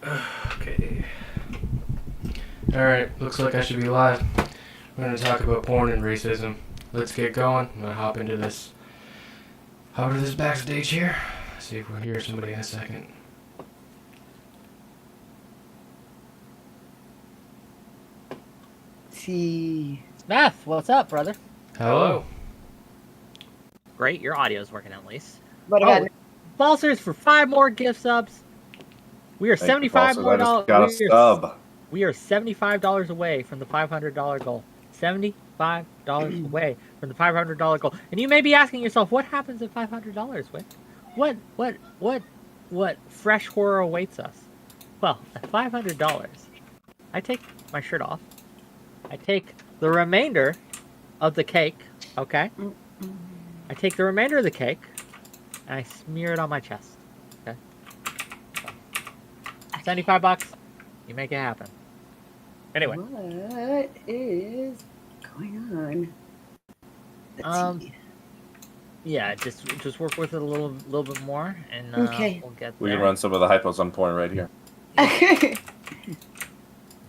Okay. Alright, looks like I should be live. We're gonna talk about porn and racism. Let's get going. I'm gonna hop into this backstage here. See if we'll hear somebody in a second. See. Math, what's up, brother? Hello. Great, your audio's working at least. What about Balsers for 5 more gift subs. We are $75 more dollars. Got a sub. We are $75 away from the $500 goal. $75 away from the $500 goal. And you may be asking yourself, what happens at $500? What fresh horror awaits us? Well, at $500, I take my shirt off. I take the remainder of the cake, okay? I take the remainder of the cake, and I smear it on my chest, okay? So, $75, you make it happen. Anyway. What is going on? Let's see. Yeah, just work with it a little bit more, and Okay. we'll get there. We can run some of the hypos on porn right here. Okay.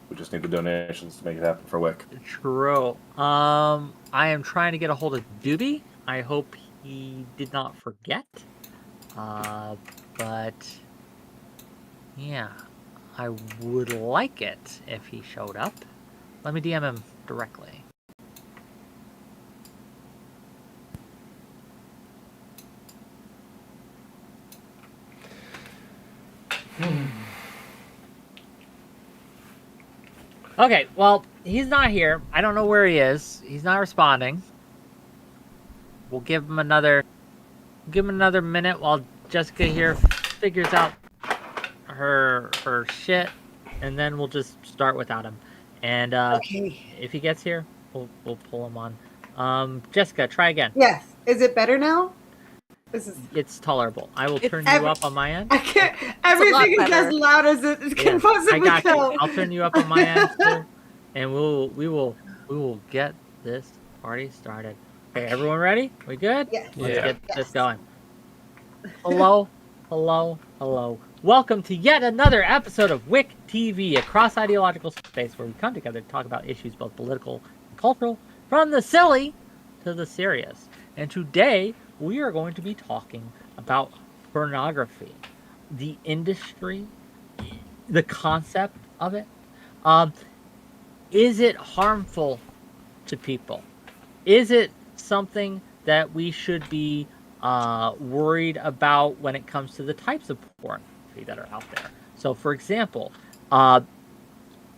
We just need the donations to make it happen for Wick. True. I am trying to get a hold of Doobie. I hope he did not forget. But yeah, I would like it if he showed up. Let me DM him directly. Okay, well, he's not here. I don't know where he is. He's not responding. We'll give him another minute while Jessica here figures out her shit, and then we'll just start without him. And Okay. if he gets here, we'll pull him on. Jessica, try again. Yes. Is it better now? It's tolerable. I will It's turn you up on my end. I can't. Everything is better. as loud as it can I possibly got you. go. I'll turn you up on my end, too, and we will get this party started. Okay, everyone ready? We good? Yes. Let's Yeah. get this going. Hello. Welcome to yet another episode of WIC TV, a cross-ideological space where we come together to talk about issues both political and cultural, from the silly to the serious. And today, we are going to be talking about pornography, the industry, the concept of it. Is it harmful to people? Is it something that we should be worried about when it comes to the types of pornography that are out there? So, for example,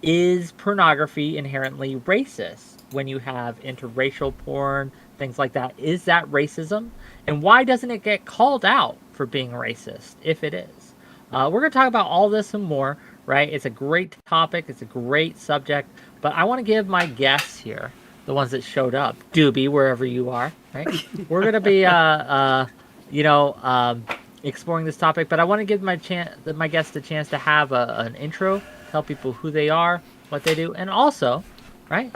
is pornography inherently racist when you have interracial porn, things like that? Is that racism? And why doesn't it get called out for being racist if it is? We're going to talk about all this and more, right? It's a great topic. It's a great subject. But I want to give my guests here, the ones that showed up, Doobie, wherever you are, right? We're going to be, exploring this topic. But I want to give my guests a chance to have an intro, tell people who they are, what they do, and also, right,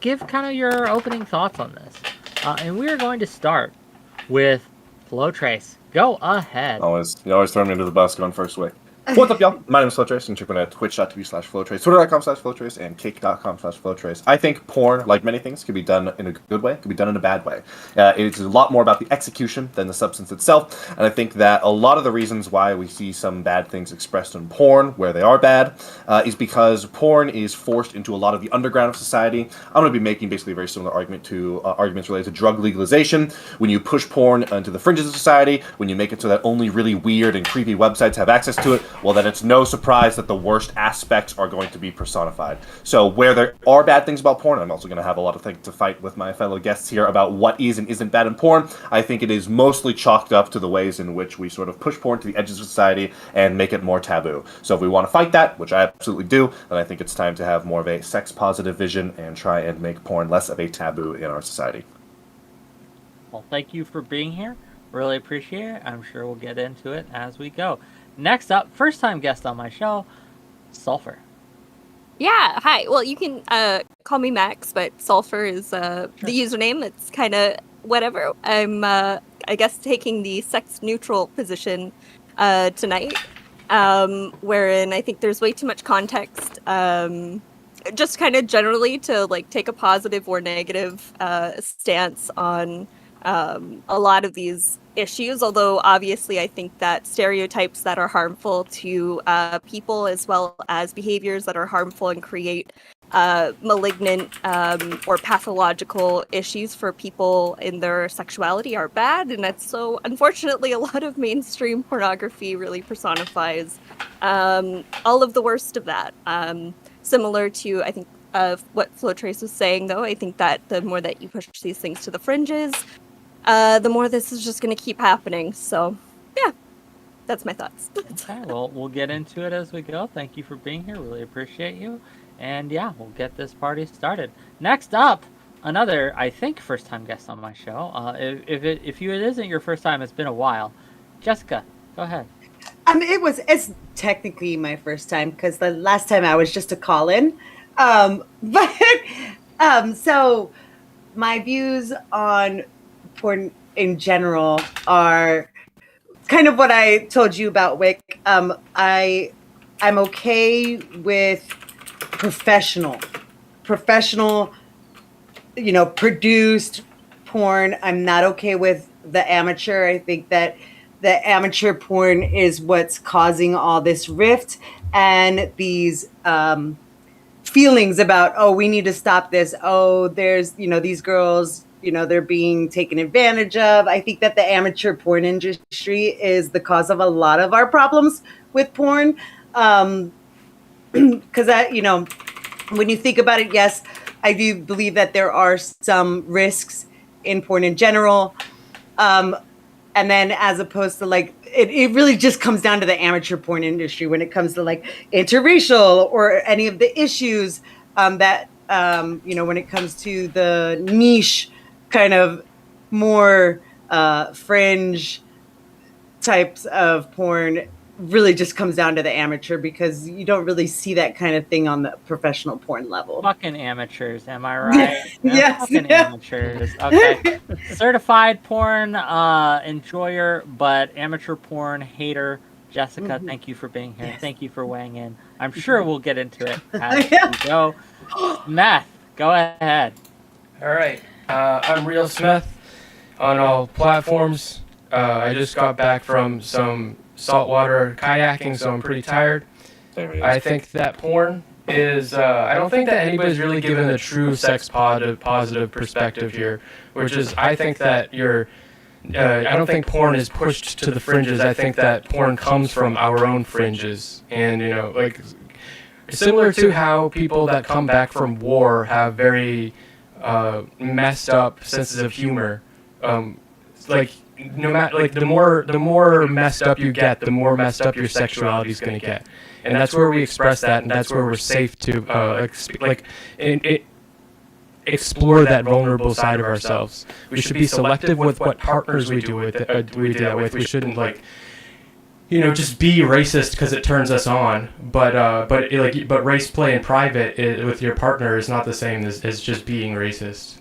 give kind of your opening thoughts on this. And we are going to start with Flowtrace. Go ahead. You always throw me into the bus going first, Wick. What's up, y'all? My name is Flowtrace, and check me out at twitch.tv/Flowtrace, twitter.com/Flowtrace, and cake.com/Flowtrace. I think porn, like many things, can be done in a good way, can be done in a bad way. It's a lot more about the execution than the substance itself, and I think that a lot of the reasons why we see some bad things expressed in porn, where they are bad, is because porn is forced into a lot of the underground of society. I'm going to be making basically a very similar argument to arguments related to drug legalization. When you push porn into the fringes of society, when you make it so that only really weird and creepy websites have access to it, well, then it's no surprise that the worst aspects are going to be personified. So where there are bad things about porn, I'm also going to have a lot of things to fight with my fellow guests here about what is and isn't bad in porn. I think it is mostly chalked up to the ways in which we sort of push porn to the edges of society and make it more taboo. So if we want to fight that, which I absolutely do, then I think it's time to have more of a sex-positive vision and try and make porn less of a taboo in our society. Well, thank you for being here. Really appreciate it. I'm sure we'll get into it as we go. Next up, first time guest on my show, Sulfur. Yeah, hi. Well, you can call me Max, but Sulfur is the username. It's kind of whatever. I'm, I guess, taking the sex-neutral position tonight. wherein I think there's way too much context, just kind of generally to like take a positive or negative stance on a lot of these issues. Although obviously I think that stereotypes that are harmful to people, as well as behaviors that are harmful and create malignant or pathological issues for people in their sexuality are bad. And that's so, unfortunately, a lot of mainstream pornography really personifies all of the worst of that. Similar to, I think, what Flo Trace was saying, though, I think that the more that you push these things to the fringes, the more this is just going to keep happening. So, yeah, that's my thoughts. Okay, well, we'll get into it as we go. Thank you for being here. Really appreciate you. And yeah, we'll get this party started. Next up, another, I think, first-time guest on my show. If it isn't your first time, it's been a while. Jessica, go ahead. It's technically my first time because the last time I was just a call-in. So my views on porn in general are kind of what I told you about Wick. I'm okay with professional, produced porn. I'm not okay with the amateur. I think that the amateur porn is what's causing all this rift and these feelings about, oh, we need to stop this. Oh, there's, these girls, they're being taken advantage of. I think that the amateur porn industry is the cause of a lot of our problems with porn. Because when you think about it, yes, I do believe that there are some risks in porn in general. And then as opposed to like, it really just comes down to the amateur porn industry when it comes to like interracial or any of the issues that, when it comes to the niche kind of more fringe types of porn, really just comes down to the amateur because you don't really see that kind of thing on the professional porn level. Fucking amateurs, am I right? Yes. Fucking amateurs. Okay. Certified porn enjoyer, but amateur porn hater. Jessica, thank you for being here. Yes. Thank you for weighing in. I'm sure we'll get into it as we go. Meth, go ahead. All right. I'm Real Smith on all platforms. I just got back from some saltwater kayaking, so I'm pretty tired. I think that porn is, I don't think that anybody's really given the true sex positive perspective here, which is, I think that I don't think porn is pushed to the fringes. I think that porn comes from our own fringes. And, like, similar to how people that come back from war have very messed up senses of humor, like, no matter, like, the more messed up you get, the more messed up your sexuality is going to get, and that's where we express that, and that's where we're safe to explore that vulnerable side of ourselves. We should be selective with what partners we do that with. We shouldn't just be racist because it turns us on. But race play in private with your partner is not the same as just being racist.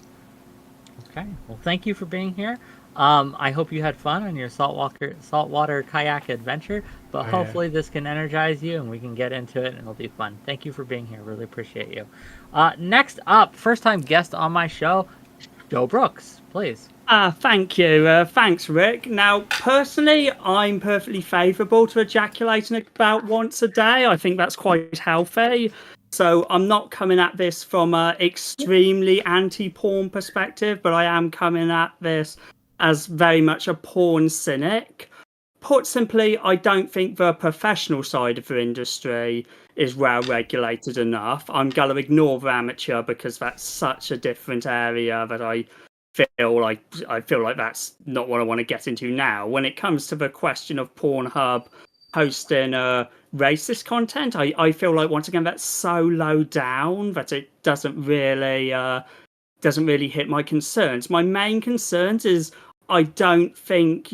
Okay. Well, thank you for being here. I hope you had fun on your saltwater kayak adventure, but hopefully this can energize you and we can get into it and it'll be fun. Thank you for being here. Really appreciate you. Next up, first time guest on my show, Joe Brooks, please. Thank you. Thanks, Rick. Now, personally, I'm perfectly favourable to ejaculating about once a day. I think that's quite healthy. So I'm not coming at this from an extremely anti-porn perspective, but I am coming at this as very much a porn cynic. Put simply, I don't think the professional side of the industry is well regulated enough. I'm going to ignore the amateur because that's such a different area that I feel like that's not what I want to get into now. When it comes to the question of Pornhub posting racist content, I feel like once again that's so low down that it doesn't really hit my concerns. My main concerns is I don't think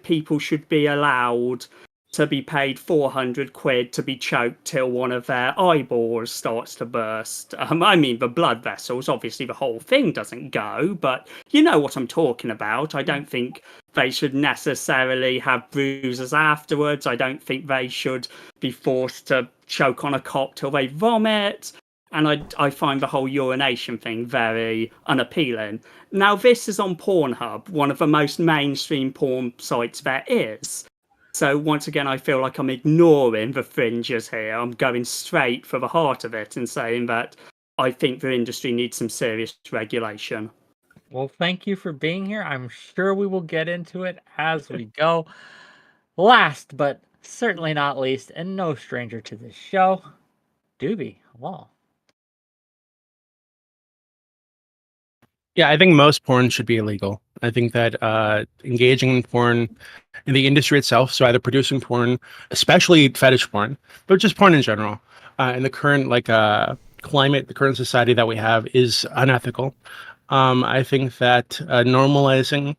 people should be allowed to be paid 400 quid to be choked till one of their eyeballs starts to burst. I mean, the blood vessels, obviously the whole thing doesn't go, but you know what I'm talking about. I don't think they should necessarily have bruises afterwards. I don't think they should be forced to choke on a cock till they vomit. And I find the whole urination thing very unappealing. Now, this is on Pornhub, one of the most mainstream porn sites there is. So once again, I feel like I'm ignoring the fringes here. I'm going straight for the heart of it and saying that I think the industry needs some serious regulation. Well, thank you for being here. I'm sure we will get into it as we go. Last, but certainly not least, and no stranger to this show, Doobie. Well, Yeah, I think most porn should be illegal. I think that engaging in porn in the industry itself, so either producing porn, especially fetish porn, but just porn in general, in the current climate, the current society that we have is unethical. I think that normalizing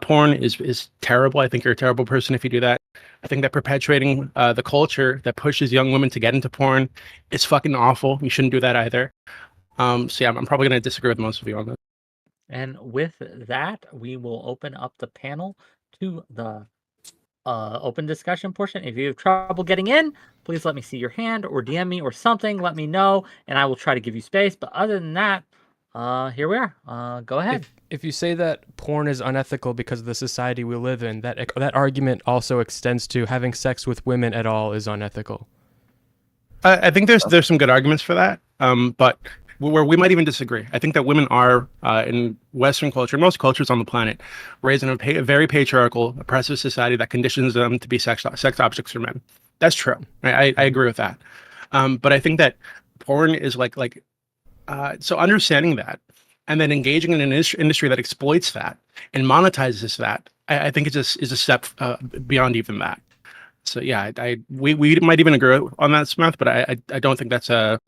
porn is terrible. I think you're a terrible person if you do that. I think that perpetuating the culture that pushes young women to get into porn is fucking awful. You shouldn't do that either. So yeah, I'm probably going to disagree with most of you on that. and with that, we will open up the panel to the open discussion portion. If you have trouble getting in, please let me see your hand or DM me or something. Let me know, and I will try to give you space. But other than that, here we are. Go ahead. If you say that porn is unethical because of the society we live in, that argument also extends to having sex with women at all is unethical. I think there's some good arguments for that, but where we might even disagree. I think that women are, in Western culture, most cultures on the planet, raised in a very patriarchal, oppressive society that conditions them to be sex objects for men. That's true. I agree with that. But I think that porn is so understanding that and then engaging in an industry that exploits that and monetizes that, I think it just is a step beyond even that. So yeah, we might even agree on that, Smith, but I don't think that's a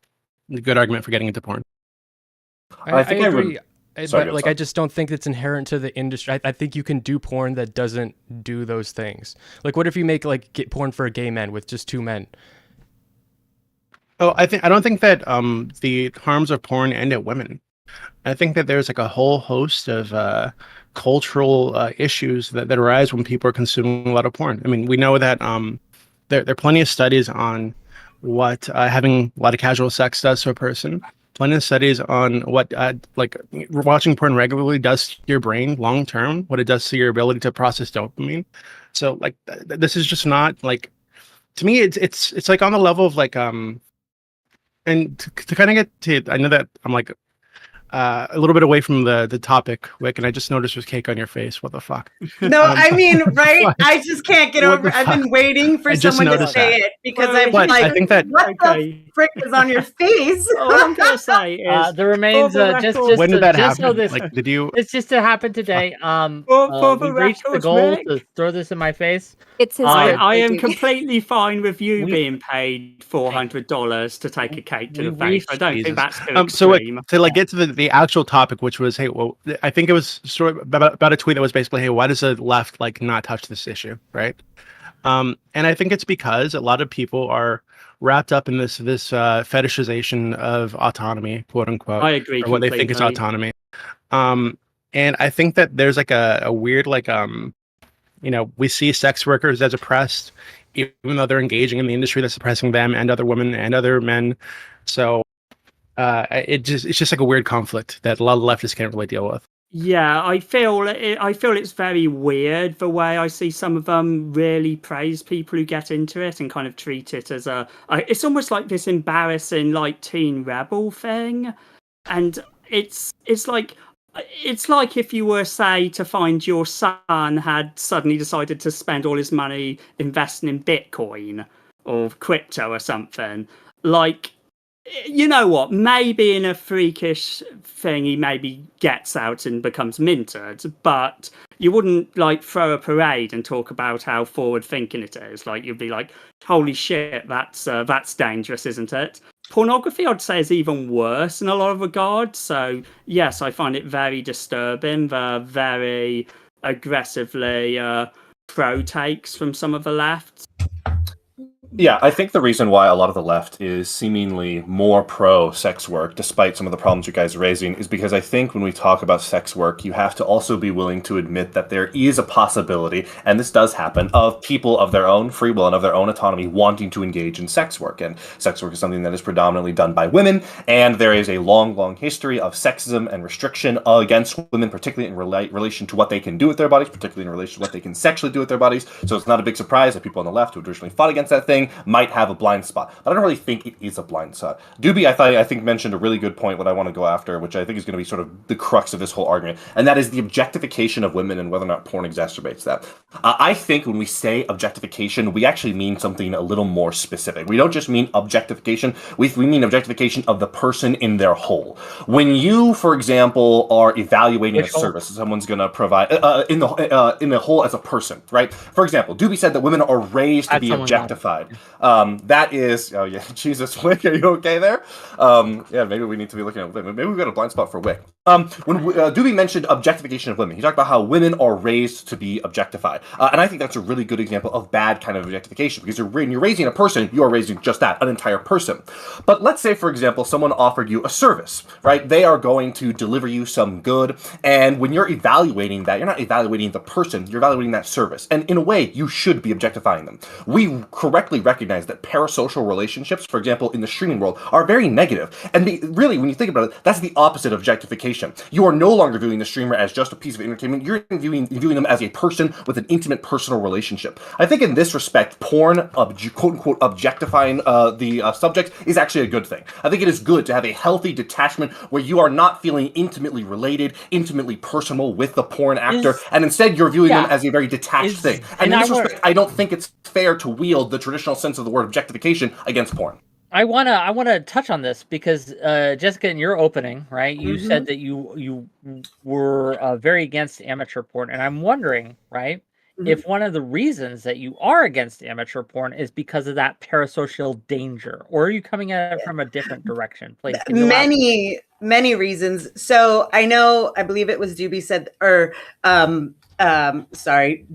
good argument for getting into porn. I agree. But I just don't think it's inherent to the industry. I think you can do porn that doesn't do those things. Like, what if you make porn for gay men with just two men? Oh, I don't think that the harms of porn end at women. I think that there's a whole host of cultural issues that arise when people are consuming a lot of porn. I mean, we know that there are plenty of studies on what having a lot of casual sex does to a person. Plenty of studies on what watching porn regularly does to your brain long term, what it does to your ability to process dopamine. So this is just not to me it's on the level of and to kind of get to, I know that I'm a little bit away from the topic, Wick, and I just noticed there's cake on your face. What the fuck? No, I mean, right? I just can't get over. I've been waiting for someone to say it because I'm like, I think that what the frick is on your face? All I'm gonna say is there remains just when did that happen? So this, did you? It's just to happen today. We reached the goal to throw this in my face. It's his. I am completely fine with you being paid $400 to take a cake to the face. I don't think that's too extreme. So to get to the actual topic, which was, hey, well, I think it was sort of about a tweet that was basically, hey, why does the left not touch this issue, right? And I think it's because a lot of people are wrapped up in this fetishization of autonomy, quote unquote. I agree. Or what they think is autonomy. And I think that there's a weird we see sex workers as oppressed, even though they're engaging in the industry that's oppressing them and other women and other men. So it's just a weird conflict that a lot of leftists can't really deal with. Yeah, I feel it's very weird the way I see some of them really praise people who get into it and kind of treat it as it's almost like this embarrassing teen rebel thing, and it's like if you were, say, to find your son had suddenly decided to spend all his money investing in Bitcoin or crypto or something. You know what? Maybe in a freakish thing, he maybe gets out and becomes minted, but you wouldn't throw a parade and talk about how forward-thinking it is. You'd be like, "Holy shit, that's dangerous, isn't it?" Pornography, I'd say, is even worse in a lot of regards. So yes, I find it very disturbing. The very aggressively pro takes from some of the left. Yeah, I think the reason why a lot of the left is seemingly more pro sex work, despite some of the problems you guys are raising, is because I think when we talk about sex work, you have to also be willing to admit that there is a possibility, and this does happen, of people of their own free will and of their own autonomy wanting to engage in sex work. And sex work is something that is predominantly done by women, and there is a long, long history of sexism and restriction against women, particularly in relation to what they can do with their bodies, particularly in relation to what they can sexually do with their bodies. So it's not a big surprise that people on the left who traditionally fought against that thing might have a blind spot, but I don't really think it is a blind spot. Doobie, I think mentioned a really good point. What I want to go after, which I think is going to be sort of the crux of this whole argument, and that is the objectification of women and whether or not porn exacerbates that. I think when we say objectification, we actually mean something a little more specific. We don't just mean objectification. We mean objectification of the person in their whole. When you, for example, are evaluating a service someone's going to provide in the whole as a person, right? For example, Doobie said that women are raised to be objectified. That is, oh yeah, Jesus, Wick, are you okay there? Yeah, maybe we need to be looking at, maybe we've got a blind spot for Wick. When Doobie mentioned objectification of women, he talked about how women are raised to be objectified. And I think that's a really good example of bad kind of objectification, because when you're raising a person, you are raising just that, an entire person. But let's say, for example, someone offered you a service, right? They are going to deliver you some good, and when you're evaluating that, you're not evaluating the person, you're evaluating that service. And in a way, you should be objectifying them. We correctly recognize that parasocial relationships, for example, in the streaming world, are very negative. And really, when you think about it, that's the opposite of objectification. You are no longer viewing the streamer as just a piece of entertainment. You're viewing them as a person with an intimate personal relationship. I think in this respect, porn, quote-unquote, objectifying the subject is actually a good thing. I think it is good to have a healthy detachment where you are not feeling intimately related, intimately personal with the porn actor, and instead you're viewing them as a very detached thing. And in this respect, I don't think it's fair to wield the traditional sense of the word objectification against porn. I wanna touch on this because Jessica, in your opening, right, you said that you were very against amateur porn, and I'm wondering, right, if one of the reasons that you are against amateur porn is because of that parasocial danger, or are you coming at it from a different direction? Please, many reasons. So I believe it was Doobie said, or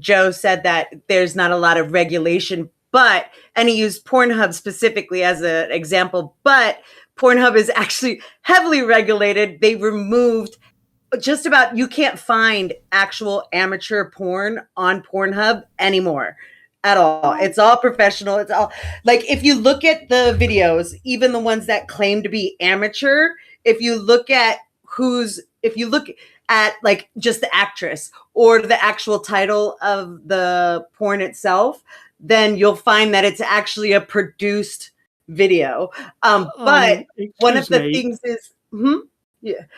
Joe said that there's not a lot of regulation. And he used Pornhub specifically as an example, but Pornhub is actually heavily regulated. They removed just about, you can't find actual amateur porn on Pornhub anymore at all. It's all professional. It's all, like, if you look at the videos, even the ones that claim to be amateur, if you look at like just the actress or the actual title of the porn itself, then you'll find that it's actually a produced video. But one of the things is,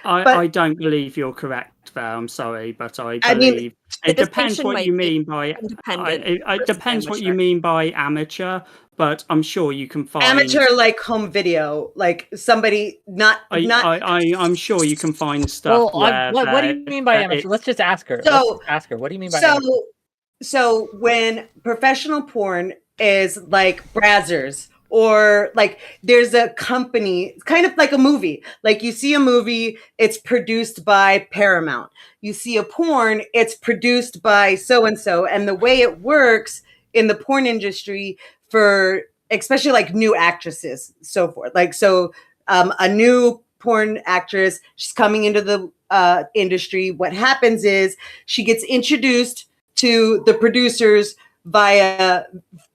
I don't believe you're correct there. I'm sorry, but I believe it depends what you mean by it depends what you mean by amateur. But I'm sure you can find amateur, like home video, like somebody I'm sure you can find stuff. Well, what do you mean by amateur? Let's just ask her. What do you mean by amateur? So when professional porn is like Brazzers, or like there's a company, kind of like a movie, like you see a movie, it's produced by Paramount. You see a porn, it's produced by so-and-so. And the way it works in the porn industry for especially like new actresses, so forth. Like, a new porn actress, she's coming into the industry. What happens is she gets introduced to the producers via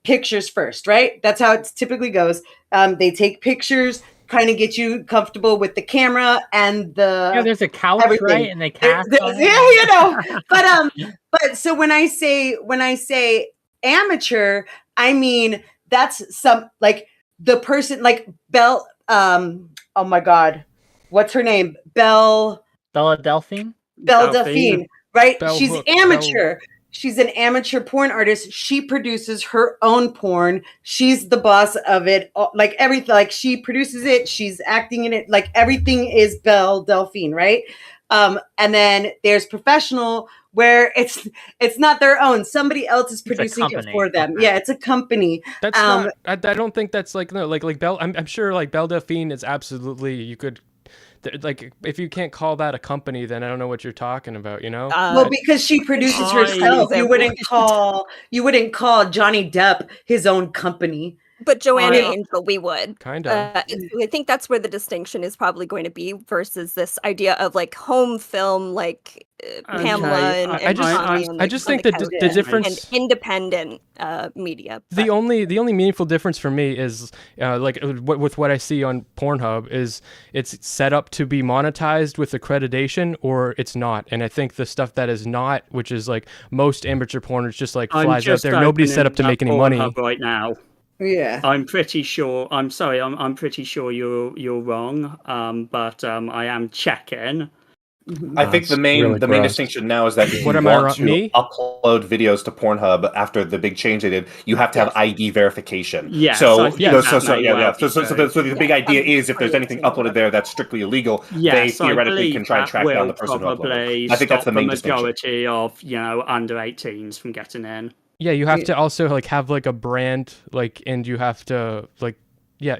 pictures first, right? That's how it typically goes. They take pictures, kind of get you comfortable with the camera and there's a couch, everything. Right? And they cast on it. But so when I say amateur, I mean that's some, like, the person, like Belle, oh my God, what's her name? Bella Delphine, right? She's amateur. She's an amateur porn artist. She produces her own porn. She's the boss of it. Like everything, like she produces it. She's acting in it. Like everything is Belle Delphine, right? And then there's professional, where it's not their own. Somebody else is producing it for them. Yeah, it's a company. That's not. I don't think that's like Belle. I'm sure like Belle Delphine is absolutely, you could. Like, if you can't call that a company, then I don't know what you're talking about, you know? Well, because she produces herself. You wouldn't call Johnny Depp his own company. But Joanna I- Angel, we would. Kinda. I think that's where the distinction is probably going to be versus this idea of like home film, like Pamela and I- and I- Tommy on I just on think the couch, the difference. and independent media. The only meaningful difference for me is with what I see on Pornhub is it's set up to be monetized with accreditation or it's not. And I think the stuff that is not, which is like most amateur porn, is just like I'm flies out just there. Nobody's set up to opening make any money. Pornhub right now. Yeah. I'm pretty sure. I'm sorry. I'm pretty sure you're wrong. But I am checking. I think the That's main really main gross. distinction now is that if What you am I want wrong- to me? upload videos to Pornhub after the big change they did, you have to have ID verification. Yes, So I think you know, that may yeah. well So be the big idea from is if there's anything 2018 uploaded there that's strictly illegal, they Yes, I theoretically believe can try and that track down will the person who uploaded. probably I think that's stop the main distinction. majority of under 18s from getting in. Yeah, you have to also like have like a brand, like, and you have to like, yeah,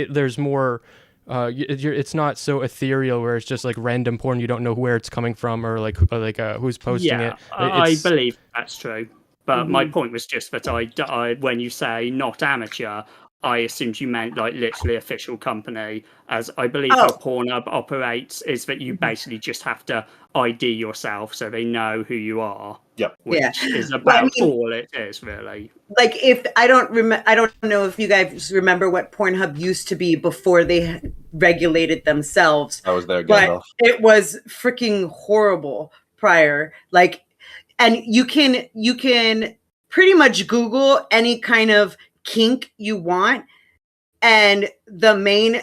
there's more. It's not so ethereal where it's just like random porn. You don't know where it's coming from or like who's posting Yeah, it. I It's- believe that's true. But my point was just that I when you say not amateur, I assumed you meant like literally official company, as I believe how Pornhub operates is that you basically just have to ID yourself so they know who you are. Yep. Which Yeah. is Well, about I mean- all it is, really. Like if I don't know if you guys remember what Pornhub used to be before they regulated themselves. I was there, But Gandalf. it was freaking horrible prior. Like, and you can pretty much Google any kind of kink you want, and the main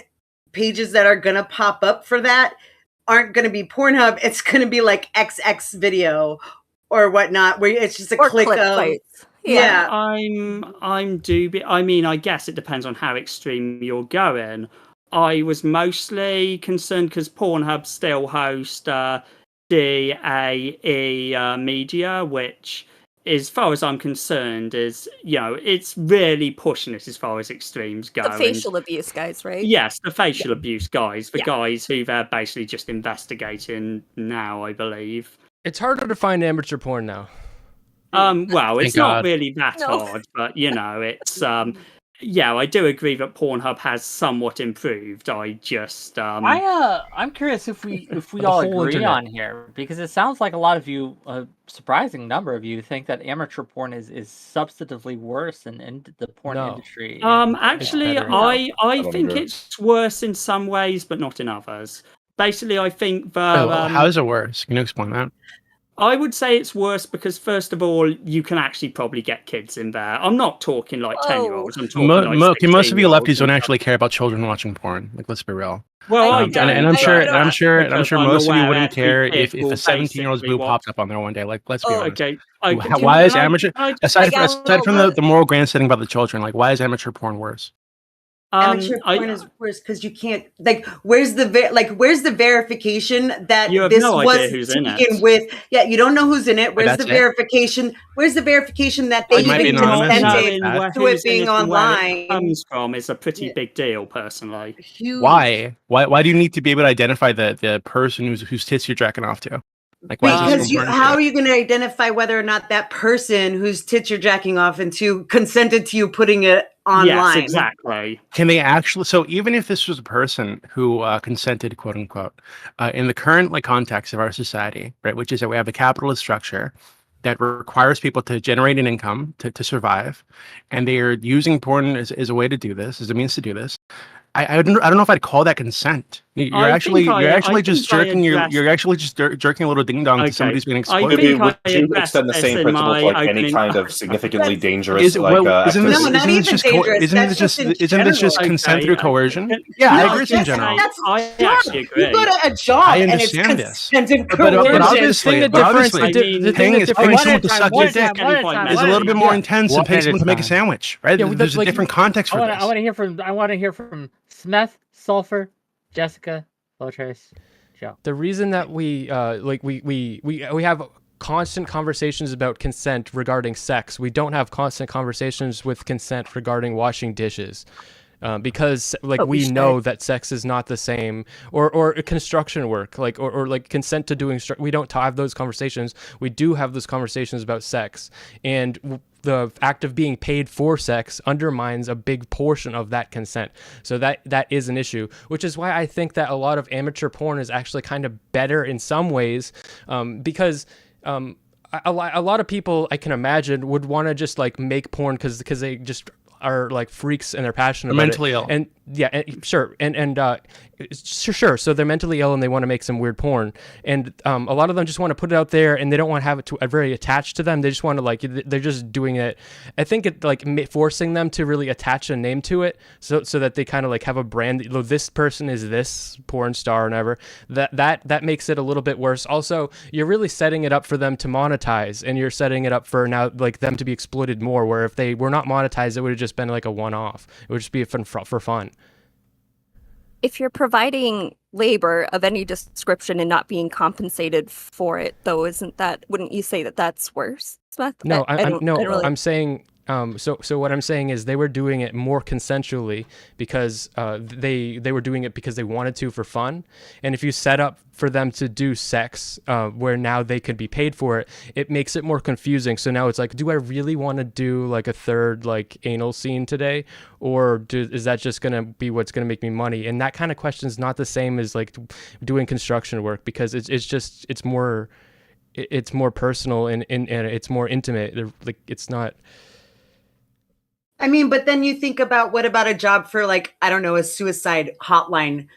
pages that are gonna pop up for that aren't gonna be Pornhub. It's gonna be like XX video or whatnot, where it's just a or click of. sites. Yeah. I'm dubious. I mean, I guess it depends on how extreme you're going. I was mostly concerned because Pornhub still hosts DAE media, which, as far as I'm concerned, is it's really pushing it as far as extremes go. The facial abuse guys, right? Yes, the facial abuse guys, the Yeah. guys who they're basically just investigating now, I believe. It's harder to find amateur porn now. Well, Thank it's not God. really that No. hard, but it's yeah, I do agree that Pornhub has somewhat improved. I just I'm curious if we The all whole agree internet. on here, because it sounds like a lot of you, a surprising number of you, think that amateur porn is substantively worse in the porn No. industry. actually better. I don't think agree. it's worse in some ways, but not in others. Basically, I think Oh, that how is it worse? Can you explain that? I would say it's worse because, first of all, you can actually probably get kids in there. I'm not talking like 10-year-olds. I'm talking like Most of you 16-year-olds lefties don't and actually care about children watching porn. Like, let's be real. Well, I And- don't. And I'm I- sure, I- and I'm sure, and I'm because sure I'm most of you aware wouldn't every care kid if a will 17-year-old's basically boob watch- popped up on there one day. Like, let's be Oh, honest. okay. Why is Can I- amateur? can I- Aside Like, from the moral grandstanding about the children, like, why is amateur porn worse? Amateur porn is worse because you can't like. Where's the verification that You have this no was idea who's in it. taken with? Yeah, you don't know who's in it. Where's that's the it? verification? Where's the verification that they It might be even anonymous, consented but- knowing to who's it in being it and where online? it comes from is a pretty Yeah. big deal, personally. Huge. Why? Why do you need to be able to identify the person whose tits you're jacking off to? Like, why is this Because so important how to are you going to identify whether or not that person whose tits you're jacking off into consented to you putting it online? Yes, exactly. Can they actually? So even if this was a person who consented, quote unquote, in the current context of our society, right, which is that we have a capitalist structure that requires people to generate an income to survive, and they are using porn as a way to do this, as a means to do this. I don't know if I'd call that consent. You're I actually think I- you're I actually just think I jerking addressed- you're actually just jerking a little ding dong Okay. to somebody who's being I exploited. think Would I you addressed extend the this same in principle to my like any opening- kind of significantly dangerous Isn't this No, not isn't even this just dangerous. isn't That's this just just in isn't this just general. consent Okay, through okay. coercion? Can- Yeah, I No, agree in that's- general. That's I job. actually agree. You go to a job I and it's understand this. consented But coercion. obviously, the but difference, obviously, the di- the paying thing is that paying difference- someone to suck your dick is a little bit more intense than One paying at a someone to make a time. sandwich, right? Yeah, well, There's that's a like- different context for this. I want to hear from Smith, Sulfur, Jessica, Lotrace, Joe. The reason that we have constant conversations about consent regarding sex, we don't have constant conversations with consent regarding washing dishes. Because we know that sex is not the same, or construction work, or consent to doing we don't have those conversations. We do have those conversations about sex, and the act of being paid for sex undermines a big portion of that consent. So that is an issue, which is why I think that a lot of amateur porn is actually kind of better in some ways, because a lot of people, I can imagine, would want to just like make porn because they just are like freaks and they're passionate about mentally it. ill. And yeah, sure. Sure. So they're mentally ill and they want to make some weird porn. And a lot of them just want to put it out there and they don't want to have it very attached to them. They just want to like, they're just doing it. I think it like forcing them to really attach a name to it so that they kind of like have a brand. This person is this porn star or whatever. That makes it a little bit worse. Also, you're really setting it up for them to monetize, and you're setting it up for now like them to be exploited more, where if they were not monetized, it would have just been like a one-off. It would just be for fun. If you're providing labor of any description and not being compensated for it, though, wouldn't you say that that's worse, Smith? No, really... I'm saying, so what I'm saying is they were doing it more consensually because they were doing it because they wanted to for fun. And if you set up for them to do sex where now they could be paid for it, it makes it more confusing. So now it's like, do I really want to do like a third like anal scene today? Or is that just going to be what's going to make me money? And that kind of question is not the same as like doing construction work, because it's more personal and it's more intimate. Like it's not. I mean, but then you think about, what about a job for like, I don't know, a suicide hotline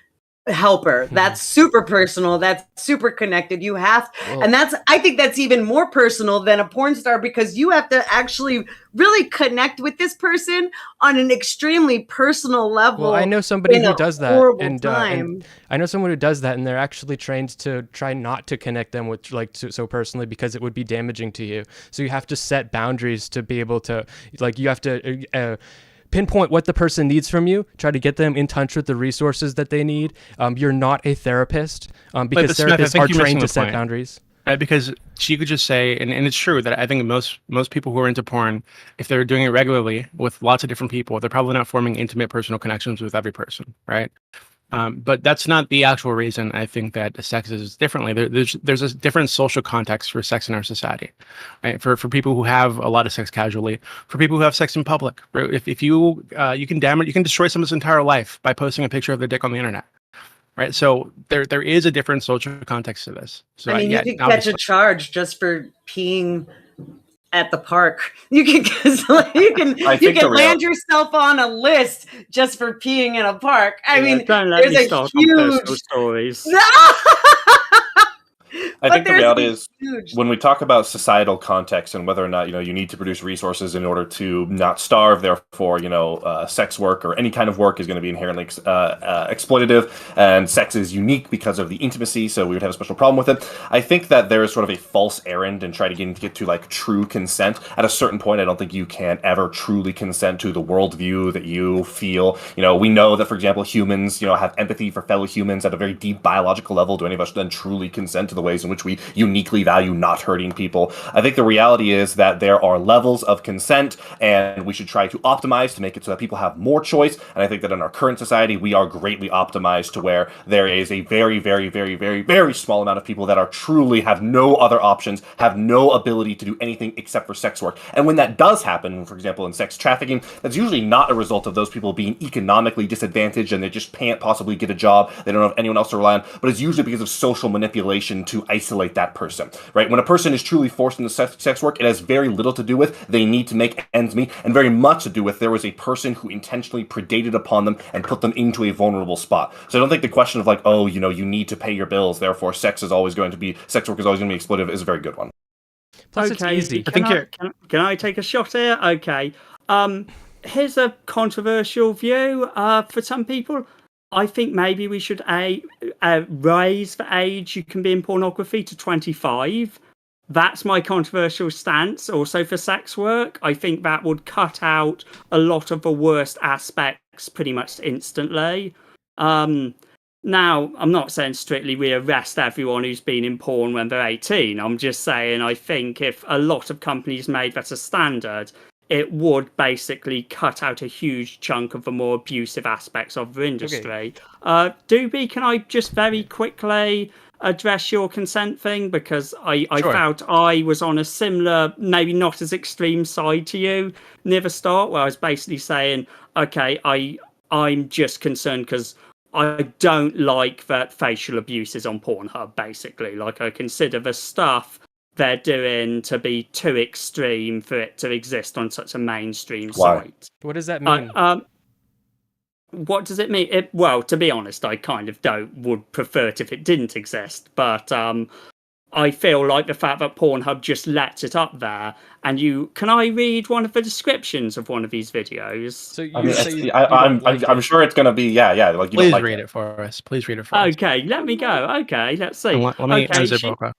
helper? That's super personal. That's super connected. You have, and I think that's even more personal than a porn star, because you have to actually really connect with this person on an extremely personal level. Well, I know somebody who does that, and time. I know someone who does that, and they're actually trained to try not to connect them with like so personally, because it would be damaging to you. So you have to set boundaries to be able to, like, you have to pinpoint what the person needs from you, try to get them in touch with the resources that they need. You're not a therapist, because therapists are trained to set boundaries. Because she could just say, and it's true that I think most people who are into porn, if they're doing it regularly with lots of different people, they're probably not forming intimate personal connections with every person, right? But that's not the actual reason I think that sex is differently. There's a different social context for sex in our society, right? For people who have a lot of sex casually, for people who have sex in public. If you can destroy someone's entire life by posting a picture of their dick on the internet, right? So there is a different social context to this. So I mean, you could catch a charge just for peeing at the park. You can land yourself on a list just for peeing in a park. I mean, don't let me start on personal stories. I think the reality is, when we talk about societal context and whether or not you need to produce resources in order to not starve, therefore sex work or any kind of work is going to be inherently exploitative, and sex is unique because of the intimacy, so we would have a special problem with it. I think that there is sort of a false errand in trying to get to like true consent. At a certain point, I don't think you can ever truly consent to the worldview that you feel. We know that, for example, humans have empathy for fellow humans at a very deep biological level. Do any of us then truly consent to the ways in which we uniquely value not hurting people? I think the reality is that there are levels of consent, and we should try to optimize to make it so that people have more choice. And I think that in our current society, we are greatly optimized to where there is a very, very, very, very, very small amount of people that are truly have no other options, have no ability to do anything except for sex work. And when that does happen, for example, in sex trafficking, that's usually not a result of those people being economically disadvantaged and they just can't possibly get a job. They don't have anyone else to rely on, but it's usually because of social manipulation to isolate that person, right? When a person is truly forced into sex work, it has very little to do with they need to make ends meet, and very much to do with there was a person who intentionally predated upon them and put them into a vulnerable spot. So I don't think the question of like, you need to pay your bills, therefore sex work is always going to be exploitative is a very good one. Plus, it's easy. Can I take a shot here? Okay. Here's a controversial view for some people. I think maybe we should raise the age you can be in pornography to 25. That's my controversial stance. Also for sex work, I think that would cut out a lot of the worst aspects pretty much instantly. Now, I'm not saying strictly we arrest everyone who's been in porn when they're 18. I'm just saying I think if a lot of companies made that a standard, it would basically cut out a huge chunk of the more abusive aspects of the industry. Okay. Doobie, can I just very quickly address your consent thing, because I Sure. felt I was on a similar, maybe not as extreme side to you near the start, where I was basically saying, okay, I'm just concerned because I don't like that facial abuse is on Pornhub, basically. Like, I consider the stuff they're doing to be too extreme for it to exist on such a mainstream Why? site. What does that mean? What does it mean? Well, to be honest, I kind of would prefer it if it didn't exist, but I feel like the fact that Pornhub just lets it up there, and can I read one of the descriptions of one of these videos? So I mean, you don't like I'm it. sure it's gonna be like you Please don't like read it for us. Please read it for us. Okay, let me go. Okay, let's see. And let me Okay, unzip real quick.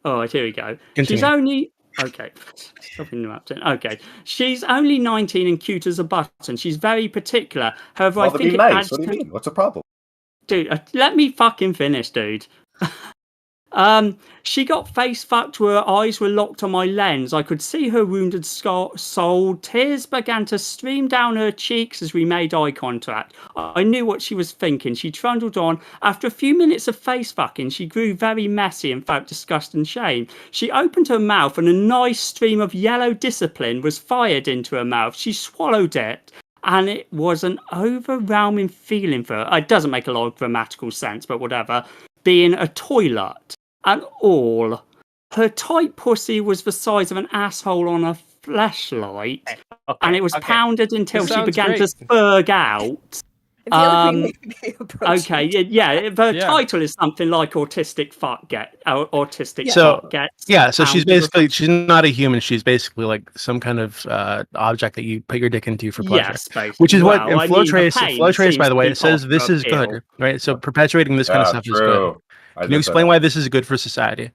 all right, here we go. Continue. She's only okay. Stop interrupting. Okay, she's only 19 and cute as a button. She's very particular. However, Well, I to think be it nice. adds What do you to... mean? What's the problem? Dude, let me fucking finish, dude. She got face fucked where her eyes were locked on my lens. I could see her wounded soul. Tears began to stream down her cheeks as we made eye contact. I knew what she was thinking. She trundled on. After a few minutes of face fucking, she grew very messy and felt disgust and shame. She opened her mouth and a nice stream of yellow discipline was fired into her mouth. She swallowed it. And it was an overwhelming feeling for her. It doesn't make a lot of grammatical sense, but whatever. Being a toilet. And all. Her tight pussy was the size of an asshole on a fleshlight. And it was pounded until This she sounds began great. to spurg out. I feel like we may be approaching. Okay, yeah. The Yeah. title is something like autistic fuck autistic So- fuck gets. Yeah, so she's pounded with basically, she's not a human. She's basically like some kind of object that you put your dick into for pleasure. Yes, basically. Which is what, Well, in I flow mean, the trace, pain by the seems way, to it be says part this of is the appeal. good, right? So perpetuating this kind of stuff is good. True. Can you explain why this is good for society?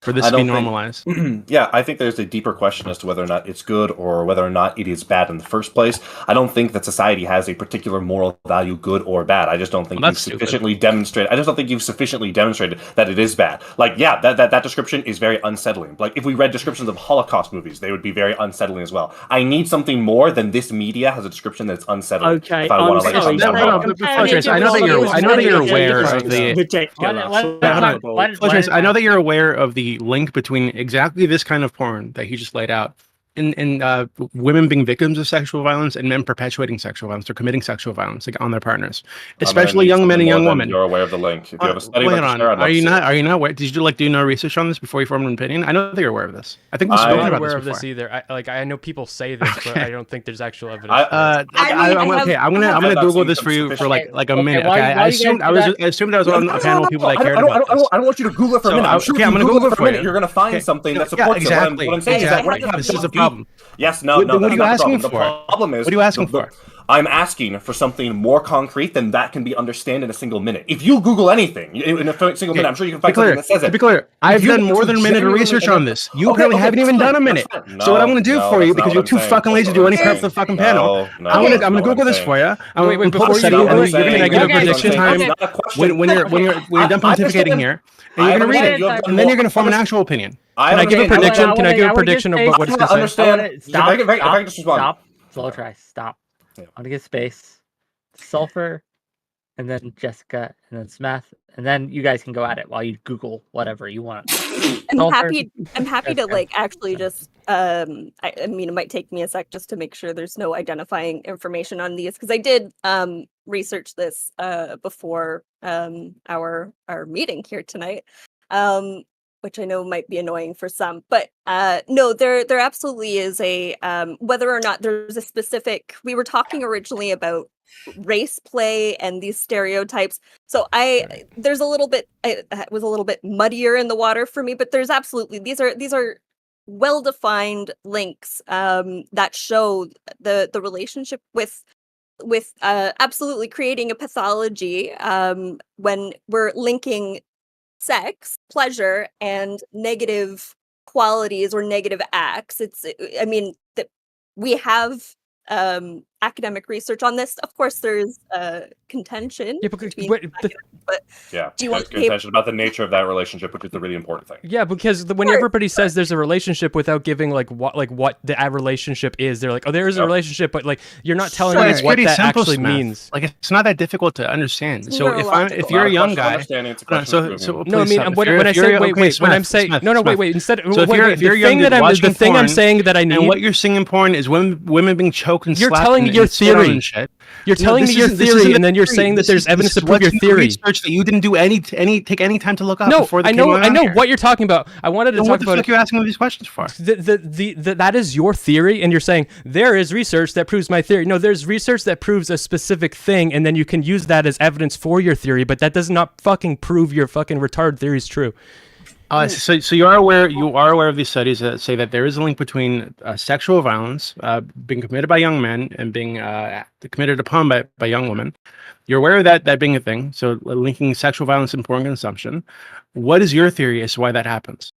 For this I to be don't think- normalized? Yeah, I think there's a deeper question as to whether or not it's good or whether or not it is bad in the first place. I don't think that society has a particular moral value, good or bad. I just don't think Well, you've that's stupid. sufficiently demonstrated. I just don't think you've sufficiently demonstrated that it is bad. Like, yeah, that description is very unsettling. Like, if we read descriptions of Holocaust movies, they would be very unsettling as well. I need something more than this media has a description that's unsettling. Okay, if I I'm wanna, like, sorry. calm down no, about no, it. Flow Trace, I know that you're aware of the. Ridiculous. Flow Trace, I know that you're aware of the link between exactly this kind of porn that he just laid out, in women being victims of sexual violence and men perpetuating sexual violence or committing sexual violence on their partners, especially young men and young women. You're aware of the link. If you have a study Wait about on. this, I'd love Are you to see not? it. Are you not aware? Did you do no research on this before you formed an opinion? I know that you're aware of this. I think we've I'm spoken not about aware this of this before. either. I know people say this, but Okay. I don't think there's actual evidence. I- I'm gonna I've Google seen this some for you for like a Okay, minute. why- Okay, why I you guys assumed do I was on a panel of people that cared about this. I don't want you to Google it for a So, minute. I'm okay, sure if I'm you gonna Google Google it it for a for minute, you. you're going to find Okay. something that Yeah, supports exactly. it. What I'm saying is that Exactly. what This is the problem. Yes, no, What no. are That's you not the asking problem. for? The problem is What are you asking for? I'm asking for something more concrete than that can be understood in a single minute. If you Google anything in a single minute, I'm sure you can find something that says To it. be clear, I've you- done more than a minute of genuinely- research on this. You Okay, apparently okay, haven't that's even fine, done a minute. that's fine. So what I'm going to do No, for you, that's because not you're what too I'm saying. fucking lazy to do That's any not prep what for the fucking I'm panel, saying. No, I'm that's gonna not what Google I'm this saying. for you. Wait, We'll before put you study, Google and it, you're gonna okay, give a okay, prediction okay, time okay. when you're done pontificating here, and you're gonna read it, and then you're gonna form an actual opinion. Can I give a prediction? Can I give a prediction of what it's I going to say? understand. Stop. If I can just respond. Stop. Slow try. Stop. Yeah. I'm gonna get space. Sulfur, and then Jessica, and then Smith, and then you guys can go at it while you Google whatever you want. I'm Sulfur. happy to Okay. like actually just I mean it might take me a sec just to make sure there's no identifying information on these because I did research this before our meeting here tonight. Which I know might be annoying for some, but no, there absolutely is a whether or not there's a specific. We were talking originally about race play and these stereotypes, so there's a little bit. It was a little bit muddier in the water for me, but there's absolutely these are well-defined links that show the relationship with absolutely creating a pathology when we're linking sex, pleasure, and negative qualities or negative acts. I mean, that we have academic research on this. Of course, there's contention Yeah, because between what, the, but Yeah, do you there's want good attention about the nature of that relationship, which is the really important thing. yeah, because when everybody says there's a relationship without giving like what the relationship is, they're like, oh, there is a relationship, but like you're not telling Sure. me It's what pretty that simple, actually Smith. means. Like it's not that difficult to understand. So if neurological. you're a Not young question of guy, understanding, it's a no, question of proving. so No, I please mean stop. when I If you're- say wait, okay, wait, when I'm Smith, saying Smith, no, Smith. wait, instead So if wait, you're wait, if you're the young thing dude that I'm watching the thing I'm porn, saying that I need. and what you're seeing in porn is women being choked and You're slapped telling me and your spit on theory. and shit. You're telling me your theory, and then you're saying that there's evidence to prove your theory. Research that you didn't do take any time to look up No, before they I came know on here. what you're talking about. I wanted to Then talk what the about fuck it. are you asking me these questions for? That is your theory, and you're saying there is research that proves my theory. No, there's research that proves a specific thing, and then you can use that as evidence for your theory, but that does not fucking prove your fucking retarded theory is true. So you are aware of these studies that say that there is a link between sexual violence being committed by young men and being committed upon by young women. You're aware of that being a thing. So linking sexual violence and porn consumption. What is your theory as to why that happens?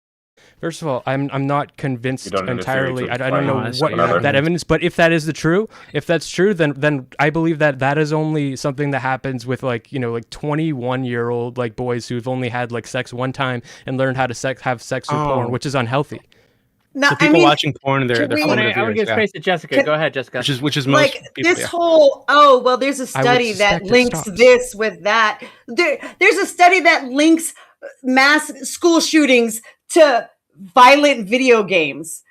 First of all, I'm not convinced You don't know the theory entirely. to I don't know explain what another. that evidence, but if that is if that's true, then I believe that is only something that happens with like 21-year-old like boys who've only had like sex one time and learned how to have sex with porn, which is unhealthy. No, So people watching porn, they're can we- formative I want to years, give space to Jessica. Can- Go ahead, Jessica. which is most like people, this whole there's a I would study that suspect it links stops. this with that. There's a study that links mass school shootings to violent video games.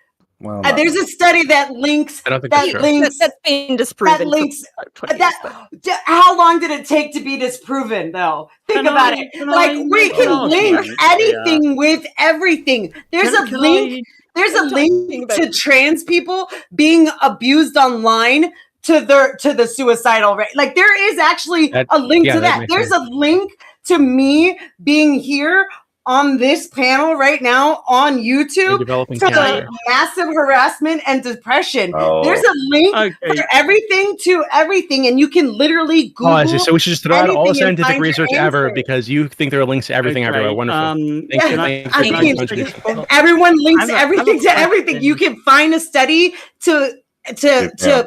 Well, There's a study that links I don't think that's true. That's been disproven. that links for 20 years, but- how long did it take to be disproven though? Think about it. Like we can link anything with everything. There's a link. There's a link to trans people being abused online to the suicidal rate. Like there is actually a link to that. makes There's sense. a link to me being here on this panel right now on YouTube developing to cancer. massive harassment and depression. Oh. There's a link Okay. for everything to everything, and you can literally Google. Oh, I see. So we should just throw out all anything and scientific find your research ever answer. because you think there are links to everything everywhere. Wonderful. Thank you. I Thank mean, you. everyone links I have a everything to everything. question. You can find a study to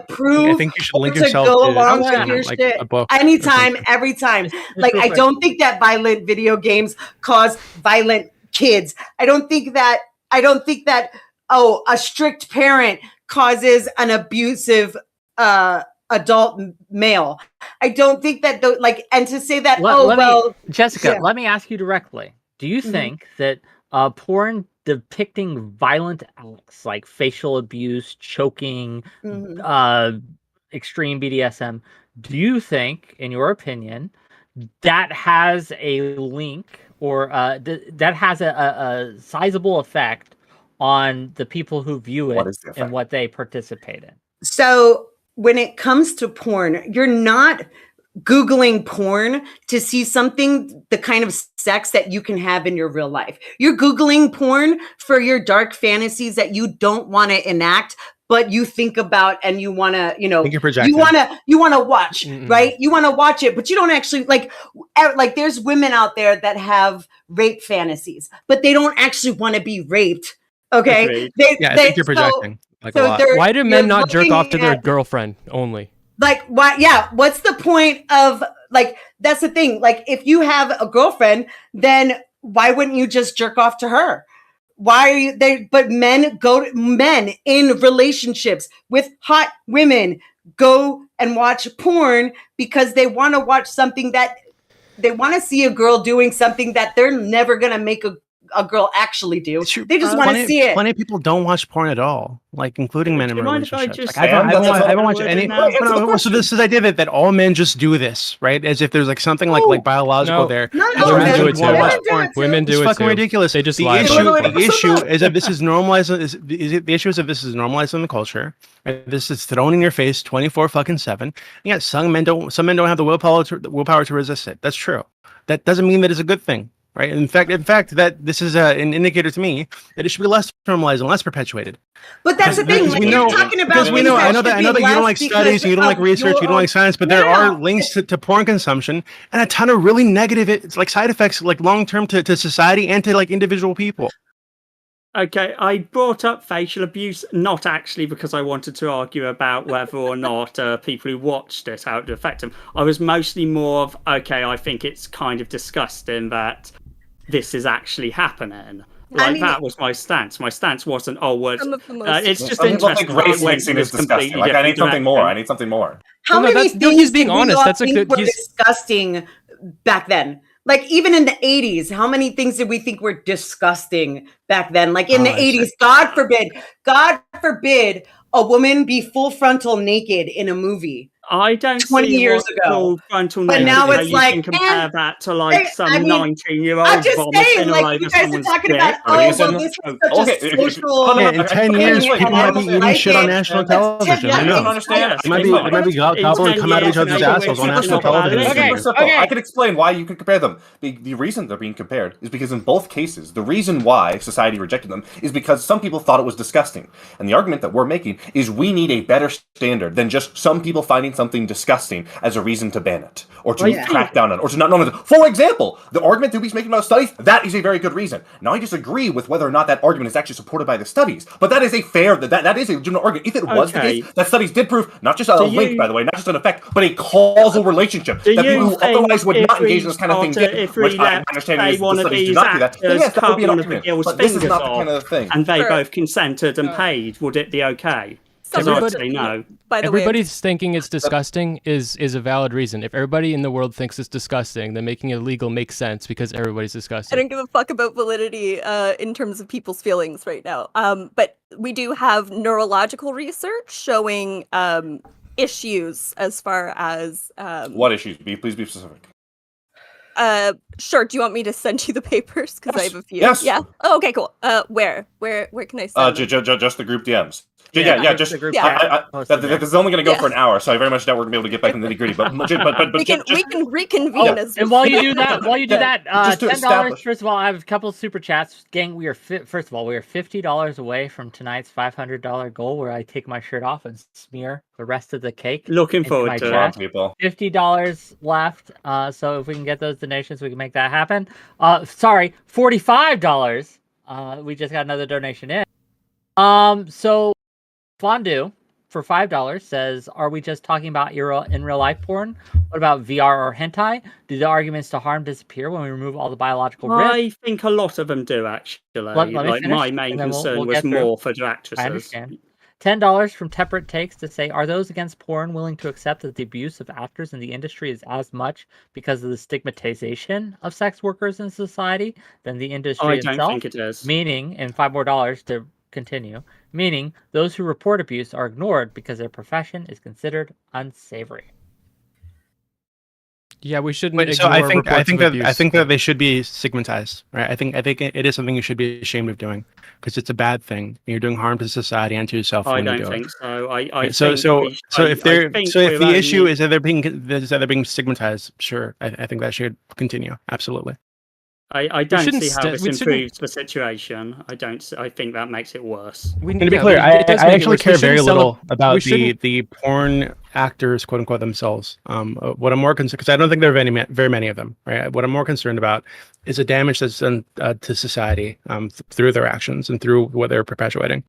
prove. I think you should link to yourself go to along with your like shit a book. anytime, every time. Like I don't think that violent video games cause violent kids. I don't think that a strict parent causes an abusive adult male. I don't think that and to say that Jessica, yeah. let me ask you directly. Do you think that porn depicting violent acts like facial abuse, choking, extreme BDSM, do you think, in your opinion, that has a link or that has a sizable effect on the people who view What it is the and effect? what they participate in? So when it comes to porn, you're not Googling porn to see the kind of sex that you can have in your real life. You're Googling porn for your dark fantasies that you don't want to enact, but you think about and you want to, Think you're projecting. you want to watch, right? You want to watch it, but you don't actually like there's women out there that have rape fantasies, but they don't actually want to be raped. Okay. I think you're projecting like a lot. Why do men not jerk looking off to their at- girlfriend only? Like why? Yeah. What's the point of that's the thing. Like if you have a girlfriend, then why wouldn't you just jerk off to her? Why are you they? But men in relationships with hot women go and watch porn because they want to watch something that they want to see a girl doing something that they're never going to make a girl actually do. They just want to see it. Plenty of people don't watch porn at all, like including men in Do you mind if I relationships. just- Like, I haven't watched That's any. all right. No, so this idea that all men just do this, right? As if there's like something like biological No. there. No, As no, women men do who it wanna too. watch Women do porn. it too. Women do It's it fucking too. ridiculous. They just the lie issue, about it. the issue is that this is normalized. The issue is that this is normalized in the culture. Right? This is thrown in your face 24/7. Yeah, some men don't have the willpower to resist it. That's true. That doesn't mean that it's a good thing. Right. In fact, that this is an indicator to me that it should be less normalized and less perpetuated. But that's the thing. Because Like, we you're know, talking about because we things know. I that know that should I know be that you don't less like studies, because you don't like of research, your you don't like science, but No, there no. are links to porn consumption and a ton of really negative, it's like side effects, like long term to society and to like individual people. Okay, I brought up facial abuse not actually because I wanted to argue about whether or not people who watched it, how it would affect them. I was mostly more of, okay, I think it's kind of disgusting that this is actually happening. Like, that was my stance. My stance wasn't, oh, well, Some of the most. it's just Some people think interesting. race mixing is disgusting. Like, I need something more. I need something more. How Well, no, many that's- no, things he's being did we honest. all That's a think good- were he's- disgusting back then? Like, even in the 80s, how many things did we think were disgusting back then? Like, in the 80s, God forbid a woman be full frontal naked in a movie. I don't 20 see years what ago. full frontal But naked now how it's you like, can compare that to like some I mean, 19-year-old I'm just vomiting saying, all like, over you guys are someone's talking dick. about, oh, Reason- well, this is such Okay, a if- social. Yeah, in 10 years, thing, people and might be everyone eating like shit on it. national But television. yeah, I I know. don't understand. It might be gobbling come out of each other's assholes on national television. Okay, Super simple. okay. I can explain why you could compare them. The reason they're being compared is because in both cases, the reason why society rejected them is because some people thought it was disgusting. And the argument that we're making is we need a better standard than just some people finding something disgusting as a reason to ban it, or to crack down on it, or to not know it. For example, the argument that he's making about studies, that is a very good reason. Now, I disagree with whether or not that argument is actually supported by the studies, but that is a fair, that is a legitimate argument. If it was the case, that studies did prove not just a link, by the way, not just an effect, but a causal relationship that people who otherwise would not engage in this kind of thing did, which my understanding is the studies do not do that. Then yes, that would be an argument, but this is not the kind of thing. And they both consented and paid, would it be okay? Because I'd say no. By the Everybody's thinking it's disgusting is a valid reason. If everybody in the world thinks it's disgusting, then making it illegal makes sense because everybody's I disgusting. don't give a fuck about validity in terms of people's feelings right now. But we do have neurological research showing issues as far as What issues? Please be specific. Sure. Do you want me to send you the papers? Because I have a few. Yes. Yeah. Oh, okay. Cool. Where can I send them? Just the group DMs. Just the group Yeah. this is only going to go for an hour, so I very much doubt we're going to be able to get back in the nitty gritty. But we can reconvene as And while you do that, just to $10. establish- First of all, I have a couple of super chats, gang. We are first of all, we are $50 away from tonight's $500 goal, where I take my shirt off and smear the rest of the cake. Looking into forward my to chest. it. people. $50 left. So if we can get those donations, we can make that happen. Sorry, $45. We just got another donation in. So Fondue for $5 says, "Are we just talking about in real life porn? What about VR or hentai? Do the arguments to harm disappear when we remove all the biological risk?" I think a lot of them do, actually. Let me Like, finish, my main and then concern we'll was get through. more for the actresses. I understand. $10 from Temperate Takes to say, "Are those against porn willing to accept that the abuse of actors in the industry is as much because of the stigmatization of sex workers in society than the industry I itself?" don't think it is. Meaning, and $5 more to continue, meaning those who report abuse are ignored because their profession is considered unsavory. Yeah, we shouldn't Wait, so ignore I think reports of that abuse. I think that they should be stigmatized, right? I think it is something you should be ashamed of doing because it's a bad thing. You're doing harm to society and to yourself I when you don't do think it. so. If the issue is that they're being stigmatized, sure, I think that should continue. Absolutely. I don't shouldn't see how this we shouldn't- improves the situation. I think that makes it worse. We, And to be yeah, clear, it does I make it actually worse. We care very shouldn't little we about shouldn't- the porn actors, quote unquote, themselves. What I'm more concerned, because I don't think there are very many of them, right? What I'm more concerned about is the damage that's done to society through their actions and through what they're perpetuating.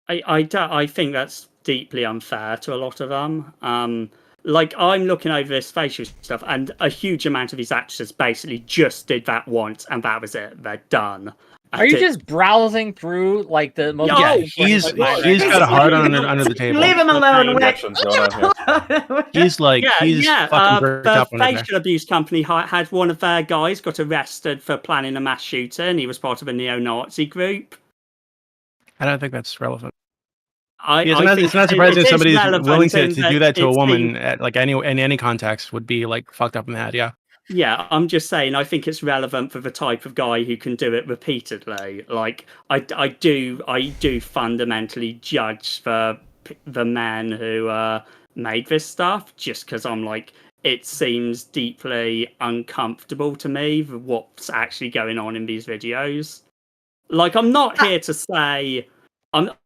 I think that's deeply unfair to a lot of them. Like, I'm looking over this facial stuff, and a huge amount of these actresses basically just did that once, and that was it. They're done. Are you just browsing through like the most? Yeah, he's got a heart under the table. Leave him alone. Injections going on here. He's fucking bricked the up under there. facial abuse company had one of their guys got arrested for planning a mass shooting. He was part of a neo-Nazi group. I don't think that's relevant. It's not surprising if somebody's willing to do that to a woman at like in any context would be like fucked up in the head. Yeah. Yeah, I'm just saying. I think it's relevant for the type of guy who can do it repeatedly. Like, I do fundamentally judge the men who made this stuff, just because I'm like, it seems deeply uncomfortable to me what's actually going on in these videos. Like, I'm not here to say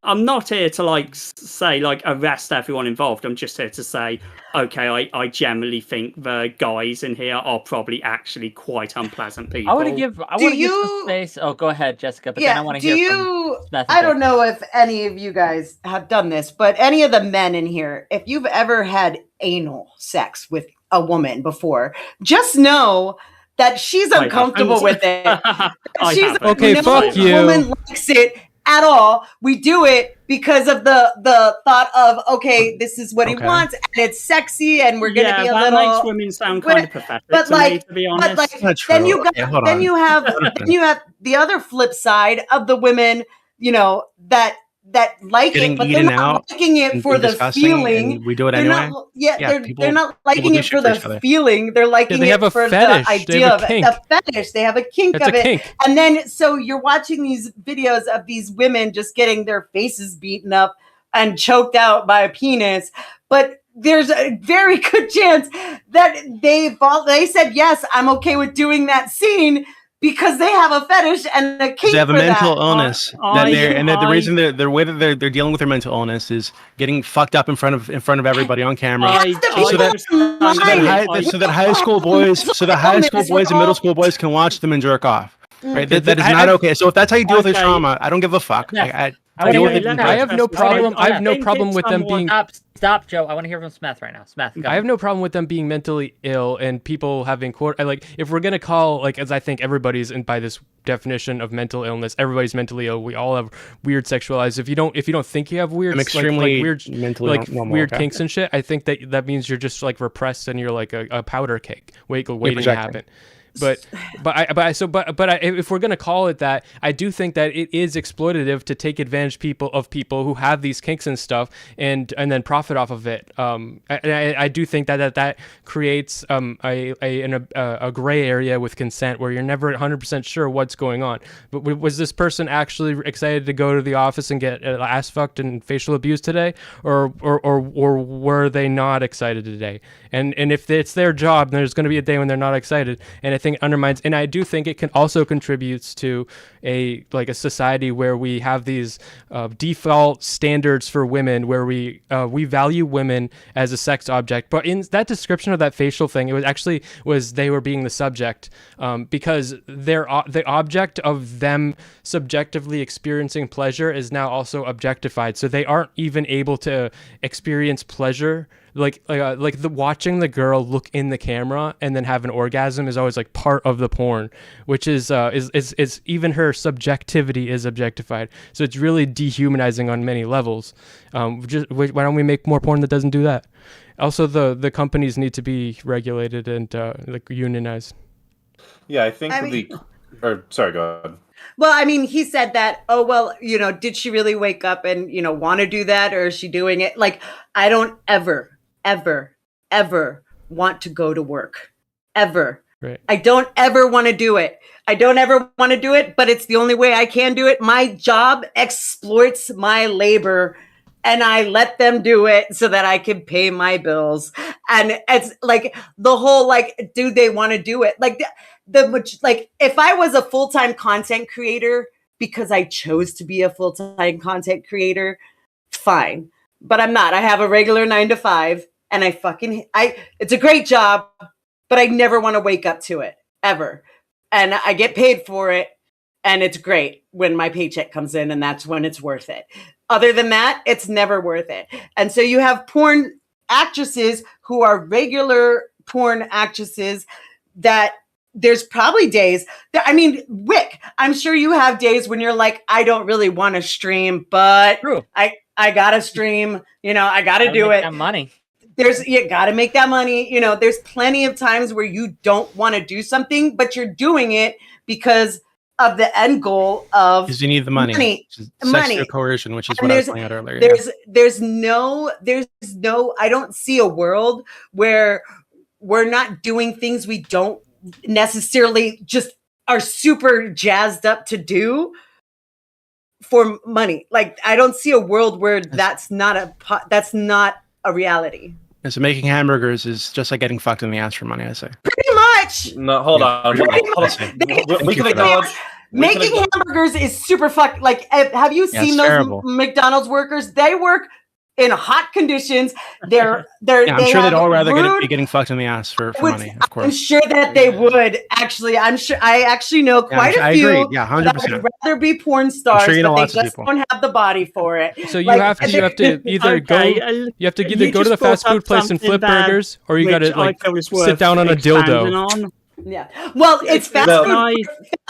I'm not here to say arrest everyone involved. I'm just here to say, okay, I generally think the guys in here are probably actually quite unpleasant people. I want to give some space. Oh, go ahead, Jessica. But then I want to hear from Smith. I don't know if any of you guys have done this, but any of the men in here, if you've ever had anal sex with a woman before, just know that she's uncomfortable with it. She's okay, no fuck you. woman likes it at all. We do it because of the thought of, okay, this is what he wants, and it's sexy, and we're gonna be a little. That makes women sound kind of pathetic. But to be honest, then you have the other flip side of the women, that like Getting it, but eaten they're not liking it for the feeling. We do it they're anyway. They're not liking it for the feeling. They're liking it for the idea of it. The fetish. They have a kink of it. Kink. And then so you're watching these videos of these women just getting their faces beaten up and choked out by a penis, but there's a very good chance that they said, yes, I'm okay with doing that scene, because they have a fetish and a kink. They have a for mental that. illness. The reason the way that they're dealing with their mental illness is getting fucked up in front of everybody on camera. So that high school boys and middle school boys can watch them and jerk off. Right? That is not okay. So if that's how you deal with your trauma, I don't give a fuck. I have no problem. I have no problem with them being. Stop, Joe. I want to hear from Smith right now. Smith, go. I have no problem with them being mentally ill and people having if we're gonna call, as I think everybody's, and by this definition of mental illness, everybody's mentally ill. We all have weird sexualized. If you don't think you have weird, I'm extremely weird, mentally normal, weird kinks and shit, I think that means you're just repressed and you're like a powder cake waiting to happen. But if we're gonna call it that, I do think that it is exploitative to take advantage of people who have these kinks and stuff, and then profit off of it. I do think that creates a gray area with consent where you're never 100% sure what's going on. But was this person actually excited to go to the office and get ass fucked and facial abuse today, or were they not excited today? And if it's their job, there's going to be a day when they're not excited, and I think it undermines. And I do think it can also contributes to a society where we have these default standards for women, where we value women as a sex object. But in that description of that facial thing, it was they were being the subject, because the object of them subjectively experiencing pleasure is now also objectified, so they aren't even able to experience pleasure. Watching the girl look in the camera and then have an orgasm is always part of the porn, which is even her subjectivity is objectified. So it's really dehumanizing on many levels. Why don't we make more porn that doesn't do that? Also, the companies need to be regulated and unionized. Yeah, I think sorry, go ahead. Well, I mean, he said that, oh, well, did she really wake up and, want to do that, or is she doing it? I don't ever want to go to work. Ever. Right. I don't ever want to do it. But it's the only way I can do it. My job exploits my labor, and I let them do it so that I can pay my bills. And it's the whole, do they want to do it? If I was a full-time content creator because I chose to be a full-time content creator, fine. But I'm not. I have a regular 9 to 5, and it's a great job, but I never want to wake up to it ever. And I get paid for it, and it's great when my paycheck comes in, and that's when it's worth it. Other than that, it's never worth it. And so you have porn actresses who are regular porn actresses that there's probably days that, Wick, I'm sure you have days when you're like, I don't really want to stream, but True. I gotta stream, I gotta do it. That money. You gotta make that money. There's plenty of times where you don't want to do something, but you're doing it because of the end goal of, because you need the money. Money. Sex coercion, which is what I was pointing out earlier. There's no, I don't see a world where we're not doing things we don't necessarily just are super jazzed up to do for money. I don't see a world where that's not a reality. And so making hamburgers is just like getting fucked in the ass for money, I say. Pretty much. No, hold on. We can acknowledge. Making hamburgers is super like. Have you seen it's those terrible. McDonald's workers? They work in hot conditions. Yeah, I'm sure they'd all rather be getting fucked in the ass for money, of course. I'm sure that they would actually. I actually know quite a I few. agree. Yeah, 100%. That would rather be porn stars, sure you know but they lots of just people. don't have the body for it. So you have to either go to the fast food place and flip burgers, or you got to like sit down on a dildo. Yeah. Well, it's fast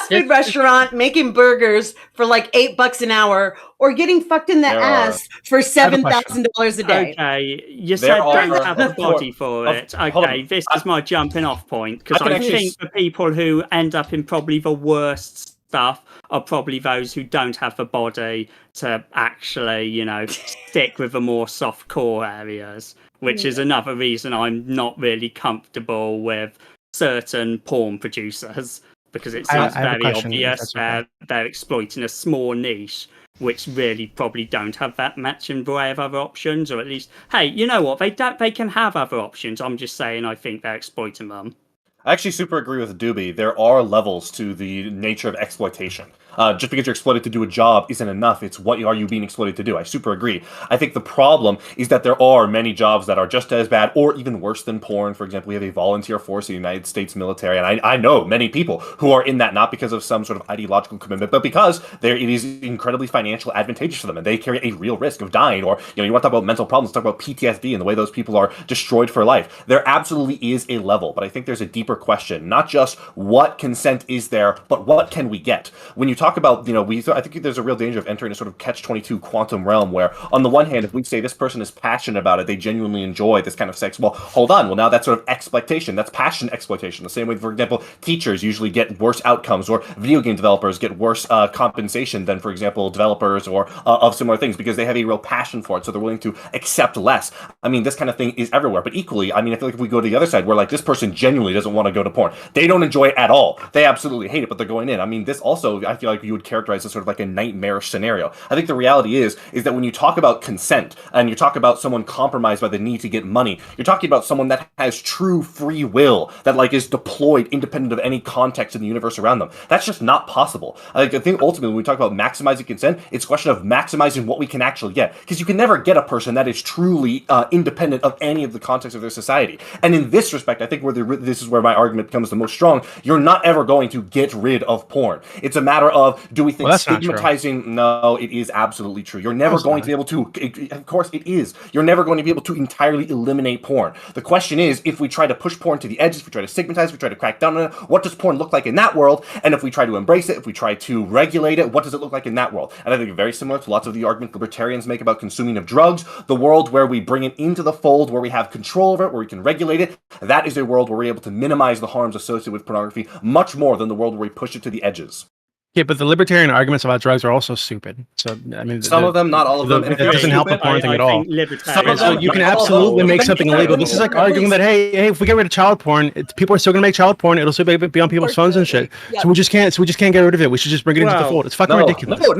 food restaurant making burgers for like $8 an hour, or getting fucked in the ass for $7,000 a day. Okay, you said don't have a body for it. Okay, this is my jumping off point, because I think the people who end up in probably the worst stuff are probably those who don't have the body to actually, stick with the more soft core areas, which is another reason I'm not really comfortable with certain porn producers, because it seems very obvious they're exploiting a small niche which really probably don't have that much in the way of other options, or at least, hey, you know what, they can have other options. I'm just saying I think they're exploiting them. I actually super agree with Doobie. There are levels to the nature of exploitation. Just because you're exploited to do a job isn't enough. It's what are you being exploited to do. I super agree. I think the problem is that there are many jobs that are just as bad or even worse than porn. For example, we have a volunteer force in the United States military, and I know many people who are in that not because of some sort of ideological commitment, but because it is incredibly financially advantageous for them, and they carry a real risk of dying. Or you want to talk about mental problems, talk about PTSD and the way those people are destroyed for life. There absolutely is a level, but I think there's a deeper question. Not just what consent is there, but what can we get? When you talk about, I think there's a real danger of entering a sort of catch-22 quantum realm where, on the one hand, if we say this person is passionate about it, they genuinely enjoy this kind of sex, well, hold on, now that's sort of exploitation, that's passion exploitation. The same way, for example, teachers usually get worse outcomes, or video game developers get worse compensation than, for example, developers or of similar things, because they have a real passion for it, so they're willing to accept less. I mean, this kind of thing is everywhere, but equally, I feel like if we go to the other side, where like this person genuinely doesn't want to go to porn, they don't enjoy it at all, they absolutely hate it, but they're going in. This also, I feel like you would characterize as sort of like a nightmarish scenario. I think the reality is that when you talk about consent, and you talk about someone compromised by the need to get money, you're talking about someone that has true free will, that like is deployed independent of any context in the universe around them. That's just not possible. I think ultimately when we talk about maximizing consent, it's a question of maximizing what we can actually get, because you can never get a person that is truly independent of any of the context of their society. And in this respect, I think this is where my argument becomes the most strong. You're not ever going to get rid of porn. It's a matter of, do we think stigmatizing? No, it is absolutely true. You're never going to be able to, of course it is. You're never going to be able to entirely eliminate porn. The question is, if we try to push porn to the edges, if we try to stigmatize, if we try to crack down on it, what does porn look like in that world? And if we try to embrace it, if we try to regulate it, what does it look like in that world? And I think very similar to lots of the arguments libertarians make about consuming of drugs, the world where we bring it into the fold, where we have control over it, where we can regulate it, that is a world where we're able to minimize the harms associated with pornography much more than the world where we push it to the edges. Yeah, but the libertarian arguments about drugs are also stupid. So some of them, not all of them. It doesn't help the porn thing at all. So you can absolutely make something illegal. This is like arguing that hey, if we get rid of child porn, people are still gonna make child porn. It'll still be on people's phones and shit. So we just can't get rid of it. We should just bring it into the fold. It's fucking ridiculous. No.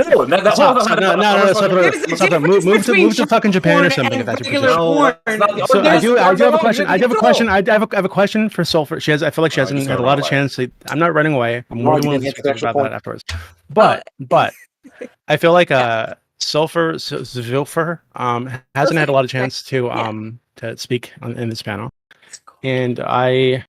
Move to fucking Japan or something if that's your position. So I do have a question. I have a question for Sulfur. I feel like she hasn't had a lot of chance. I'm not running away. I'm more than willing to speak about that afterwards. But I feel like Sulfur hasn't had a lot of chance to speak in this panel, and I'm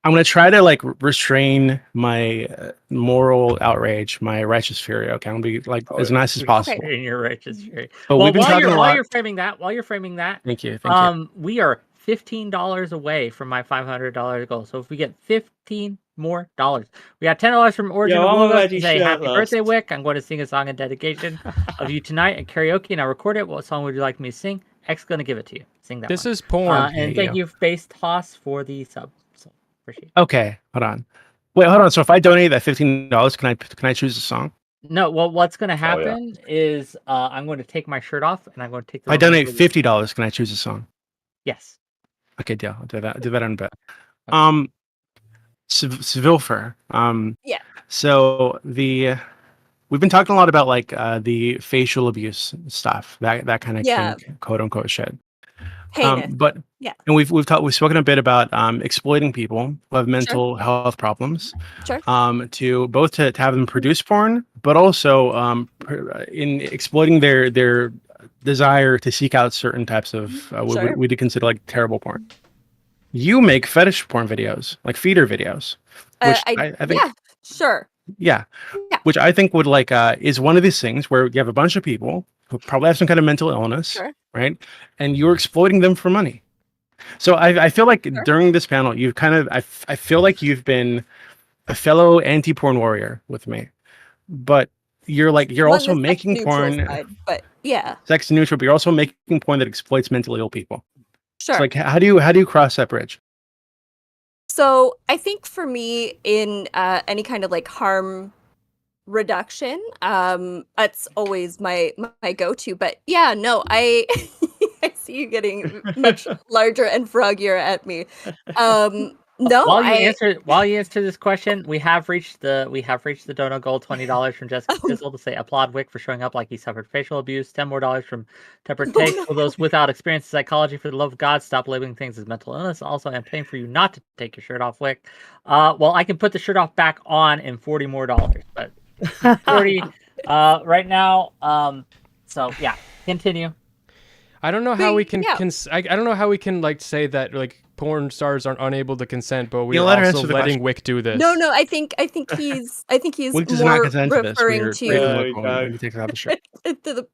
gonna try to like restrain my moral outrage, my righteous fury. Okay, I'm gonna be like as nice as possible. In your righteous fury. But we've been talking a lot. While you're framing that, thank you. We are $15 away from my $500 goal. So if we get $15 more dollars, we got $10 from Origin to say happy birthday, Wick. I'm going to sing a song in dedication of you tonight at karaoke, and I'll record it. What song would you like me to sing? X going to give it to you. Sing that. This one. Is porn. And thank you, Base Toss, for the sub. So appreciate it. Okay, hold on. Wait, hold on. So if I donate that $15, can I choose a song? No. Well, what's going to happen is I'm going to take my shirt off, and I'm going to take. I donate $50. Can I choose a song? Yes. Okay, deal. I'll do that. Do that on bet. Okay. Civilfer. Yeah. So we've been talking a lot about like the facial abuse stuff, that kind of kink, quote unquote shit. Heinous. But Yeah. and we've spoken a bit about exploiting people who have mental health problems, Sure. to have them produce porn, but also in exploiting their desire to seek out certain types of what we'd consider like terrible porn. You make fetish porn videos, like feeder videos, which I think yeah, sure. yeah, Yeah. which I think would like is one of these things where you have a bunch of people who probably have some kind of mental illness, Sure. right? And you're exploiting them for money. So I feel like Sure. during this panel, you've kind of I feel like you've been a fellow anti-porn warrior with me, but you're On also the making sex-neutral porn side, but yeah, sex neutral, but you're also making porn that exploits mentally ill people. sure. So like, how do you cross that bridge? So I think for me, in any kind of like harm reduction, that's always my go-to. But yeah, no, I I see you getting much larger and froggier at me. No, While you answer this question, we have reached the dono goal, $20 from Jessica Fizzle to say applaud Wick for showing up like he suffered facial abuse. $10 more from Tempered Take for those without experience in psychology. For the love of God, stop labeling things as mental illness. Also, I'm paying for you not to take your shirt off, Wick. Well, I can put the shirt off back on and $40 more, but 40 right now. So yeah, continue. I don't know how we can. Yeah. I don't know how we can like say that like porn stars are unable to consent, but we're let her also answer the letting question. Wick do this. No, I think he's Wick does not more consent to this. referring We're to local and he takes off the shirt. to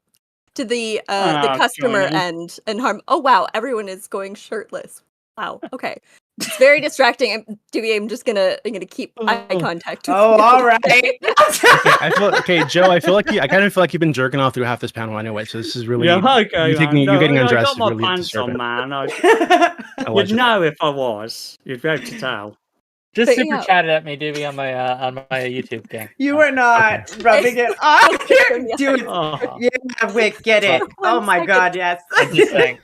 the Ah, customer Johnny. and harm. Oh wow, everyone is going shirtless. Wow. Okay. It's very distracting. I'm just gonna keep eye contact. With Oh, you. all right. Joe, I kind of feel like you've been jerking off through half this panel anyway. So this is really Yeah, okay, you man. getting No, undressed I is got my really pants on, disturbing. man. You'd Allegedly. know if I was. You'd be able to tell. Just But super yeah. chatted at me, Doobie, on my YouTube thing. You were not rubbing it off. Dude, Oh. yeah, Wick, get it. One Oh my second. God, yes. I'm just saying.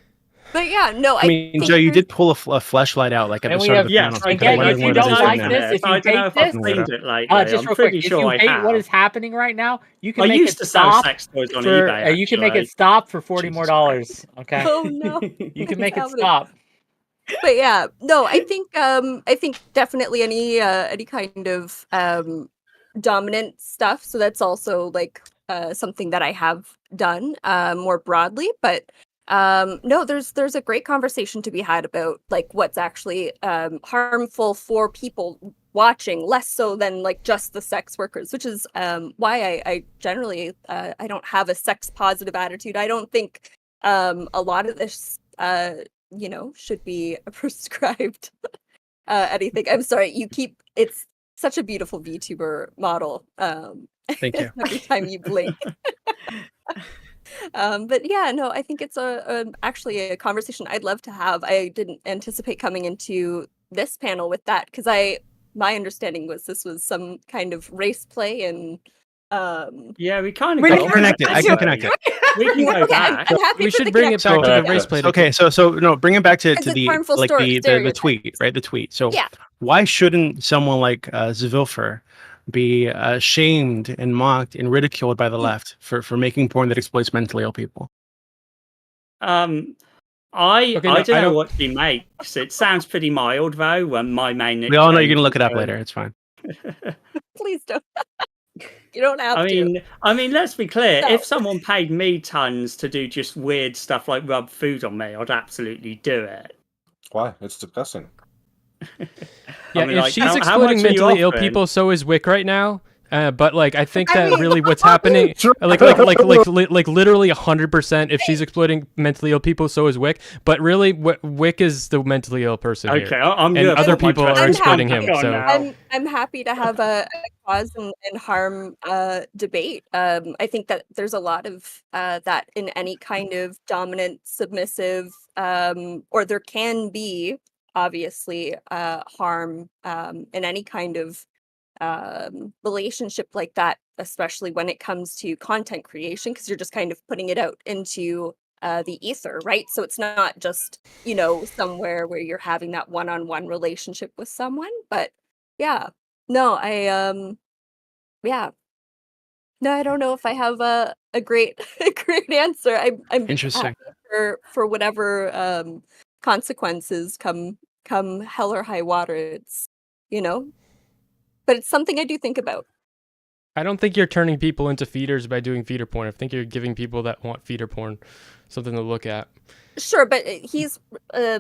But yeah, no, I mean, think Joe, you there's- did pull a fleshlight out like at And the we start have- of the Yes, panel. So I I'm kind of Again, wondering if you what don't it is like now. this, if you I don't know hate if I've this, cleaned it lately. just I'm real pretty quick, if sure you I hate have. what is happening right now, you can I make used it to sell stop sex toys on for eBay. you can make it actually. stop for $40 more. Jesus Okay, Oh no. you can What make is it happening? stop. But yeah, no, I think definitely any kind of dominant stuff. So that's also like something that I have done more broadly. But no, there's a great conversation to be had about like what's actually harmful for people watching, less so than like just the sex workers, which is why I generally I don't have a sex positive attitude. I don't think a lot of this should be prescribed anything. I'm sorry, it's such a beautiful VTuber model. Thank you. Every time you blink. But yeah, no, I think it's actually a conversation I'd love to have. I didn't anticipate coming into this panel with that because my understanding was this was some kind of race play and Yeah, we kind of We got can off connect it. that I can way. connect it. We can go okay, back. I'm happy We for should the bring it connection. back to the race play. So no, bring it back to Because it's the harmful like the stereotypes. tweet, right? The tweet. So Yeah. why shouldn't someone like Zvilfer be shamed and mocked and ridiculed by the left for making porn that exploits mentally ill people? I Okay, no, don't I know don't- what he makes. It sounds pretty mild though. My main. We all know you're gonna nickname look it up is, later. It's fine. Please don't. You don't have I to. mean, let's be clear. No. If someone paid me tons to do just weird stuff like rub food on me, I'd absolutely do it. Why? It's disgusting. Yeah, I mean, if like, she's how exploiting much are you mentally ill offering? people, so is Wick right now. But like, I think I that mean, really what's happening, like literally 100%. If she's exploiting mentally ill people, so is Wick. But really, Wick is the mentally ill person Okay, here. I'm And gonna other put my people dress are I'm exploiting happy. him. on So now. I'm happy to have a cause and harm debate. I think that there's a lot of that in any kind of dominant, submissive, or there can be obviously harm in any kind of relationship like that, especially when it comes to content creation, because you're just kind of putting it out into the ether, right? So it's not just somewhere where you're having that one-on-one relationship with someone. But yeah, no, yeah, no, I don't know if I have a great a great answer. I'm Interesting. happy for whatever consequences come hell or high water. It's but it's something I do think about. I don't think you're turning people into feeders by doing feeder porn. I think you're giving people that want feeder porn something to look at. Sure, but he's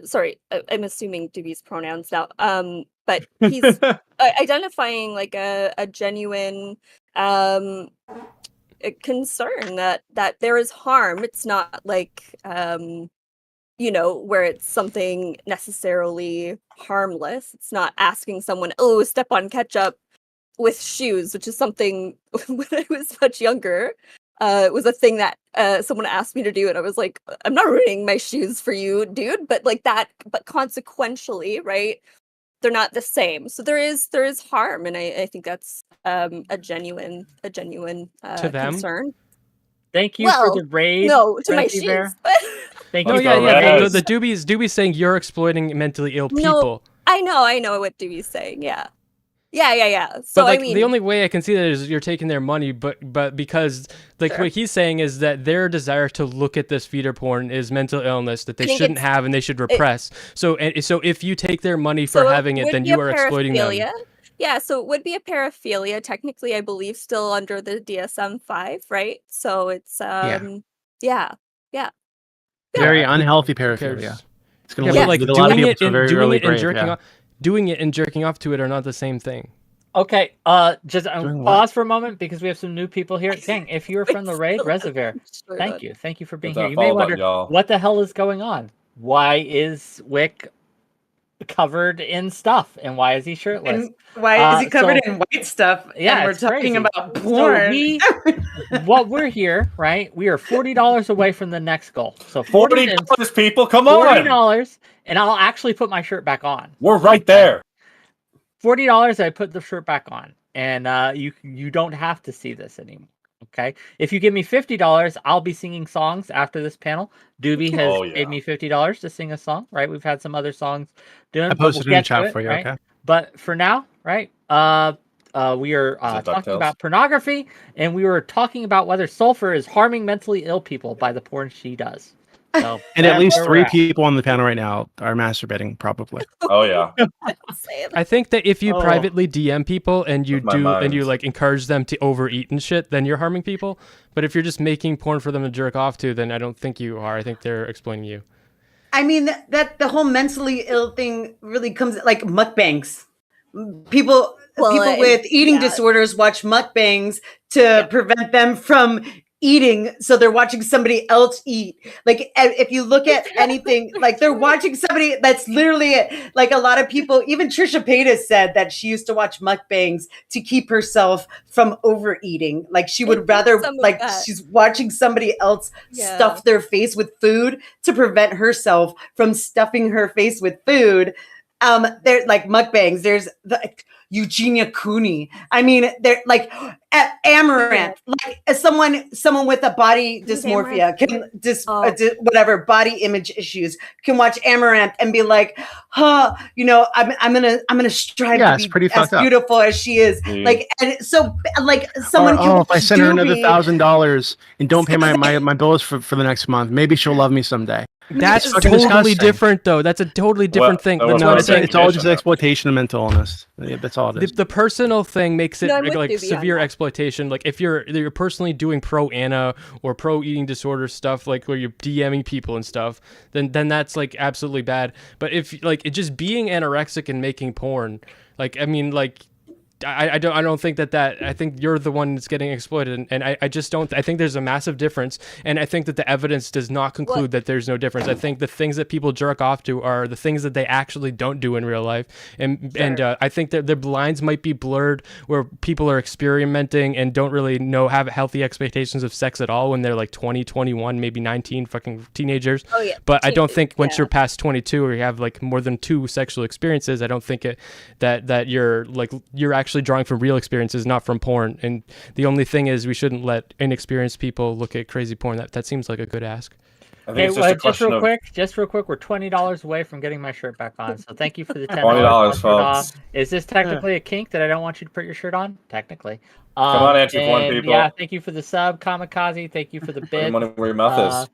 sorry, I'm assuming Dewey's pronouns now. But he's identifying like a genuine a concern that there is harm. It's not like where it's something necessarily harmless. It's not asking someone, "Oh, step on ketchup with shoes," which is something when I was much younger. It was a thing that someone asked me to do, and I was like, "I'm not ruining my shoes for you, dude." But like that, but consequentially, right? They're not the same. So there is harm, and I think that's a genuine To them? concern. Thank you for the raid. No, to my Resi shoes. Bear. But Thank No, you. yeah, for yeah. raid. The Doobie's saying you're exploiting mentally ill No, people. I know what Dewey's saying. Yeah. So But like I mean, the only way I can see that is you're taking their money, but because like Sure. what he's saying is that their desire to look at this feeder porn is mental illness that they I think shouldn't it's- have and they should repress. So if you take their money for so having it, would then be you a are exploiting them. paraphilia. Yeah, so it would be a paraphilia, technically, I believe, still under the DSM-5, right? So it's yeah. Very Yeah, unhealthy cares? paraphilia. It's going Yeah, to but lead like with a lot of doing people it to a and very doing early it and grave. jerking Yeah. off, doing it and jerking off to it are not the same thing. Okay, just Doing what? pause for a moment because we have some new people here. Gang, if you were from the raid, Reservoir, Sure, thank you for being Hit here. that You may follow button, wonder y'all. what the hell is going on. Why is Wick covered in stuff, and why is he shirtless? And why is he covered so- in white stuff? Yeah, and we're it's talking crazy. about So porn. what we're here, right? We are $40 away from the next goal. So $40, people, come on! $40, and I'll actually put my shirt back on. We're right there. $40, I put the shirt back on, and you don't have to see this anymore. Okay, if you give me $50, I'll be singing songs after this panel. Doobie has Oh, yeah. gave me $50 to sing a song. Right, we've had some other songs doing. I posted but we'll in the get to chat it, for you. right? Okay. But for now, right? We are it talking DuckTales? about pornography, and we were talking about whether sulfur is harming mentally ill people by the porn she does. So, And at that's least where we're 3 at. people on the panel right now are masturbating, probably. Oh yeah. Same. I think that if you Oh. privately DM people and you With my do and you mind. like encourage them to overeat and shit, then you're harming people. But if you're just making porn for them to jerk off to, then I don't think you are. I think they're exploiting you. I mean that the whole mentally ill thing really comes like mukbangs. People Well, with eating yeah. disorders watch mukbangs to prevent them from eating, so they're watching somebody else eat. Like if you look at anything, like they're watching somebody, that's literally it. Like a lot of people, even Trisha Paytas said that she used to watch mukbangs to keep herself from overeating. Like she would think rather, some of like that- she's watching somebody else Yeah. stuff their face with food to prevent herself from stuffing her face with food. They're like mukbangs. There's Eugenia Cooney. I mean, they're like Amaranth. Like someone with a body Who's dysmorphia Amaranth? Oh. whatever body image issues can watch Amaranth and be like, huh, I'm gonna strive Yeah, to it's be pretty as fucked up. beautiful as she is. Mm. Like, and so like someone can Or, watch if I send her another Doobie. $1,000 and don't pay my bills for the next month, maybe she'll love me someday. That's fucking totally disgusting. different, though. That's a totally different thing. that That's was what I'm It's, saying. it's all just Definition. exploitation of mental illness. Yeah, that's all it is. The personal thing makes it No, I'm with like Doobie on severe that. exploitation. Like if you're personally doing pro Anna or pro eating disorder stuff, like where you're DMing people and stuff, then that's like absolutely bad. But if like it just being anorexic and making porn, like I mean like. I don't think that I think you're the one that's getting exploited, and I just don't. I think there's a massive difference, and I think that the evidence does not conclude that there's no difference. I think the things that people jerk off to are the things that they actually don't do in real life, and I think that the lines might be blurred where people are experimenting and don't really have healthy expectations of sex at all when they're like 20, 21, maybe 19, fucking teenagers. Oh, yeah. But I don't think once Yeah. you're past 22 or you have like more than 2 sexual experiences, I don't think that you're actually drawing from real experiences, not from porn. And the only thing is we shouldn't let inexperienced people look at crazy porn. That seems like a good ask. I think Okay, it's just a question of just real quick, we're $20 away from getting my shirt back on. So thank you for the $10. $20, off. folks. Is this technically a kink that I don't want you to put your shirt on? Technically. Come on, answer one, and people. Yeah, thank you for the sub, Kamikaze. Thank you for the put your bid. money where your mouth is.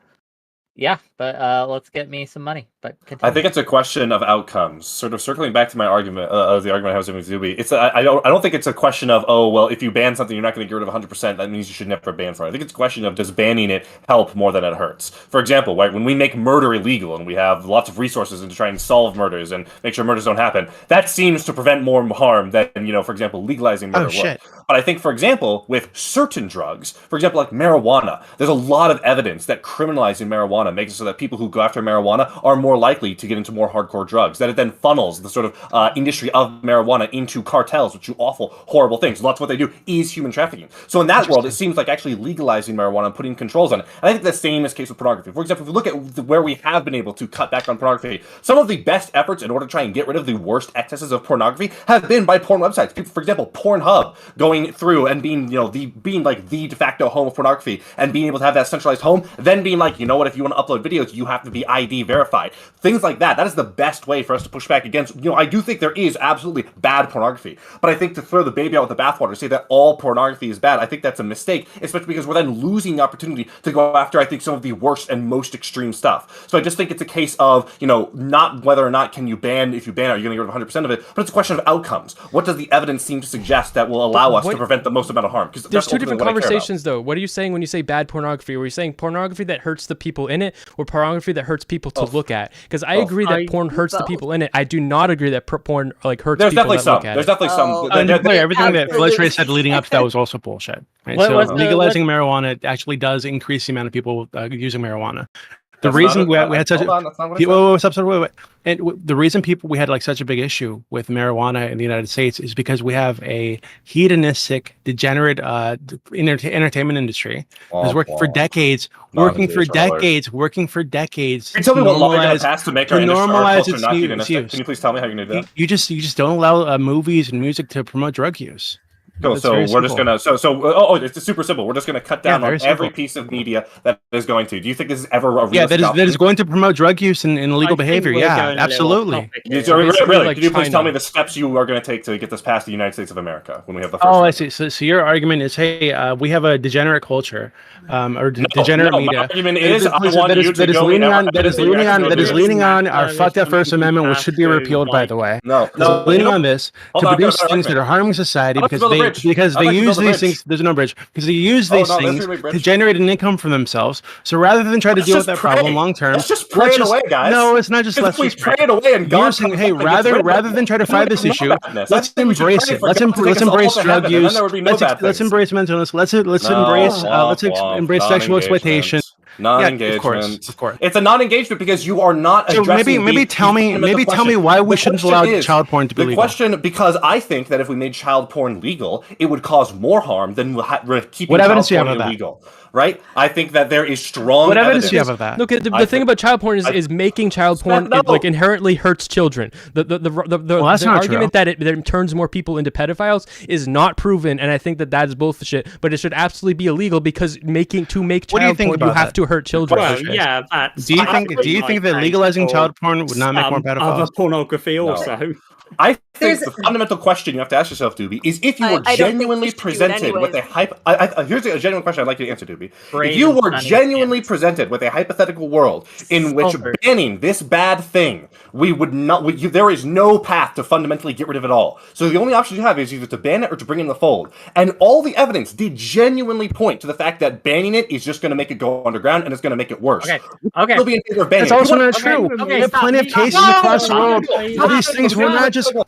Yeah, but let's get me some money. But I continue. think it's a question of outcomes. Sort of circling back to my argument, the argument I was having with Zuby. It's I don't think it's a question of, oh well, if you ban something, you're not going to get rid of 100%. That means you should never ban for it. I think it's a question of, does banning it help more than it hurts? For example, right, when we make murder illegal and we have lots of resources to try and solve murders and make sure murders don't happen, that seems to prevent more harm than, for example, legalizing murder Oh, shit. would. But I think, for example, with certain drugs, for example, like marijuana, there's a lot of evidence that criminalizing marijuana makes it so that people who go after marijuana are more likely to get into more hardcore drugs. That it then funnels the sort of industry of marijuana into cartels, which do awful, horrible things. Lots of what they do is human trafficking. So in that world, it seems like actually legalizing marijuana and putting controls on it. And I think the same is the case with pornography. For example, if we look at where we have been able to cut back on pornography, some of the best efforts in order to try and get rid of the worst excesses of pornography have been by porn websites. People, for example, Pornhub going through and being, being like the de facto home of pornography and being able to have that centralized home, then being like, what, if you want to upload videos, you have to be ID verified. Things like that. That is the best way for us to push back against. I do think there is absolutely bad pornography, but I think to throw the baby out with the bathwater, say that all pornography is bad, I think that's a mistake, especially because we're then losing the opportunity to go after, I think, some of the worst and most extreme stuff. So I just think it's a case of, not whether or not if you ban it, are you going to get rid of 100% of it, but it's a question of outcomes. What does the evidence seem to suggest that will allow us to prevent the most amount of harm? Because there's two different conversations, though. What are you saying when you say bad pornography? Are you saying pornography that hurts the people in it, or pornography that hurts people to look at? Because I agree that porn hurts the people in it. I do not agree that porn hurts people that look at it. There's definitely some. Everything that FlowTrace said leading up to that was also bullshit. Right? So legalizing marijuana actually does increase the amount of people using marijuana. The reason we had such the reason we had like such a big issue with marijuana in the United States is because we have a hedonistic, degenerate entertainment industry that's working for decades, working for decades. Can you tell me what law you're going to pass to make our culture not hedonistic? Can you please tell me how you're going to do that? You just don't allow movies and music to promote drug use. Cool. So we're just gonna it's super simple. We're just gonna cut down on every piece of media that is going to. Do you think this is ever a real that is going to promote drug use and illegal behavior? Yeah, absolutely. Really? Could you please tell me the steps you are going to take to get this past the United States of America when we have the first? Oh, I see. So your argument is, hey, we have a degenerate culture, or degenerate media. My argument is that is leaning on our fucked up First Amendment, which should be repealed, by the way. No, leaning on this to produce things that are harming society because they use these things. There's no bridge because they use these things to generate an income for themselves. So rather than try to deal with that problem long term, let's just pray it away, guys. No, it's not just let's just pray it away. And God, saying, hey, rather than try to fight this issue, let's embrace it. Let's embrace drug use. Let's embrace mental illness. Let's embrace sexual exploitation. Non-engagement. Yeah, of course. It's a non-engagement because you are not addressing. So maybe tell me why we shouldn't allow child porn to be legal. The question, because I think that if we made child porn legal, it would cause more harm than keeping child porn illegal. Right? I think that there is strong. What evidence do you have of that? Look, the thing about child porn is making child porn inherently hurts children. The argument that it turns more people into pedophiles is not proven, and I think that is bullshit. But it should absolutely be illegal because to make child porn, you have to hurt children. Well, yeah, that's. Do you think that legalizing child porn would not make more pedophiles? Other pornography also. I think the fundamental question you have to ask yourself, Doobie, is if you were genuinely presented with a here's a genuine question I'd like you to answer, Doobie. If you were genuinely presented with a hypothetical world in which banning this bad thing, we would not. There is no path to fundamentally get rid of it all. So the only option you have is either to ban it or to bring it in the fold. And all the evidence did genuinely point to the fact that banning it is just going to make it go underground and it's going to make it worse. Okay. Still be in favor of banning. That's also not true. We have plenty of cases across the world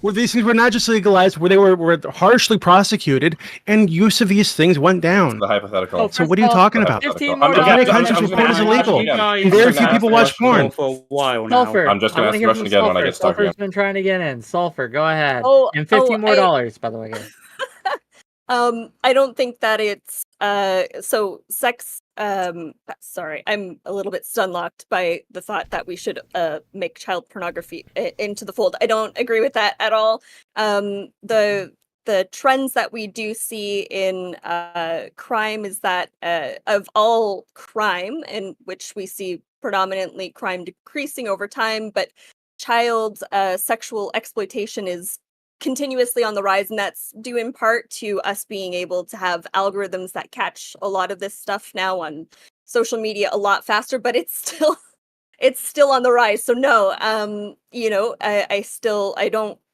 where these things were not just legalized, where they were harshly prosecuted, and use of these things went down. The hypothetical. So what are you talking about? Many countries where porn is illegal. Very few people watch porn. For a while now. Sulfur. I'm just going to ask the question again when I get stuck. Sulfur's been trying to get in. Sulfur, go ahead. And $50 more, by the way. Guys. I don't think that it's so sex. Sorry, I'm a little bit stun-locked by the thought that we should make child pornography into the fold. I don't agree with that at all. The trends that we do see in crime is that of all crime, in which we see predominantly crime decreasing over time, but child sexual exploitation is continuously on the rise, and that's due in part to us being able to have algorithms that catch a lot of this stuff now on social media a lot faster, but it's still on the rise. So no, I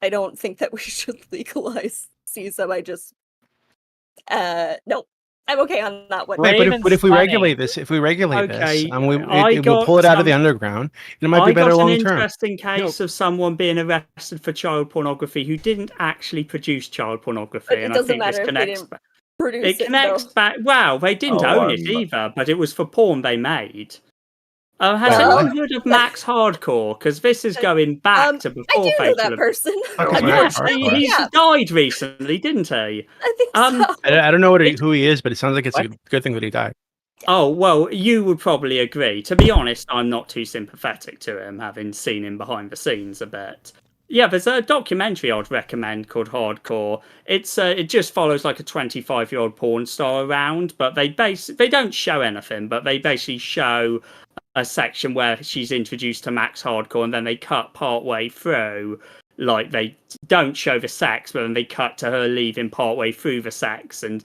don't think that we should legalize cism. I just no, I'm okay on that one. Right, Raven but if we Stunning. regulate this, Okay, we'll got pull it out of the some- underground. It might be I better got an long term. interesting case of someone being arrested for child pornography who didn't actually produce child pornography, But it and I doesn't think matter this if they connects. didn't produce It connects though. back. Well, they didn't Oh, own it either, but it was for porn they made. Has Well, anyone heard of Max Hardcore? Because this is going back to I before do know facial. that person. Okay, Yes, Max Hardcore. he's Yeah. died recently, didn't he? I think so. I don't know who he is, but it sounds like it's a good thing that he died. Oh, well, you would probably agree. To be honest, I'm not too sympathetic to him, having seen him behind the scenes a bit. Yeah, there's a documentary I'd recommend called Hardcore. It just follows like a 25-year-old porn star around, but they don't show anything, but they basically show a section where she's introduced to Max Hardcore, and then they cut part way through. Like, they don't show the sex, but then they cut to her leaving part way through the sex, and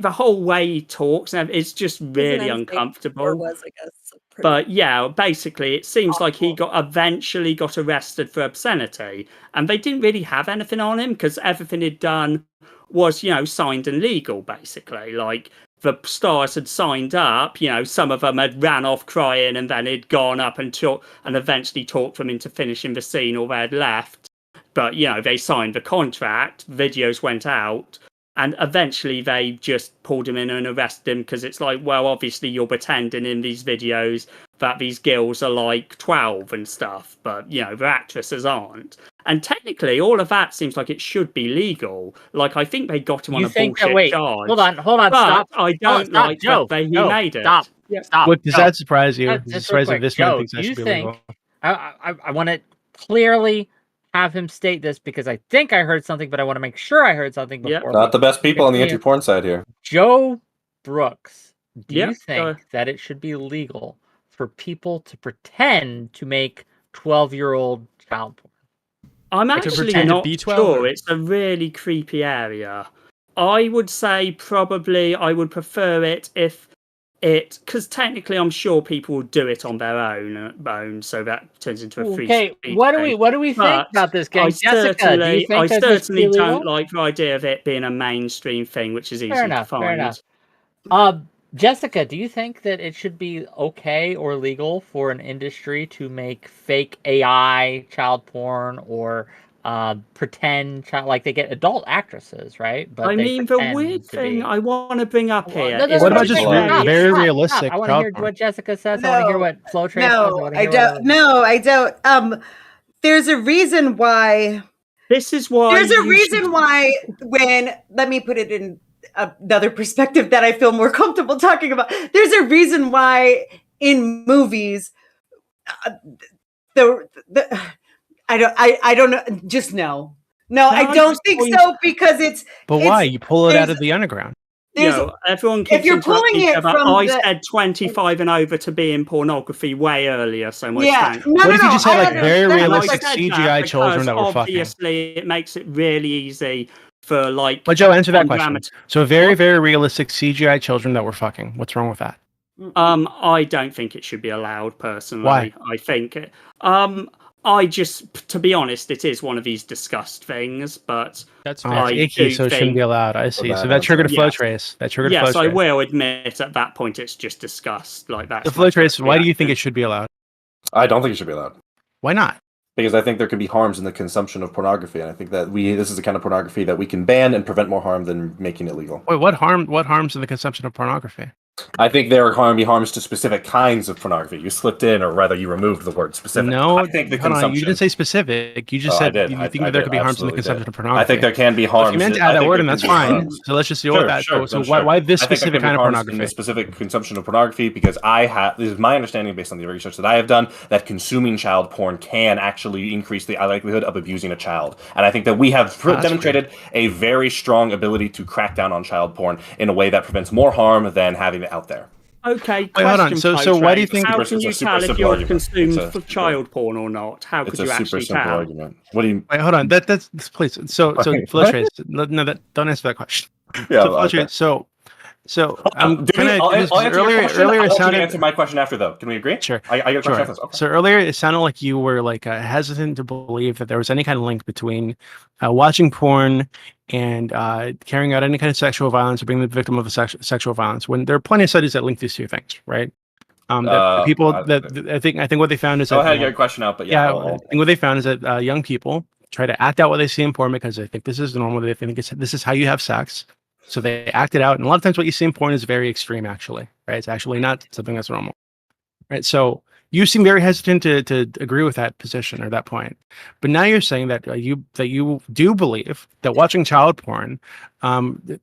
the whole way he talks, and it's just really uncomfortable. Or was, I guess. But yeah, basically, it seems like he eventually got arrested for obscenity, and they didn't really have anything on him because everything he'd done was, signed and legal, basically. Like, the stars had signed up, some of them had ran off crying, and then he'd gone up and eventually talked them into finishing the scene, or they had left. But, they signed the contract, videos went out, and eventually they just pulled him in and arrested him because it's like, well, obviously you're pretending in these videos that these girls are like 12 and stuff, but, the actresses aren't. And technically, all of that seems like it should be legal. Like, I think they got him on a bullshit charge. Hold on, But stop. I don't like Joe, that he Joe, made it. Stop. What does Joe. that surprise you? Just Does it real surprise you quick, this man Joe, thinks that do you should be legal? think? I want to clearly have him state this because I think I heard something, but I want to make sure I heard something before. Not the best people on the continue. anti-porn side here. Joe Brooks, do Yeah, you think that it should be legal for people to pretend to make 12-year-old child porn? I'm To actually pretend to not be 12 sure. or- It's a really creepy area. I would say probably I would prefer it if because technically I'm sure people will do it on their own, so that turns into a free Okay, speech what do thing. we think But about this game? I Jessica, do you certainly, think I that this should certainly be don't legal? like the idea of it being a mainstream thing, which is easy Fair enough, to fair find. enough. Jessica, do you think that it should be okay or legal for an industry to make fake AI child porn or pretend child, like they get adult actresses, right? But I they mean, the pretend weird to thing be. I want to bring up Well, here no, no, is no, What no, about just stop, very stop. realistic I want to child hear porn? what Jessica says. I want to hear what Flo Trace says. I No, wanna I hear don't. what- No, I don't. There's a reason why. this is why There's a you reason should- why when let me put it in another perspective that I feel more comfortable talking about. There's a reason why in movies I don't know, just no. No, Can I I don't just think point- so because it's But it's- why? You pull it out there's- of the underground. there's everyone keeps you're pulling interrupting each it other. from I the- said 25 and over to be in pornography way earlier, so much yeah. thanks. No, What no, if you no, just had, I like, very understand. And I realistic said CGI that children because that were fucking? obviously it makes it really easy for like. Well, Joe, answer that question. undramat- So very, very realistic CGI children that were fucking. What's wrong with that? I don't think it should be allowed personally. Why? I think to be honest, it is one of these disgust things, but That's Oh, fair. it's I icky, do so it shouldn't think- be allowed. I see. bad So that triggered a answer. flow Yes. trace. That triggered a yes, flow I trace. will admit at that point it's just disgust. Like that. The flow trace. Why do you think it should be allowed? I don't think it should be allowed. Why not? Because I think there could be harms in the consumption of pornography, and I think that this is the kind of pornography that we can ban and prevent more harm than making it legal. Wait, what harm? What harms in the consumption of pornography? I think there are be harms to specific kinds of pornography. You slipped in, or rather, you removed the word specific. No, I think the hold on. consumption. You didn't say specific. You just Oh, I said did. you I- think I that there did. could be harms in the Absolutely consumption did. of pornography. I think there can be harms. If you meant to I add that think word, there and can that's be fine. harms. So let's just deal with that. So Sure. why this I think there specific could be kind of harms in pornography? the specific consumption of pornography because this is my understanding based on the research that I have done, that consuming child porn can actually increase the likelihood of abusing a child. And I think that we have demonstrated a very strong ability to crack down on child porn in a way that prevents more harm than having it out there. Okay, Wait, hold on. question, So why do you Flotrace. think- How It's can a you super tell if simple you're argument. consumed It's for child porn or not? How It's could a you super actually simple tell? argument. What do you? Wait, hold on. That's please. So What? flow trace. No, don't answer that question. Yeah, So flow okay. trace. So So I'll answer your question. earlier I it want you to sounded. answer my question after, though. Can we agree? Sure. I get a question Sure. after this. Okay. So earlier it sounded like you were like hesitant to believe that there was any kind of link between watching porn and carrying out any kind of sexual violence or being the victim of a sexual violence. When there are plenty of studies that link these two things, right? That people I think what they found is Go that ahead, get your question out. But yeah, I think what they found is that young people try to act out what they see in porn because they think this is normal. They think this is how you have sex. So they act it out. And a lot of times what you see in porn is very extreme, actually, right? It's actually not something that's normal, right? So you seem very hesitant to agree with that position or that point. But now you're saying that you do believe that watching child porn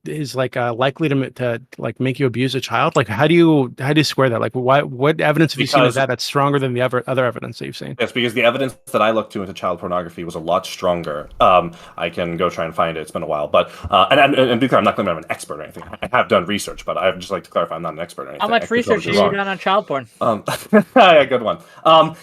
is like likely to like make you abuse a child. Like how do you square that? Like what evidence have you seen of that that's stronger than the other evidence that you've seen? Yes, because the evidence that I looked into child pornography was a lot stronger. I can go try and find it. It's been a while, but and be clear, I'm not claiming I'm an expert or anything. I have done research, but I'd just like to clarify I'm not an expert or anything. How much research have you done on child porn? Yeah, good one.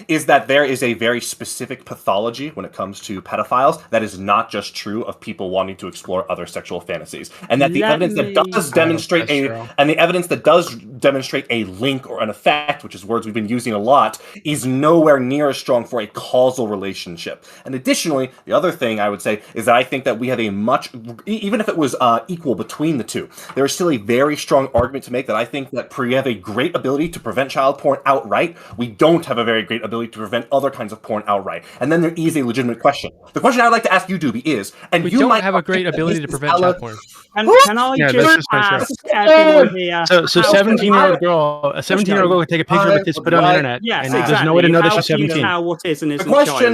Is that there is a very specific pathology when it comes to pedophiles that is not just true of people wanting to explore other sexual fantasies, and that the evidence that does demonstrate the evidence that does demonstrate a link or an effect, which is words we've been using a lot, is nowhere near as strong for a causal relationship. And additionally, the other thing I would say is that I think that we have a much, even if it was equal between the two, there is still a very strong argument to make that I think that we have a great ability to prevent child porn outright. We don't have a very great ability to prevent other kinds of porn outright. And then there is a legitimate question. The question I would like to ask you, Doobie, is, and we you don't might have a great ability to prevent child porn. And can I just ask everyone here? So 17-year-old girl, a 17-year-old girl would take a picture of this, put it on the internet, yes, and exactly. there's no way to know that she's 17. What is and isn't the question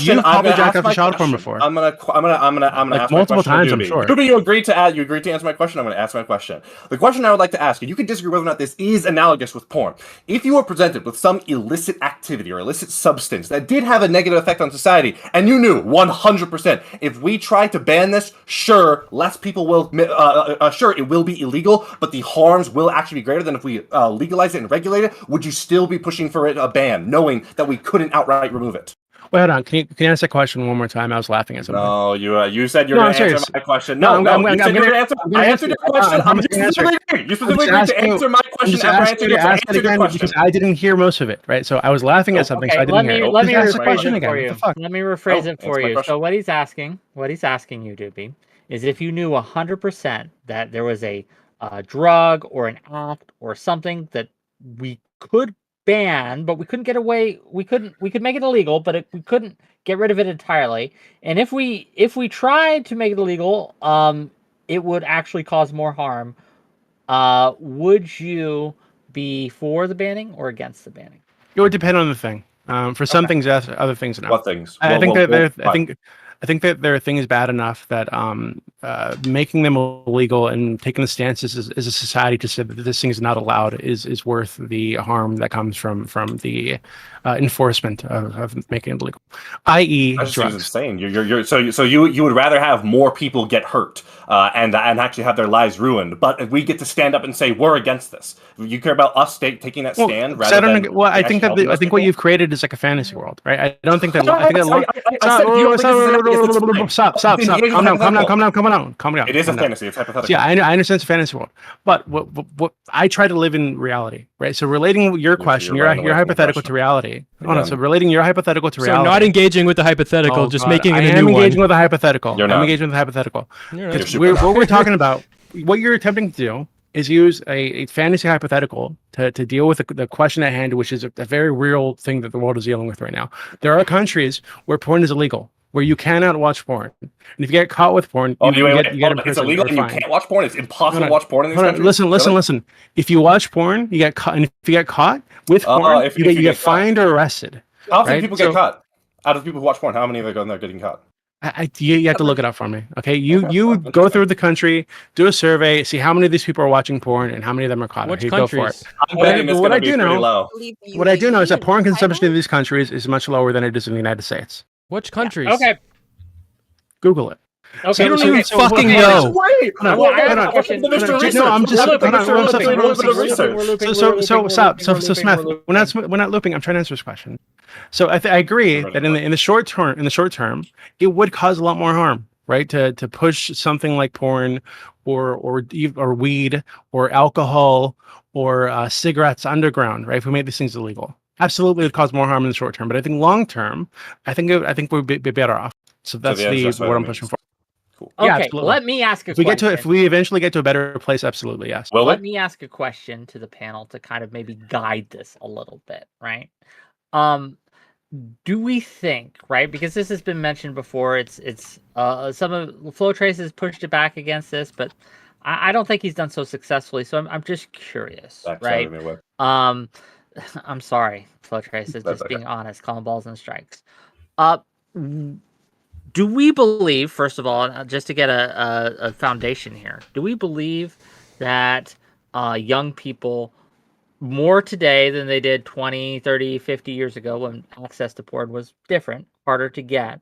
You've probably jacked off the child porn before. I'm gonna like ask multiple my question times, I'm Doobie. sure. Doobie, you agreed to answer my question. I'm gonna ask my question. The question I would like to ask, and you can disagree whether or not this is analogous with porn. If you were presented with some illicit activity or illicit substance that did have a negative effect on society, and you knew 100% if we tried to ban this, sure, less people will, sure, it will be illegal, but the harms will actually be greater than if we legalize it and regulate it, would you still be pushing for it a ban, knowing that we couldn't outright remove it? Wait, hold on. Can you answer the question one more time? I was laughing at something. No, you said you were going to answer my question. No, you said you were going to answer. I answered your question. You specifically agreed to answer my question after I answered your question. Because I didn't hear most of it, right? So I was laughing at something, so I didn't hear it. Let me Ask the rephrase question it again. for you. Let me rephrase it for you. So what he's asking you, Doobie, is if you knew 100% that there was a drug or an act or something that we could ban, but we couldn't get away. We could make it illegal, but we couldn't get rid of it entirely. And if we tried to make it illegal, it would actually cause more harm. Would you be for the banning or against the banning? It would depend on the thing. For some things, yes. Other things, no. What things? I think that there are things bad enough that making them illegal and taking the stance as a society to say that this thing is not allowed is worth the harm that comes from the enforcement of making it illegal, i.e. drugs. Insane. So you would rather have more people get hurt and actually have their lives ruined, but we get to stand up and say we're against this. You care about us taking that stand I think what you've created is like a fantasy world, right? I don't think that. Stop. Calm down. It is a fantasy. It's hypothetical. Yeah, I understand it's a fantasy world, but what I try to live in reality, right? So relating your question, your hypothetical to reality. Oh no, so relating your hypothetical to reality. So not engaging with the hypothetical, just making it a new one. I am engaging with the hypothetical. You're not. I'm engaging with the hypothetical. What we're talking about, what you're attempting to do is use a fantasy hypothetical to deal with the question at hand, which is a very real thing that the world is dealing with right now. There are countries where porn is illegal, where you cannot watch porn. And if you get caught with porn, you get imprisoned. It's illegal and you can't watch porn? It's impossible to watch porn in these countries? Listen. If you watch porn, you get caught. And if you get caught with porn, you get fined or arrested. How many people get caught? Out of people who watch porn, how many of them are getting caught? You have to look it up for me. Okay, you go through the country, do a survey, see how many of these people are watching porn and how many of them are caught. Which Go countries? for it. What I do know is that porn consumption in these countries is much lower than it is in the United States. Which countries? Okay. Google it. Okay. You don't even fucking know. So stop. So Smith, we're not looping. I'm trying to answer this question. So I agree that in the short term, it would cause a lot more harm. right? To push something like porn or weed or alcohol or cigarettes underground, right? If we made these things illegal, absolutely, it would cause more harm in the short term. But I think long term, I think we'd be better off. So that's the end justifies what the I'm means. pushing for. Cool. Yeah, Okay, absolutely. let me ask a If we question. if we eventually get to a better place, absolutely, yes. Will Let we? me ask a question to the panel to kind of maybe guide this a little bit, right? Do we think, right? Because this has been mentioned before. It's some of FlowTrace has pushed it back against this, but I don't think he's done so successfully. So I'm just curious, right? Me with. I'm sorry, FlowTrace. It's That's just okay. being honest, calling balls and strikes. Do we believe, first of all, just to get a foundation here, do we believe that young people more today than they did 20, 30, 50 years ago when access to porn was different, harder to get,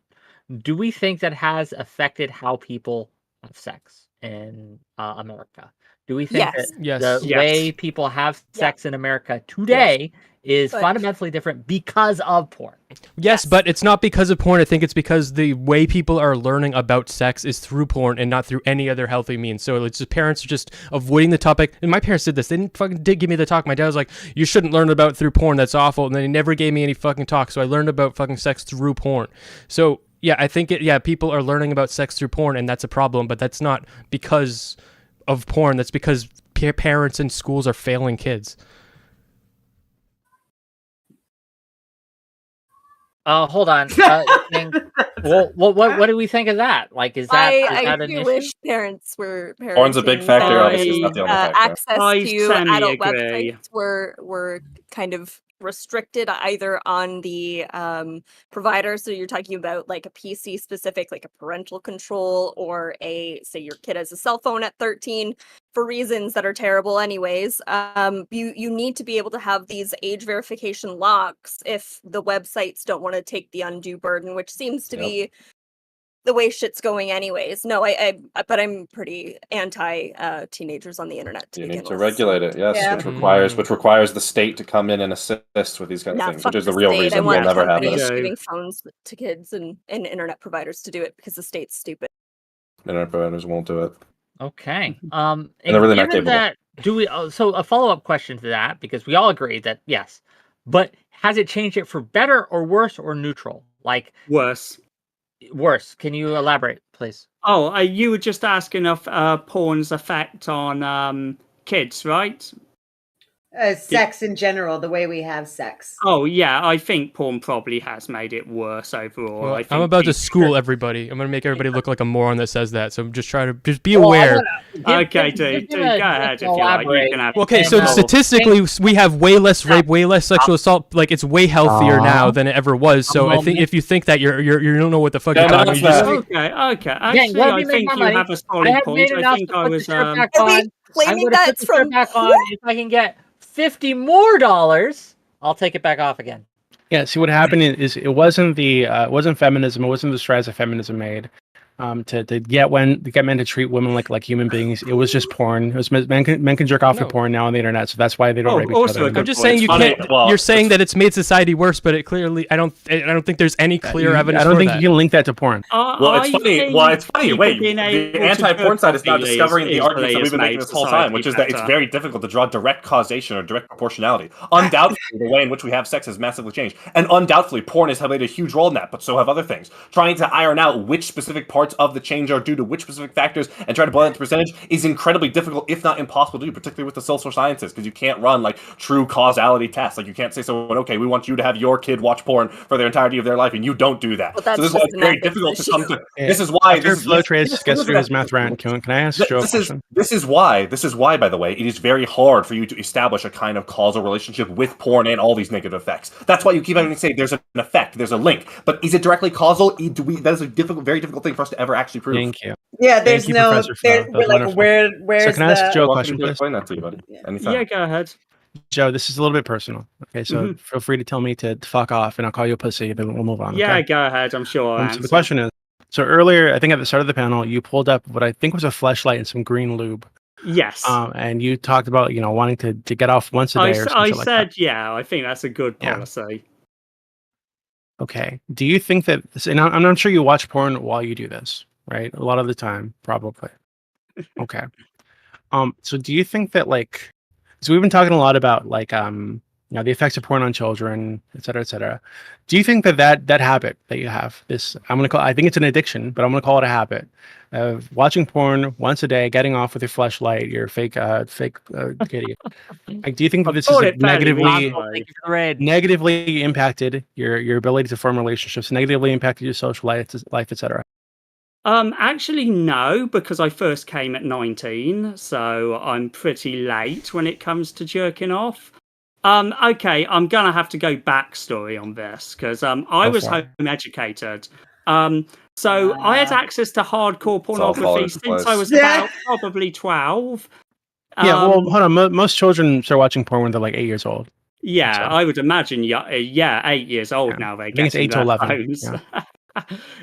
do we think that has affected how people have sex in America? Do we think that Yes. the Yes. way people have Yeah. sex in America today is But- fundamentally different because of porn? Yes, Yes. but it's not because of porn. I think it's because the way people are learning about sex is through porn and not through any other healthy means. So it's just parents are just avoiding the topic. And my parents did this. They did give me the talk. My dad was like, "You shouldn't learn about it through porn. That's awful." And then he never gave me any fucking talk. So I learned about fucking sex through porn. So yeah, I think people are learning about sex through porn, and that's a problem. But that's not because of porn. That's because parents and schools are failing kids. Hold on. Well, what do we think of that? Like, is that I an do issue? wish parents were parenting. Porn's a big factor, better obviously, it's and, not the only factor. access I to adult semi-agree. websites were kind of restricted either on the provider. So you're talking about like a PC specific, like a parental control, or say your kid has a cell phone at 13 for reasons that are terrible anyways. You need to be able to have these age verification locks if the websites don't want to take the undue burden, which seems to be the way shit's going anyways. No, but I'm pretty anti teenagers on the internet to You begin need to with, regulate it, yes, Yeah. which requires the state to come in and assist with these kind of Nah, things, fuck which is the the real state. I reason want we'll never have companies this. Okay. giving phones to kids and internet providers to do it because the state's stupid. Internet providers won't do it. Okay. And they're really not given capable. that, do we? So a follow up question to that, because we all agree that yes, but has it changed it for better or worse or neutral? Like Worse. worse. Can you elaborate, please? Oh, you were just asking of porn's effect on kids, right? Sex in general, the way we have sex. Oh, yeah, I think porn probably has made it worse overall. Well, I think I'm about to people- school everybody. I'm going to make everybody look like a moron that says that. So just be Well, I aware. wanna- Okay, give dude, him a go ahead chance if to you like. You elaborate. can have Okay, And, so uh, statistically, we have way less rape, way less sexual assault. Like it's way healthier now than it ever was. So I think if you think that you don't know what the fuck Yeah, you're no, talking. that's You just, not- Okay. Actually, let me I make think my you money. have a I solid have point. made I enough think to I put the was. shirt back Are we on. I'm claiming going to put that's the from shirt back on. If I can get $50 more, I'll take it back off again. Yeah, see what happened is it wasn't feminism, it wasn't the strides that feminism made to get men to treat women like human beings. It was just porn. It was men can jerk off to No. porn now on the internet, so that's why they don't Oh, rape each also other. a good I'm just point. saying you Funny, can't. well, You're saying it's- that it's made society worse, but it clearly I don't think there's any clear evidence. I don't for think that. you can link that to porn. Well, it's funny. Wait, the anti-porn side is now discovering the arguments that we've been making this whole time, which is that it's very difficult to draw direct causation or direct proportionality. Undoubtedly, the way in which we have sex has massively changed, and undoubtedly, porn has played a huge role in that. But so have other things. Trying to iron out which specific parts of the change are due to which specific factors and try to boil it into percentage is incredibly difficult, if not impossible to do, particularly with the social sciences, because you can't run like true causality tests. Like you can't say someone, okay, we want you to have your kid watch porn for the entirety of their life, and you don't do that. Well, that's so this is why just it's an very ethics difficult to issue. come to. Yeah. This is why After this is FlowTrace gets through his math rant, can I ask Joe a question? This is why, by the way, it is very hard for you to establish a kind of causal relationship with porn and all these negative effects. That's why you keep having to say there's an effect, there's a link. But is it directly causal? That is a very difficult thing for us to ever actually prove. Thank you. Yeah, there's Thank you, no. Professor Phil. That was We're like, wonderful. where's So can I ask Joe a Welcome question, to please? explain that to you, buddy. Anytime. Yeah, go ahead. Joe, this is a little bit personal. Okay, so feel free to tell me to fuck off, and I'll call you a pussy, then we'll move on. Yeah, okay? go ahead. I'm sure. I'll So the answer. question is, so earlier, I think at the start of the panel, you pulled up what I think was a fleshlight and some green lube, Yes. and you talked about wanting to get off once a day or something I like said, that. yeah, I think that's a good Yeah. policy. Okay, do you think that? And I'm not sure you watch porn while you do this. right? A lot of the time, probably. Okay. So do you think that like, so we've been talking a lot about like, the effects of porn on children, et cetera, et cetera. Do you think that habit that you have, I think it's an addiction, but I'm going to call it a habit of watching porn once a day, getting off with your fleshlight, your fake kitty. Like, do you think that this call is it fairly negatively reasonable. Thank you for the raid. negatively impacted your ability to form relationships, negatively impacted your social life, et cetera? Actually, no, because I first came at 19, so I'm pretty late when it comes to jerking off. Okay, I'm gonna have to go backstory on this because I was home educated. So I had access to hardcore all pornography falling into since place. I was about probably 12. Yeah, well, Um, hold on. Most children start watching porn when they're like 8 years old. Yeah, So- I would imagine. Yeah, 8 years old Yeah. now. They're I think it's getting 8 to their 11. phones. Yeah.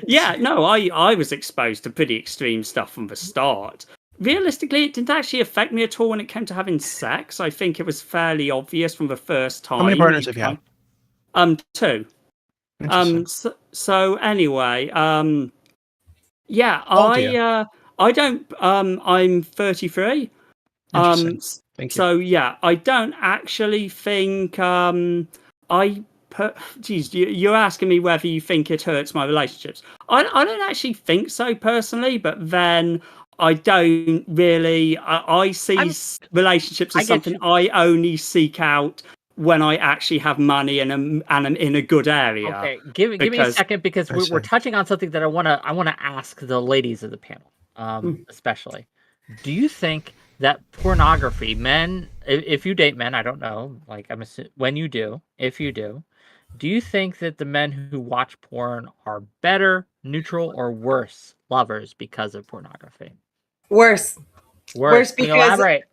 Yeah, no, I was exposed to pretty extreme stuff from the start. Realistically, it didn't actually affect me at all when it came to having sex. I think it was fairly obvious from the first time. How many partners have you had? 2. Interesting. So anyway, yeah, How old are you? I don't. I'm 33. Interesting. Thank you. So yeah, I don't actually think geez, you're asking me whether you think it hurts my relationships. I don't actually think so personally, but then I don't really. I see relationships I as get something you. I only seek out when I actually have money and I'm in a good area. Okay, give me a because- second because I we're see. touching on something that I wanna ask the ladies of the panel, especially. Do you think that pornography, men, if you date men, I don't know, like when you do, if you do you think that the men who watch porn are better, neutral, or worse lovers because of pornography? Worse. Worse Can you because- elaborate?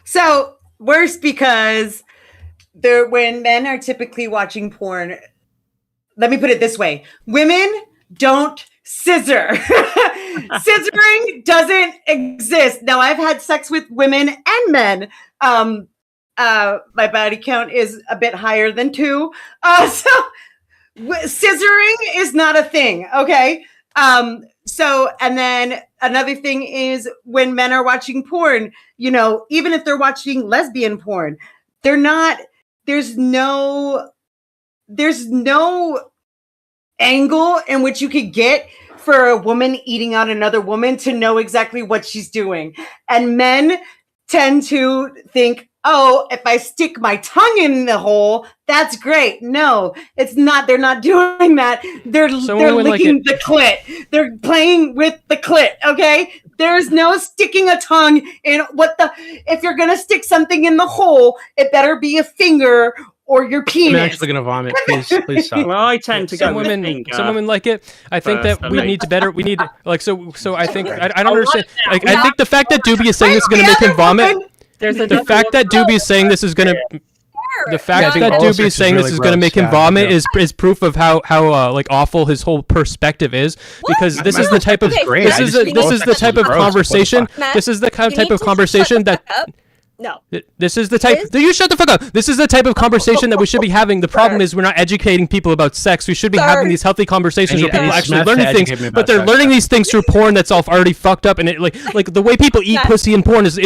So worse because when men are typically watching porn, let me put it this way: women don't scissor. Scissoring doesn't exist. Now, I've had sex with women and men. My body count is a bit higher than 2. So scissoring is not a thing. Okay. So, and then another thing is when men are watching porn, even if they're watching lesbian porn, there's no angle in which you could get for a woman eating on another woman to know exactly what she's doing. And men tend to think, oh, if I stick my tongue in the hole, that's great. No, it's not. They're not doing that. They're licking the clit. They're playing with the clit. Okay. There's no sticking a tongue in if you're going to stick something in the hole, it better be a finger or your penis. I'm actually gonna vomit. Please stop. Well, I tend to Some go with women, finger. some women like it. I think that we personally. need to better. We need like so. I think I don't understand. Like I think the fact that Doobie is saying this is going to make him vomit. The fact that Doobie is saying this is going to. The fact think that all Doobie sex is saying is this is really going to make gross, him yeah, vomit yeah. is proof of how like awful his whole perspective is. Because this is the type of Okay, great. this I is just a, think this all is sex the is type of gross. What the conversation. fuck? Matt, This is the you type need of to conversation shut the that. fuck up. No. This is the type. This- Do you shut the fuck up? This is the type of conversation that we should be having. The problem is we're not educating people about sex. We should be having these healthy conversations where I people need actually Smith learning to things, educate me but about they're sex. learning these things through porn that's all already fucked up. And it like the way people eat Matt. pussy in porn is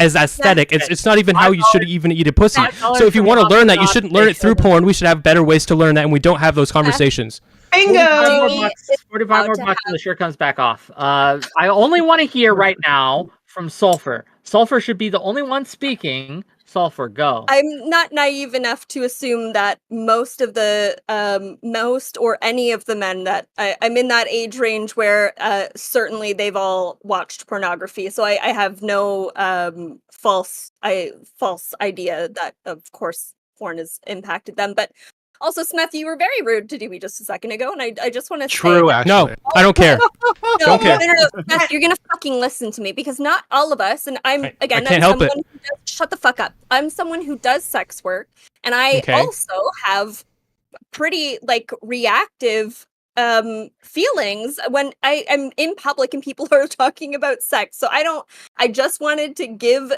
aesthetic. It's not even how you should even eat a pussy. So if you want to learn that, you shouldn't learn it through porn. We should have better ways to learn that, and we don't have those conversations. Bingo. 45 more bucks and the shirt comes back off. I only want to hear right now from Sulfur. Sulfur should be the only one speaking. Sulfur, go. I'm not naive enough to assume that most or any of the men that I'm in that age range where certainly they've all watched pornography. So I have no false idea that of course porn has impacted them. But also, Smith, you were very rude to Dewey just a second ago, and I just want to True, say, actually. No, I don't care. don't care. No, Smith, you're gonna fucking listen to me because not all of us, and I'm I again, can't I'm help it. someone who does, shut the fuck up. I'm someone who does sex work, and I Okay. also have pretty reactive feelings when I am in public and people are talking about sex. So I just wanted to give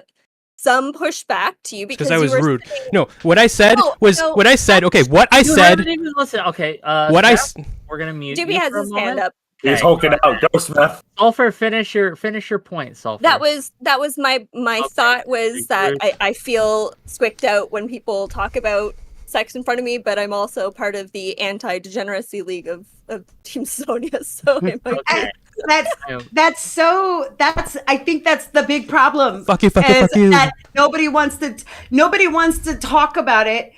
some pushback to you because I you was were rude. saying- No, what I said No, was no, what I said. Okay, what I You said. haven't even listened. Okay, What I Steph, we're gonna mute Doobie you has for a his moment. hand up. He's hulking out. Go, Smith. Sulfur, finish your point, Sulfur. That was my Okay. thought was that Yours. I feel squicked out when people talk about sex in front of me, but I'm also part of the anti-degeneracy league of Team Sonia, so it might Okay. That's I think that's the big problem. Fuck you. That nobody wants to talk about it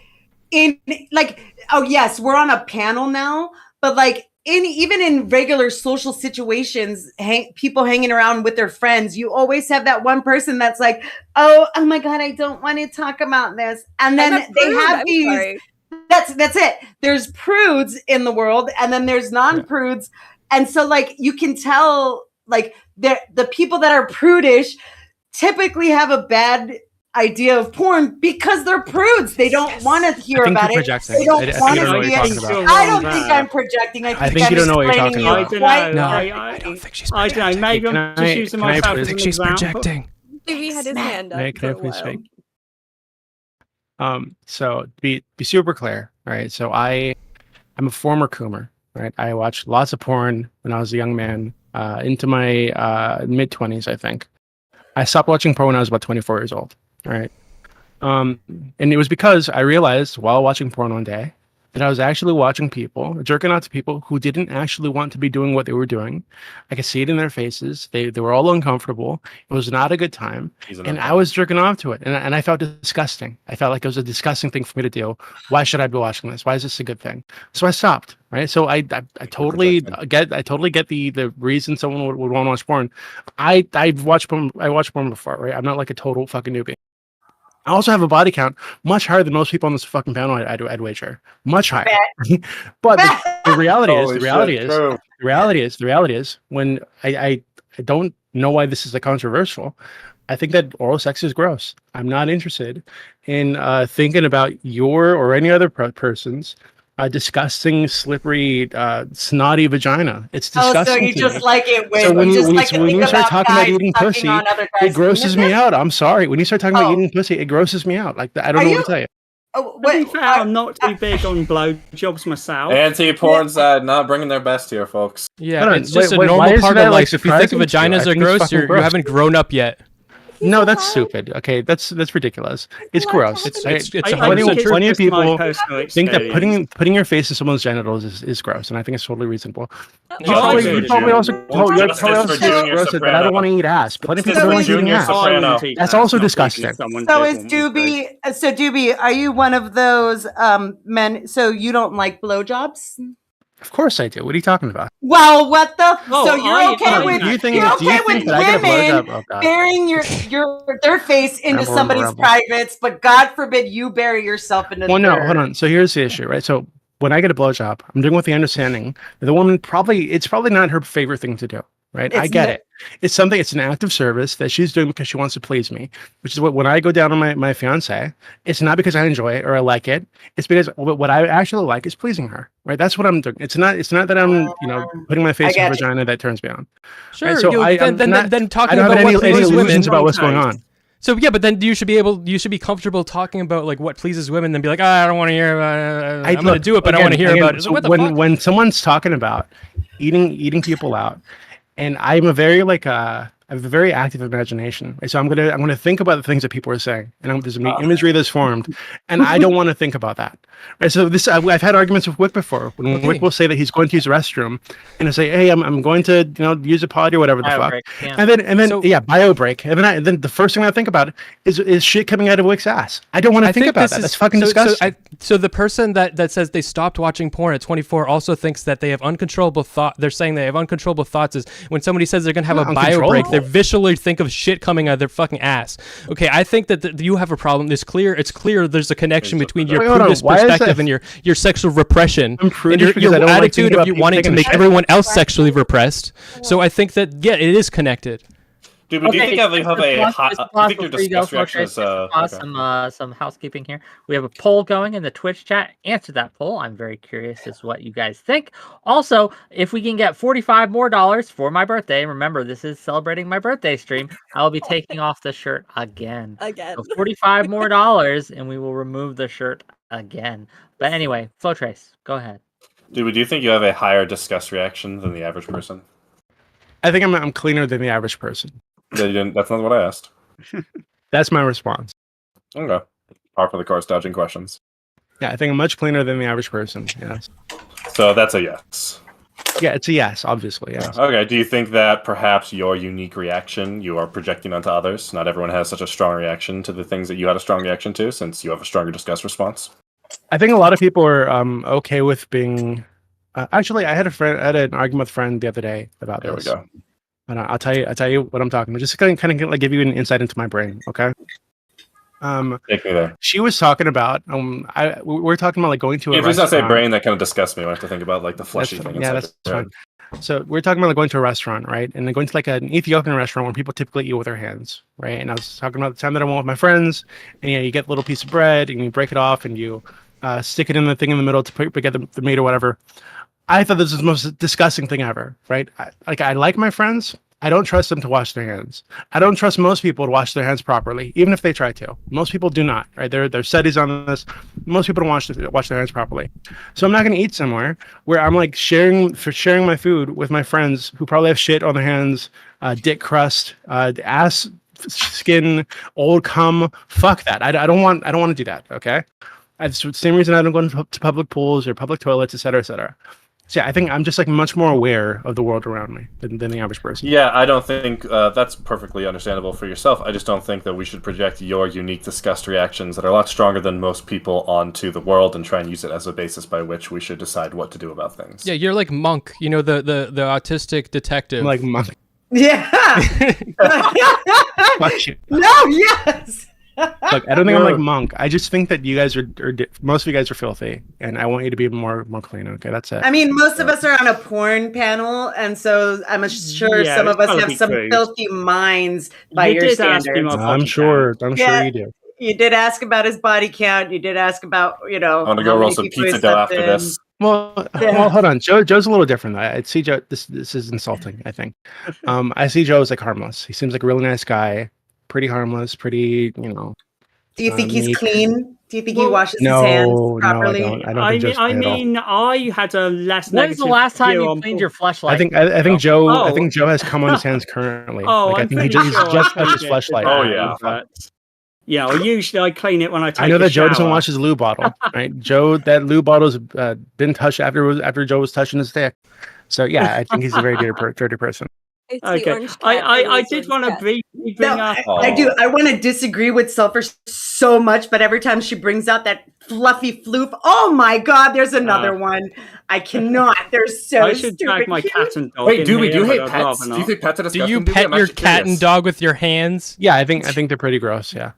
in like, oh yes, we're on a panel now, but like even in regular social situations, people hanging around with their friends, you always have that one person that's like, oh my God, I don't want to talk about this. And then they have these, that's it. There's prudes in the world and then there's non-prudes. And so like, you can tell like the people that are prudish typically have a bad idea of porn because they're prudes. They don't want to hear about it. They don't want to see it. I don't think I'm projecting. I think you don't know what you're talking about. I don't think she's projecting. I don't know. Maybe I'm just using myself as an she's example. projecting. Maybe he had his hand up. Can I please speak? So be super clear, right? So I'm a former coomer, right? I watched lots of porn when I was a young man, into my mid-20s, I think. I stopped watching porn when I was about 24 years old, right? And it was because I realized while watching porn one day that I was actually watching people, jerking out to people who didn't actually want to be doing what they were doing. I could see it in their faces. They were all uncomfortable. It was not a good time. And I was jerking off to it. And I felt disgusting. I felt like it was a disgusting thing for me to do. Why should I be watching this? Why is this a good thing? So I stopped, right? So I totally get the reason someone would want to watch porn. I watched porn before, right? I'm not like a total fucking newbie. I also have a body count much higher than most people on this fucking panel. I'd wager much higher. But the reality is, when I don't know why this is controversial. I think that oral sex is gross. I'm not interested in thinking about your or any other person's disgusting, slippery, snotty vagina. It's disgusting. Oh, so you just like it when, so when you start talking about guys eating pussy, sucking on other it guys' grosses me out. I'm sorry. When you start talking about eating pussy, it grosses me out. Like I don't know what to tell you. Oh, To be fair, I'm not too big on blowjobs myself. Anti-porn's not bringing their best here, folks. Yeah, it's just a normal part of life. If you think vaginas are gross, you haven't grown up yet. No, that's stupid. Okay, that's ridiculous. It's gross. It's I 100% think true. Plenty of people personal think that experience. putting your face in someone's genitals is gross, and I think it's totally reasonable. You Oh, probably dude, also Justice you're probably also for Junior gross that I Soprano. don't want to eat ass. Plenty of Justice people don't for want to eat Junior ass. Soprano. That's also disgusting. So is Doobie, are you one of those men? So you don't like blowjobs? Of course I do. What are you talking about? Well, what the? Oh, so you're okay with Do you think you're okay with that I get a women blowjob? Oh, God. burying their face into Ramble, somebody's ramble. privates, but God forbid you bury yourself into. Well, no, hold on. So here's the issue, right? So when I get a blowjob, I'm doing with the understanding that the woman it's probably not her favorite thing to do, right? I get it. It's an act of service that she's doing because she wants to please me, which is what when I go down on my fiance, it's not because I enjoy it or I like it. It's because what I actually like is pleasing her, right? That's what I'm doing. It's not that I'm putting my face in her vagina that turns me on. Sure. Right? So then talking I don't about have what any pleases women. illusions about what's going on. So yeah, but then you should be comfortable talking about like what pleases women, then be like, I don't want to hear about it. I'm going to do it, but I want to hear about it. So What the fuck? when someone's talking about eating people out, and I'm I have a very active imagination, so I'm gonna think about the things that people are saying, and there's gonna be imagery that's formed, and I don't want to think about that. Right? So I've had arguments with Wick before. When Wick will say that he's going to use the restroom, and I say, hey, I'm going to use a potty or whatever the fuck, and then bio break, and then the first thing I think about is shit coming out of Wick's ass. I don't want to think about that. That's fucking disgusting. So the person that says they stopped watching porn at 24 also thinks that they have uncontrollable thought. They're saying they have uncontrollable thoughts. Is when somebody says they're gonna have a bio break, they visually think of shit coming out of their fucking ass. Okay, I think that you have a problem. It's clear there's a connection between your prudish perspective and your sexual repression and your attitude of you wanting to make everyone else sexually repressed. So I think that it is connected. Dude, but do you think I have a hot? I think your disgust reaction is some housekeeping here. We have a poll going in the Twitch chat. Answer that poll. I'm very curious as to what you guys think. Also, if we can get $45 more for my birthday, remember this is celebrating my birthday stream, I will be taking off the shirt again. So $45 more, and we will remove the shirt again. But anyway, Flow Trace, go ahead. Do you think you have a higher disgust reaction than the average person? I think I'm cleaner than the average person. That's not what I asked. That's my response. Okay. Par for the course, dodging questions. Yeah, I think I'm much cleaner than the average person. Yes. So that's a yes. Yeah, it's a yes, obviously. Yes. Okay. Do you think that perhaps your unique reaction you are projecting onto others? Not everyone has such a strong reaction to the things that you had a strong reaction to, since you have a stronger disgust response. I think a lot of people are okay with being. Actually, I had an argument with a friend the other day about There we this. go. And I'll tell you what I'm talking about. Just kind of like give you an insight into my brain, okay? Take me there. She was talking about we're talking about like going to a If it's not restaurant. say brain, that kind of disgusts me. I have to think about like the fleshy thing. Yeah, inside that's your fine. head. So we're talking about like going to a restaurant, right? And then going to like an Ethiopian restaurant where people typically eat with their hands, right? And I was talking about the time that I went with my friends, and you get a little piece of bread and you break it off and you stick it in the thing in the middle to get the meat or whatever. I thought this was the most disgusting thing ever, right? I like my friends. I don't trust them to wash their hands. I don't trust most people to wash their hands properly, even if they try to. Most people do not, right? There are studies on this. Most people don't wash their hands properly. So I'm not going to eat somewhere where I'm like sharing my food with my friends who probably have shit on their hands, dick crust, ass skin, old cum. Fuck that. I don't want to do that. Okay. It's the same reason I don't go to public pools or public toilets, et cetera, et cetera. So yeah, I think I'm just like much more aware of the world around me than the average person. Yeah, I don't think that's perfectly understandable for yourself. I just don't think that we should project your unique disgust reactions that are a lot stronger than most people onto the world and try and use it as a basis by which we should decide what to do about things. Yeah, you're like Monk, the autistic detective. I'm like Monk. Yeah. Fuck you. No. Yes. Look, I don't think I'm like Monk. I just think that you guys are most of you guys are filthy, and I want you to be more clean. Okay, that's it. I mean, most of us are on a porn panel, and so I'm sure some of us have some filthy minds by your standards. I'm sure you do. You did ask about his body count. You did ask about, I'm gonna go roll some pizza dough after this. Well, hold on. Joe's a little different. I see Joe. This is insulting. I think. I see Joe as like harmless. He seems like a really nice guy. Pretty harmless. Pretty, Do you think he's clean? Do you think he washes his hands properly? No, I don't. I had a less. When's the last time you cleaned your fleshlight? I think Joe. I think Joe has cum on his hands currently. I think he's just touched his fleshlight. Oh yeah. Yeah, well, usually I clean it when I take a shower. I know that Joe doesn't wash his lube bottle, right? Joe, that lube bottle's been touched after Joe was touching his dick. So yeah, I think he's a very dirty person. Okay, I did want to briefly bring up. I do. I want to disagree with Sulfur so much, but every time she brings out that fluffy floof, oh my God, there's another one. I cannot. They're so I should drag my cat and dog. Wait, do we do hate pets? Do you think pets are disgusting? Do you pet your cat and dog with your hands? Yeah, I think they're pretty gross. Yeah,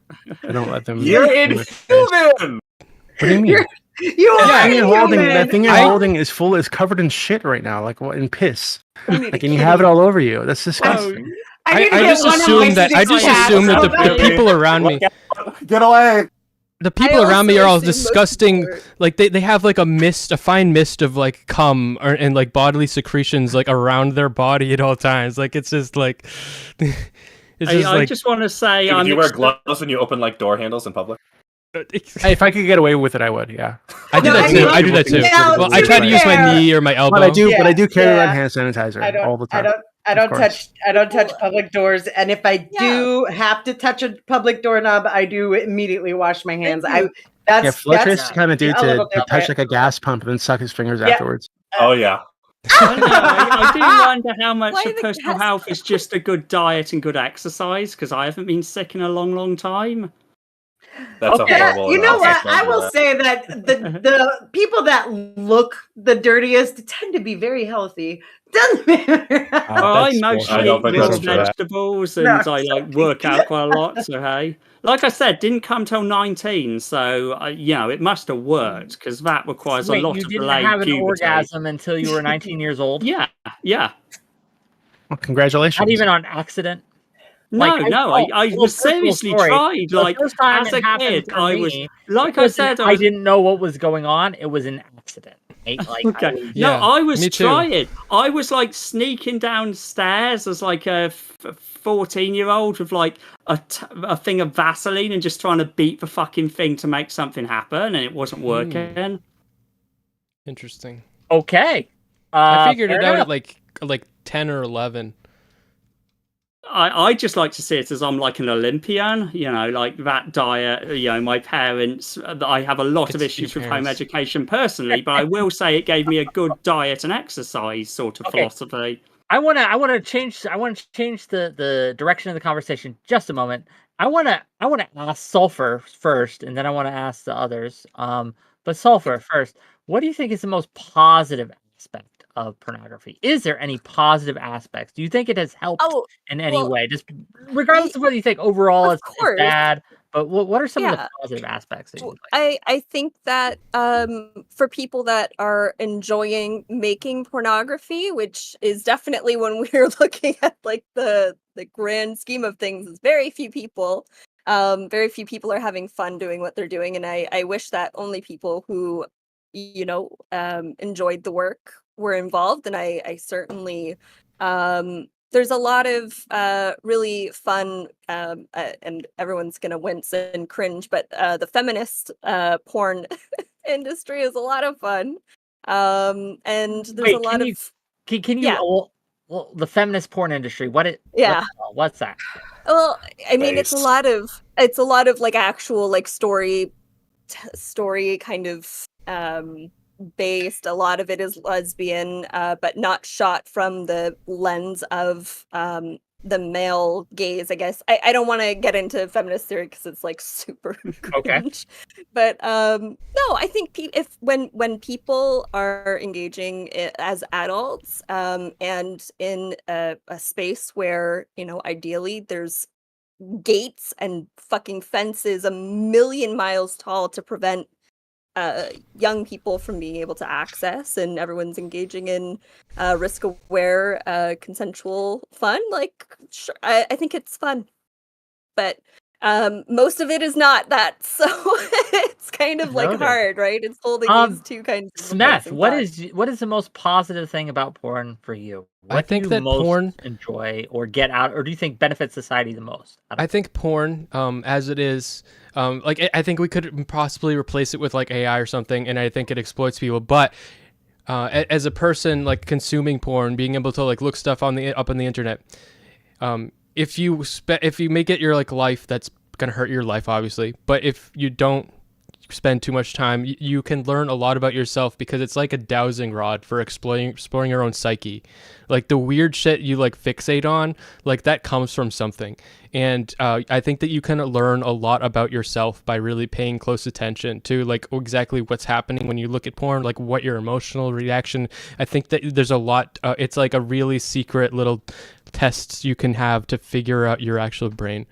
I don't let them. You're inhuman. What do you mean? You are that thing you're holding is covered in shit right now, like in piss. Like, and you have it all over you. That's disgusting. I just assume that the people around me. Get away. The people around me are all disgusting. Like they have like a fine mist of like cum and like bodily secretions like around their body at all times. Like it's just like. I just want to say, do you wear gloves when you open like door handles in public? If I could get away with it, I would. Yeah, I do that too. Well, I try to use my knee or my elbow. But I do carry around hand sanitizer all the time. I don't touch public doors, and if I do have to touch a public doorknob, I do immediately wash my hands. Fletcher's kind of dude to touch like a gas pump and then suck his fingers afterwards. Oh yeah. I do wonder how much of personal health is just a good diet and good exercise, because I haven't been sick in a long, long time. That's a horrible. You know what? I will say that the people that look the dirtiest tend to be very healthy. Doesn't matter. I mostly eat vegetables and I like work out quite a lot. So hey, like I said, didn't come till 19, so it must have worked, because that requires a lot of delayed puberty. You didn't have an orgasm until you were 19 years old. Yeah. Well, congratulations. Not even on accident. I was seriously tried. Like as a kid, I didn't know what was going on. It was an accident. I was trying. I was like sneaking downstairs as like a 14-year-old with like a thing of Vaseline and just trying to beat the fucking thing to make something happen, and it wasn't working. Interesting. Okay. I figured fair it out enough. at like 10 or 11. I just like to see it as I'm like an Olympian, like that diet. My parents, I have a lot of It's your issues with home parents. education personally, but I will say it gave me a good diet and exercise sort of Okay. philosophy. I want to change the direction of the conversation just a moment. I want to ask Sulfur first, and then I want to ask the others. But Sulfur first, what do you think is the most positive aspect of pornography? Is there any positive aspects? Do you think it has helped Oh, in any well, way? Just regardless of whether you think overall of it's course. bad, but what are some of the Yeah. positive aspects that you Well, like? I think that for people that are enjoying making pornography, which is definitely when we're looking at like the grand scheme of things, is very few people. Very few people are having fun doing what they're doing, and I wish that only people who enjoyed the work were involved, and I certainly there's a lot of really fun, and everyone's gonna wince and cringe, but the feminist porn industry is a lot of fun, and there's a Wait, lot of can you yeah, well, the feminist porn industry? yeah. What's that? Well, I mean, Based. it's a lot of like actual like story kind of based. A lot of it is lesbian, but not shot from the lens of the male gaze, I guess. I don't want to get into feminist theory because it's like super Okay. cringe. But no, I think if when people are engaging as adults, and in a space where ideally there's gates and fucking fences a million miles tall to prevent young people from being able to access, and everyone's engaging in risk aware consensual fun, like sure, I think it's fun, but most of it is not that, so it's kind of like Noted. hard, right? It's holding these two kinds of Smith, opposing what thoughts. is the most positive thing about porn for you? I What do think you that most porn- enjoy or get out, or do you think benefits society the most? I think porn, as it is, I think we could possibly replace it with like AI or something, and I think it exploits people. But as a person like consuming porn, being able to like look stuff on the internet, if you make it your like life, that's gonna hurt your life, obviously. But if you don't spend too much time, you can learn a lot about yourself, because it's like a dowsing rod for exploring your own psyche. Like the weird shit you like fixate on, like that comes from something. And I think that you can learn a lot about yourself by really paying close attention to like exactly what's happening when you look at porn, like what your emotional reaction. I think that there's a lot, it's like a really secret little tests you can have to figure out your actual brain.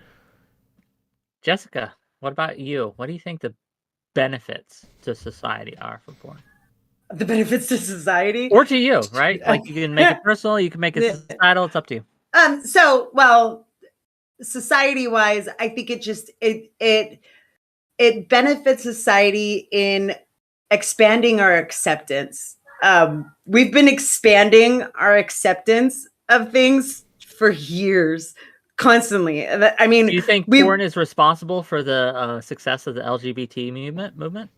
Jessica, what about you? What do you think the benefits to society are for porn? The benefits to society, Or to you, right? Like you can make it personal, you can make it societal, it's up to you. So, well, society-wise, I think it benefits society in expanding our acceptance. We've been expanding our acceptance of things for years, constantly. I mean, Do you think porn is responsible for the success of the LGBT movement?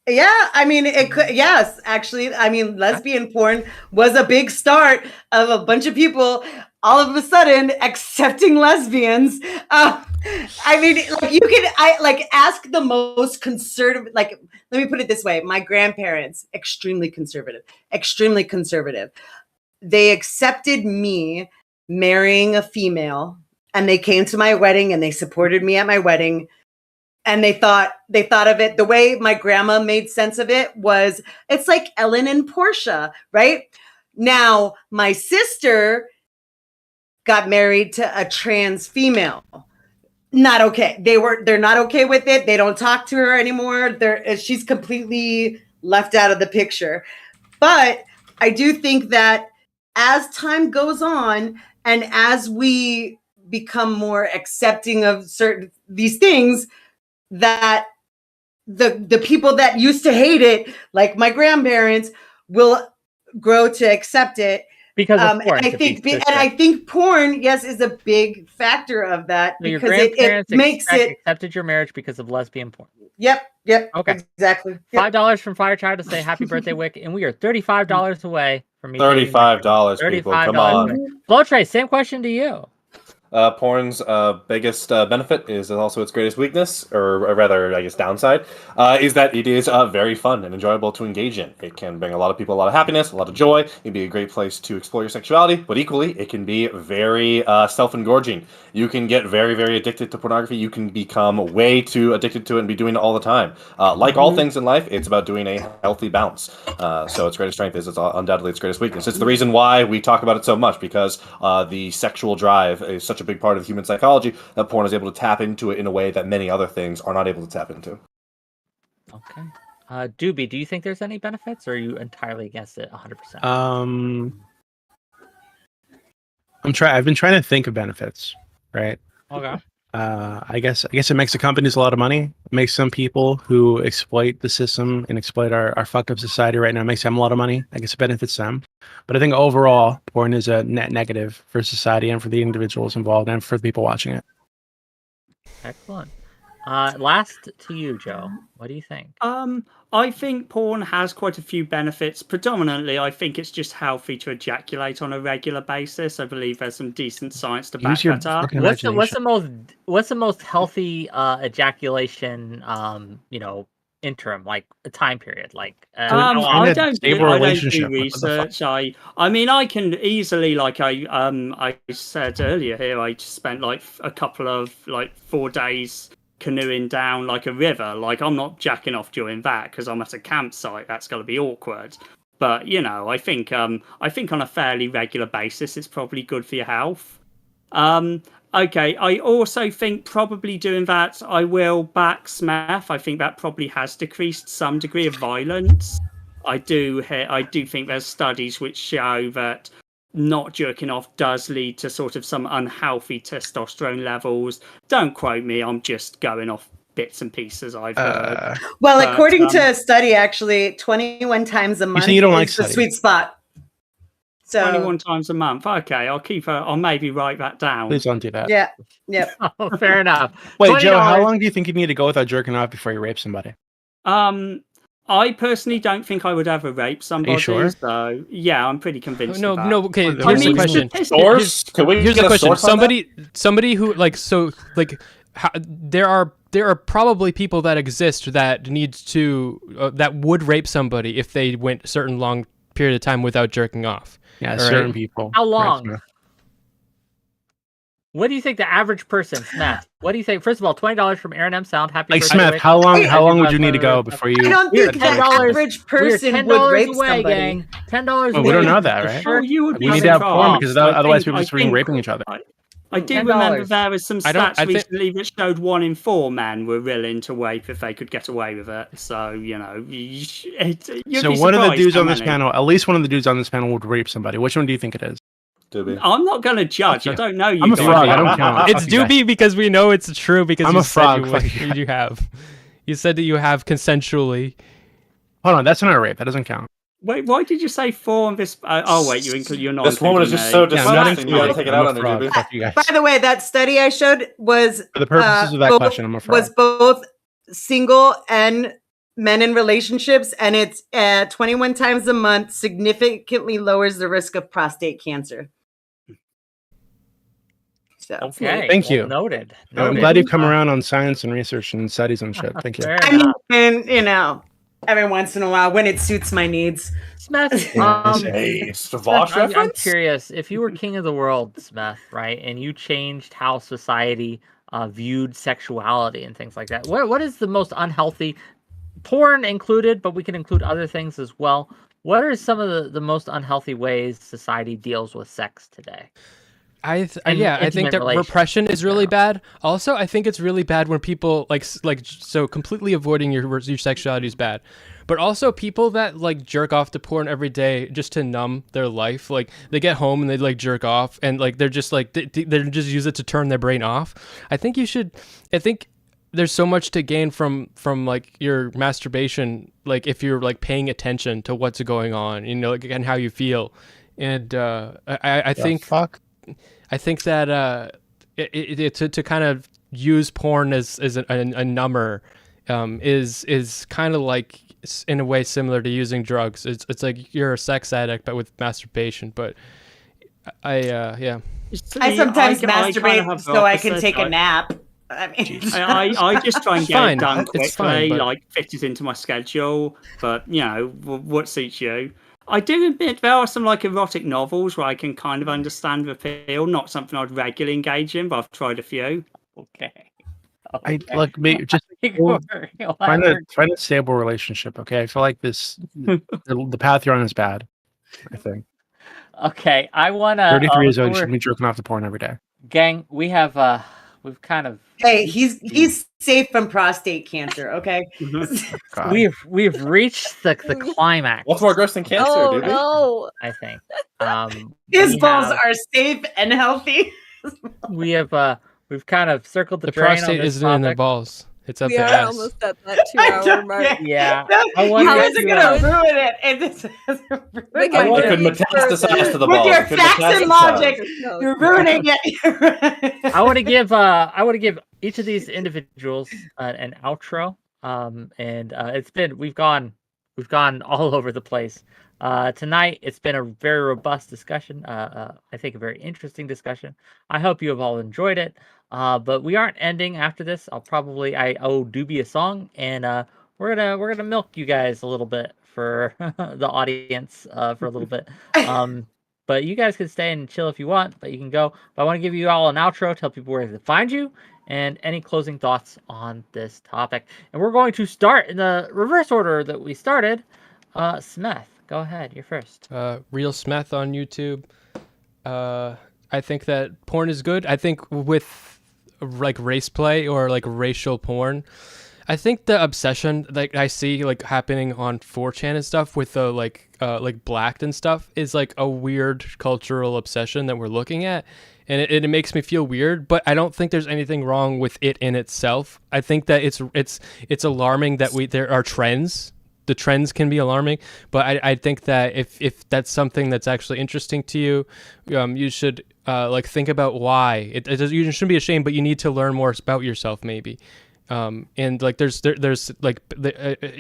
Yeah, I mean, it could. Yes, actually, I mean, lesbian porn was a big start of a bunch of people all of a sudden accepting lesbians. I mean, like I like ask the most conservative. Like, let me put it this way: my grandparents, extremely conservative, extremely conservative. They accepted me marrying a female, and they came to my wedding and they supported me at my wedding. And they thought of it, the way my grandma made sense of it was, it's like Ellen and Portia, right? Now, my sister got married to a trans female. Not okay. They're not okay with it. They don't talk to her anymore. She's completely left out of the picture. But I do think that as time goes on and as we become more accepting of certain these things, that the people that used to hate it, like my grandparents, will grow to accept it. Because of porn, I think porn, yes, is a big factor of that, so because it makes it accepted your marriage because of lesbian porn. Yep. Okay. Exactly. Yep. $5 from Firechild to say happy birthday, Wick, and we are $35 away from me. paying you $35, people. Come $35 on. away. Flowtrace, same question to you. Porn's biggest benefit is also its greatest weakness, or rather, I guess, downside, is that it is very fun and enjoyable to engage in. It can bring a lot of people a lot of happiness, a lot of joy. It can be a great place to explore your sexuality, but equally, it can be very self-engorging. You can get very, very addicted to pornography. You can become way too addicted to it and be doing it all the time. Like all things in life, it's about doing a healthy balance. So its greatest strength is undoubtedly its greatest weakness. It's the reason why we talk about it so much, because the sexual drive is such a big part of human psychology that porn is able to tap into it in a way that many other things are not able to tap into. Okay. Doobie, do you think there's any benefits, or are you entirely against it 100%? I've been trying to think of benefits, right? Okay. I guess it makes the companies a lot of money. It makes some people who exploit the system and exploit our fucked up society right now, makes them a lot of money. I guess it benefits them. But I think overall, porn is a net negative for society and for the individuals involved and for the people watching it. Excellent. Last to you, Joe. What do you think? I think porn has quite a few benefits. Predominantly, I think it's just healthy to ejaculate on a regular basis. I believe there's some decent science to back that up. What's the most healthy ejaculation interim, like a time period? Like I don't do research. I mean, I can easily, like I said earlier here, I spent like a couple of 4 days canoeing down like a river. Like, I'm not jacking off during that because I'm at a campsite. That's going to be awkward. But I think on a fairly regular basis, it's probably good for your health. Okay, I also think probably doing that, I will back Smith. I think that probably has decreased some degree of violence. I do think there's studies which show that not jerking off does lead to sort of some unhealthy testosterone levels. Don't quote me, I'm just going off bits and pieces I've heard. Well, according to a study, actually, 21 times a month is the sweet spot. So 21 times a month. Okay, I'll maybe write that down. Please don't do that. Yeah. Yep. Oh, fair enough. Wait, Joe, how long do you think you need to go without jerking off before you rape somebody? I personally don't think I would ever rape somebody. Are you sure? So yeah, I'm pretty convinced. No. Okay. I Here's the mean, question. Here's the question. Somebody who there are probably people that exist that needs to that would rape somebody if they went a certain long period of time without jerking off. Yeah, certain people. How long? What do you think the average person, Smith? What do you think? First of all, $20 from Aaron M. Sound. Happy birthday. Smith, how long would you need to go before you? I don't think the average person would rape somebody. Gang. $10 well, we don't know that, right? Oh, you would we need to have porn because otherwise people just raping each other. I do remember there was some stats recently that showed 1 in 4 men were willing to rape if they could get away with it. So, so one of the dudes on this panel, at least one of the dudes on this panel would rape somebody. Which one do you think it is? Doobie. I'm not going to judge. I don't know you. I'm a frog. I don't count. It's Doobie because we know it's true because I'm you a frog. said you have. You said that you have consensually. Hold on, that's not a rape. That doesn't count. Wait, why did you say 4 on this? You're not. This woman is just so disgusting. You gotta take it out on her, Doobie. By the way, that study I showed was for the purposes of that question. I'm a frog. Was both single and men in relationships, and it's 21 times a month significantly lowers the risk of prostate cancer. So, okay, thank you. Noted. I'm glad you've come around on science and research and studies and shit. Thank you. I mean, every once in a while when it suits my needs. Smith, I'm curious, if you were king of the world, Smith, right, and you changed how society viewed sexuality and things like that, what is the most unhealthy, porn included, but we can include other things as well. What are some of the most unhealthy ways society deals with sex today? I think that repression is really bad. Also, I think it's really bad when people so completely avoiding your sexuality is bad. But also people that jerk off to porn every day just to numb their life. Like they get home and they jerk off and they're just they just use it to turn their brain off. I think there's so much to gain from your masturbation, if you're paying attention to what's going on, and how you feel. And I think that to kind of use porn as a number is kind of like in a way similar to using drugs. It's like you're a sex addict but with masturbation. But yeah. I sometimes I kinda masturbate have the so I can opposite. take a nap. I mean, I just try and It's get fine. it done It's fine, quickly, but- like fit it into my schedule. But what suits you? I do admit there are some like erotic novels where I can kind of understand the appeal. Not something I'd regularly engage in, but I've tried a few. Okay. I look, maybe just Igor, you'll have your- find a stable relationship. Okay, I feel like the path you're on is bad. I think Okay, I wanna 33 years old, you we're- should be jerking off to porn every day. gang, we've kind of hey, he's safe from prostate cancer. Okay. God. we've reached the climax. What's more gross than cancer, Oh dude? no! I think. His We balls have- are safe and healthy. We have we've kind of circled the The drain on prostate this isn't in the topic. balls. It's up We the are ass. almost at that 2-hour mark. Yeah, No, I you wonder guys if are you, gonna ruin it. It's Like, I I'm wonder- It could really metastasize to the with balls. your It could facts and metastasize. logic. No, You're ruining it. I want to give each of these individuals an outro. And we've gone all over the place. Tonight it's been a very robust discussion. I think a very interesting discussion. I hope you have all enjoyed it. But we aren't ending after this. I owe Doobie a song, and we're gonna milk you guys a little bit for the audience for a little bit. But you guys can stay and chill if you want, but you can go. But I want to give you all an outro, tell people where to find you, and any closing thoughts on this topic. And we're going to start in the reverse order that we started. Smith, go ahead. You're first. Real Smith on YouTube. I think that porn is good. I think with like race play or like racial porn, I think the obsession like I see like happening on 4chan and stuff with the like blacked and stuff is like a weird cultural obsession that we're looking at, and it makes me feel weird. But I don't think there's anything wrong with it in itself. I think that it's alarming that there are trends. The trends can be alarming, but I think that if that's something that's actually interesting to you, you should like think about why. You shouldn't be ashamed, but you need to learn more about yourself maybe. And like there's like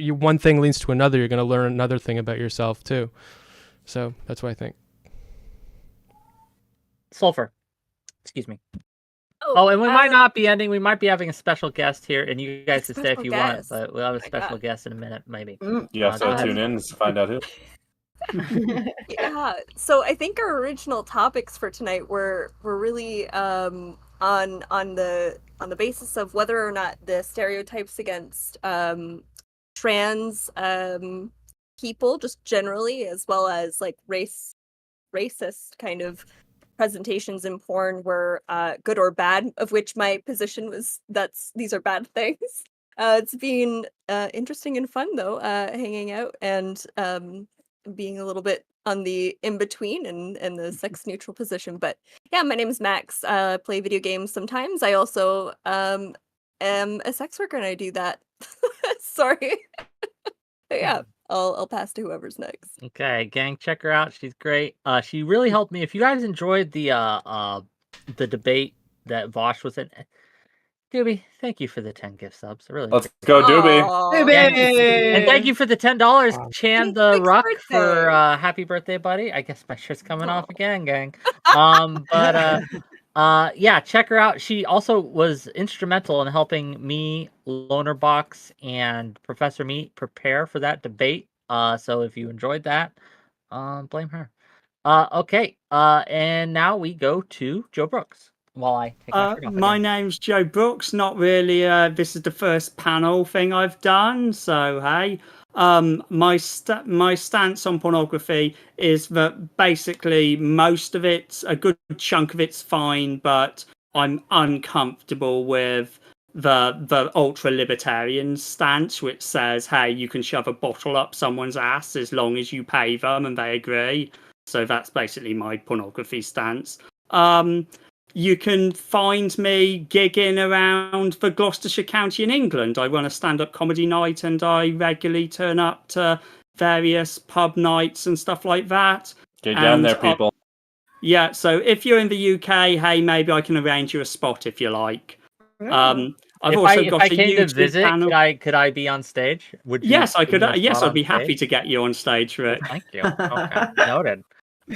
one thing leads to another. You're gonna learn another thing about yourself too. So that's what I think. Sulfur. Excuse me. Oh, and we might not be ending. We might be having a special guest here, and you guys can stay if you want. But we'll have a special guest in a minute, maybe. You have to tune in to find out who. Yeah. So I think our original topics for tonight were really on the basis of whether or not the stereotypes against trans people just generally, as well as like racist kind of presentations in porn were good or bad, of which my position was these are bad things. It's been interesting and fun though, hanging out and being a little bit on the in-between and the sex neutral position. But yeah, my name is Max. Play video games sometimes. I also am a sex worker and I do that. Sorry. But yeah, I'll pass to whoever's next. Okay, gang, check her out. She's great. She really helped me. If you guys enjoyed the debate that Vosh was in, Doobie, thank you for the 10 gift subs. I really Let's go, Doobie. Aw. and thank you for the $10, Chan It's the Nick's Ruck birthday. for happy birthday, buddy. I guess my shirt's coming off again, gang. Yeah, check her out. She also was instrumental in helping me, Lonerbox, and Professor Meat prepare for that debate. So if you enjoyed that, blame her. Okay. And now we go to Joe Brooks. While I take my shirt off My again. name's Joe Brooks. Not really. This is the first panel thing I've done. So hey, my stance on pornography is that basically most of it, a good chunk of it's fine, but I'm uncomfortable with the ultra libertarian stance, which says, hey, you can shove a bottle up someone's ass as long as you pay them and they agree. So that's basically my pornography stance. You can find me gigging around for Gloucestershire County in England. I run a stand-up comedy night and I regularly turn up to various pub nights and stuff like that. Get down there, people. Yeah, so if you're in the UK, hey, maybe I can arrange you a spot if you like. I've if also I got a came to YouTube visit, channel. could I be on stage? Would you Yes, I give could. me a Yes, spot I'd be on happy stage? to get you on stage, Rick. Thank you. Okay, noted.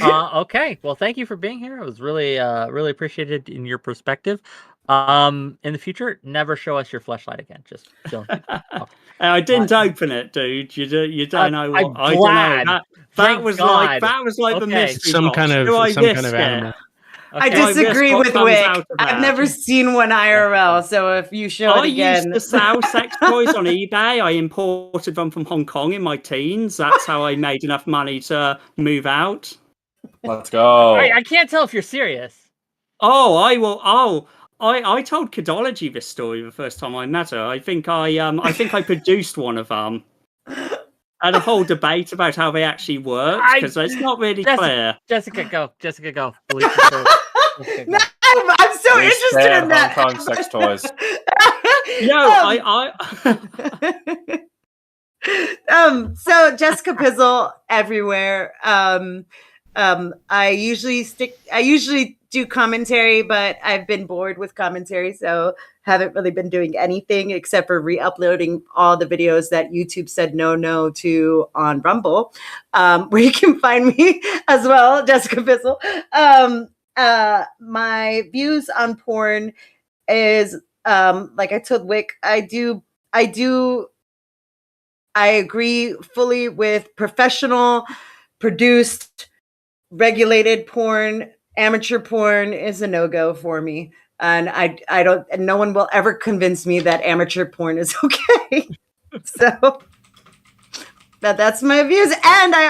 Okay. Well, thank you for being here. It was really, really appreciated in your perspective. In the future, never show us your fleshlight again. Just don't. Okay. I didn't open it, dude. You don't know I'm what I don't know. glad. That Thank was God. like the Okay. mystery Some box. kind Do I of risk it? animal. I Okay. Do I risk disagree what with comes Wick. out of I've that? never seen one IRL, so if you show I it again, used to sell sex toys on eBay. I imported them from Hong Kong in my teens. That's how I made enough money to move out. Let's go. I can't tell if you're serious. Oh, I will. Oh, I told Kidology this story the first time I met her. I think I produced one of them. And a whole debate about how they actually worked because it's not really clear. Jessica, go. Jessica, go. Believe the story. Jessica, go. No, I'm so We interested stand in that. Hong Kong sex toys. So Jessica Pizzle everywhere. I usually do commentary, but I've been bored with commentary, so haven't really been doing anything except for re-uploading all the videos that YouTube said no to on Rumble, where you can find me as well, Jessica Pizzle. My views on porn is like I told Wick, I agree fully with professional, produced, regulated porn. Amateur porn is a no-go for me. And I don't, and no one will ever convince me that amateur porn is okay. So that's my views. And I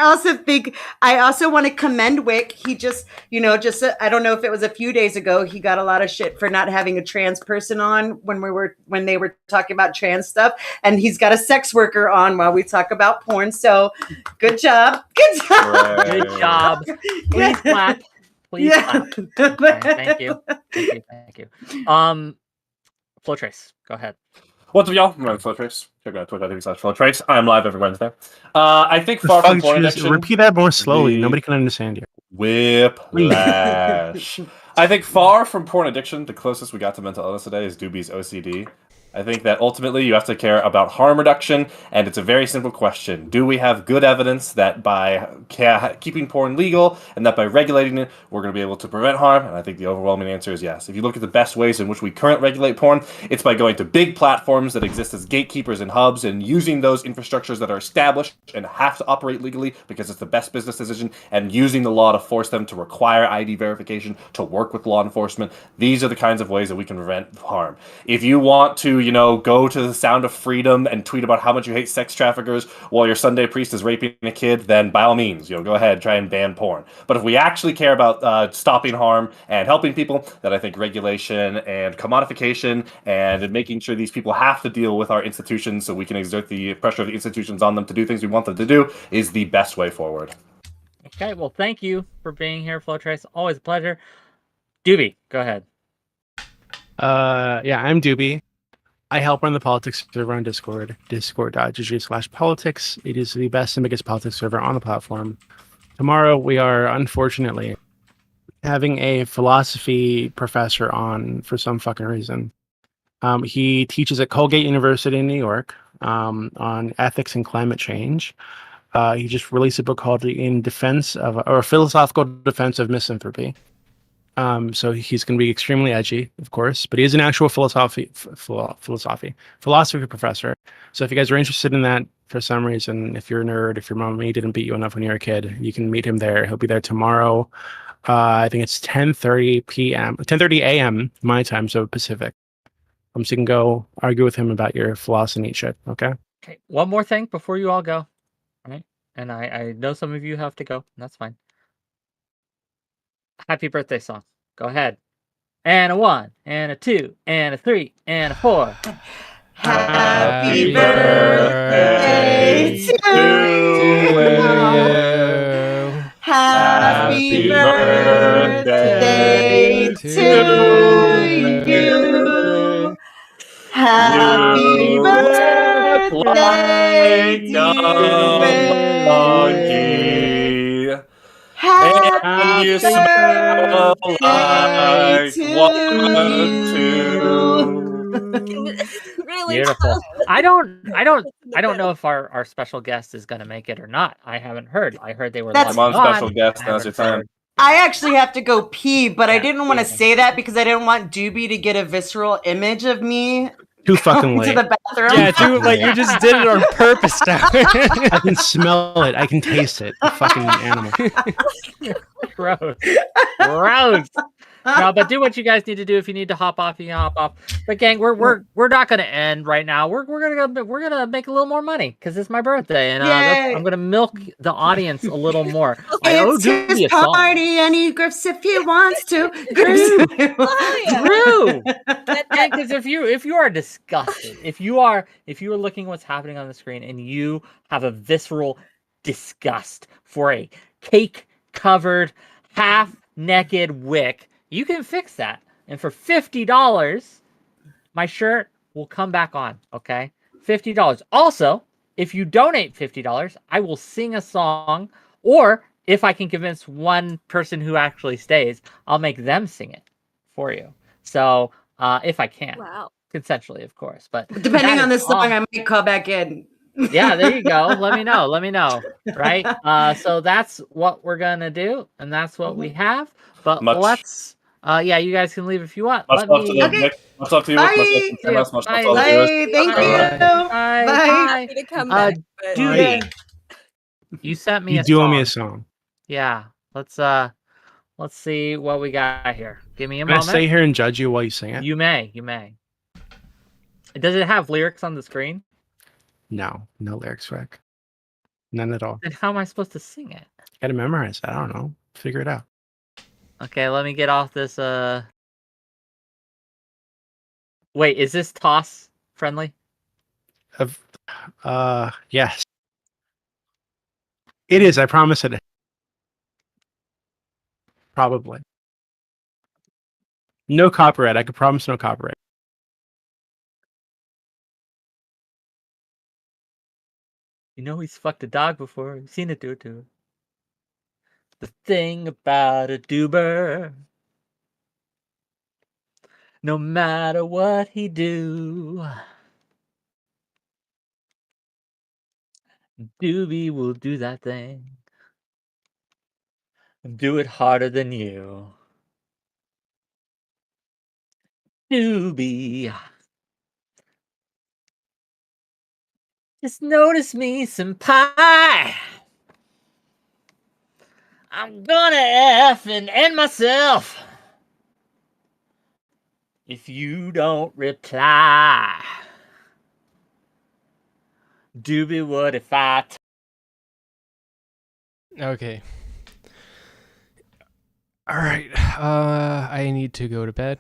also want to commend Wick. He just, I don't know if it was a few days ago, he got a lot of shit for not having a trans person on when they were talking about trans stuff. And he's got a sex worker on while we talk about porn. So good job. Good job. Right. Good job. Please clap. Please clap. Okay, thank you. Thank you. Flowtrace, go ahead. What's up, y'all? I'm running Flowtrace. Check out twitch.tv/Flowtrace. I am live every Wednesday. I think far from porn addiction. Repeat that more slowly. Nobody can understand you. Whiplash. I think far from porn addiction, the closest we got to mental illness today is Doobie's OCD. I think that ultimately you have to care about harm reduction, and it's a very simple question. Do we have good evidence that by keeping porn legal and that by regulating it, we're going to be able to prevent harm? And I think the overwhelming answer is yes. If you look at the best ways in which we currently regulate porn, it's by going to big platforms that exist as gatekeepers and hubs and using those infrastructures that are established and have to operate legally because it's the best business decision, and using the law to force them to require ID verification, to work with law enforcement. These are the kinds of ways that we can prevent harm. If you want to go to the Sound of Freedom and tweet about how much you hate sex traffickers while your Sunday priest is raping a kid, then by all means, go ahead, try and ban porn. But if we actually care about stopping harm and helping people, then I think regulation and commodification and making sure these people have to deal with our institutions so we can exert the pressure of the institutions on them to do things we want them to do is the best way forward. Okay, well, thank you for being here, Flowtrace. Always a pleasure. Doobie, go ahead. Yeah, I'm Doobie. I help run the politics server on Discord, discord.gg/politics. It is the best and biggest politics server on the platform. Tomorrow, we are unfortunately having a philosophy professor on for some fucking reason. He teaches at Colgate University in New York on ethics and climate change. He just released a book called "In Defense of" or "Philosophical Defense of Misanthropy." So he's going to be extremely edgy, of course, but he is an actual philosophy professor. So if you guys are interested in that for some reason, if you're a nerd, if your mommy didn't beat you enough when you were a kid, you can meet him there. He'll be there tomorrow. I think it's 10:30 a.m. my time, so Pacific. So you can go argue with him about your philosophy shit. Okay. Okay, one more thing before you all go. All right, and I know some of you have to go, and that's fine. Happy birthday song. Go ahead. And a 1, and a 2, and a 3, and a 4. Happy birthday to you. Happy birthday to you. Happy birthday, dear Ray. Happy you birthday smell like to one, you. two. Beautiful. I don't know if our special guest is gonna make it or not. I haven't heard. I heard they were That's- Come on, logging special guest. I Now's your haven't time. heard. I actually have to go pee, but I Yeah, didn't want to yeah. say that because I didn't want Doobie to get a visceral image of me Too fucking going to late. the bathroom. Yeah, dude, like you just did it on purpose now. I can smell it. I can taste it. The fucking animal. Gross. Gross. No, but do what you guys need to do. If you need to hop off, you can hop off. But gang, we're not gonna end right now. We're gonna make a little more money because it's my birthday, and Yay. I'm gonna milk the audience a little more. I owe It's Doobie his a song. party and he grips if he wants to. True. Oh, yeah. True. That- Because if you are disgusted, if you are looking at what's happening on the screen and you have a visceral disgust for a cake covered half naked wick, you can fix that. And for $50, my shirt will come back on. Okay, $50. Also, if you donate $50, I will sing a song, or if I can convince one person who actually stays, I'll make them sing it for you. So if I can, Wow. consensually, of course. But Depending that on the is song, awesome. I might call back in. Yeah, there you go. Let me know. Right? So that's what we're gonna do, and that's what we have. But Much- let's yeah, you guys can leave if you want. Much Let love to me the Nick. Much love to you, Rick. Much love to Bye. Dennis. Much love Bye. to all the Bye. viewers. Bye. Thank Bye. you. Bye. Bye. Happy to come back. But Doobie, Yeah. you sent me You a do owe me a song. song. Yeah. Let's see what we got here. Give me a Can I moment. stay here and judge you while you sing it? You may. Does it have lyrics on the screen? No lyrics, Rick. None at all. Then how am I supposed to sing it? Gotta memorize it. I don't know. Figure it out. Okay, let me get off this Wait, is this toss friendly? Yes. It is. I promise it. Probably. No copyright. I can promise no copyright. You know he's fucked a dog before. You've seen it do it to her. The thing about a doober, no matter what he do, Doobie will do that thing. And do it harder than you. Doobie. Just notice me, senpai. I'm gonna F and end myself if you don't reply. Doobie, what if I Okay. All right. I need to go to bed.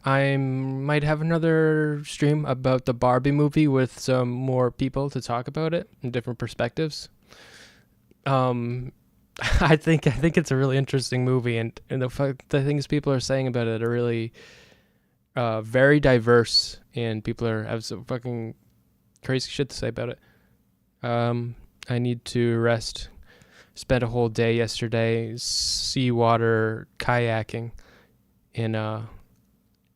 I might have another stream about the Barbie movie with some more people to talk about it and different perspectives. I think it's a really interesting movie, and the things people are saying about it are really very diverse, and people have some fucking crazy shit to say about it. I need to rest. Spent a whole day yesterday seawater kayaking in a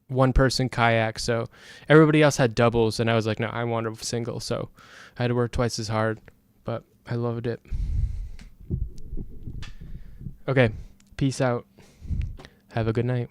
one-person kayak, so everybody else had doubles, and I was like, no, I want a single, so I had to work twice as hard, but I loved it. Okay, peace out. Have a good night.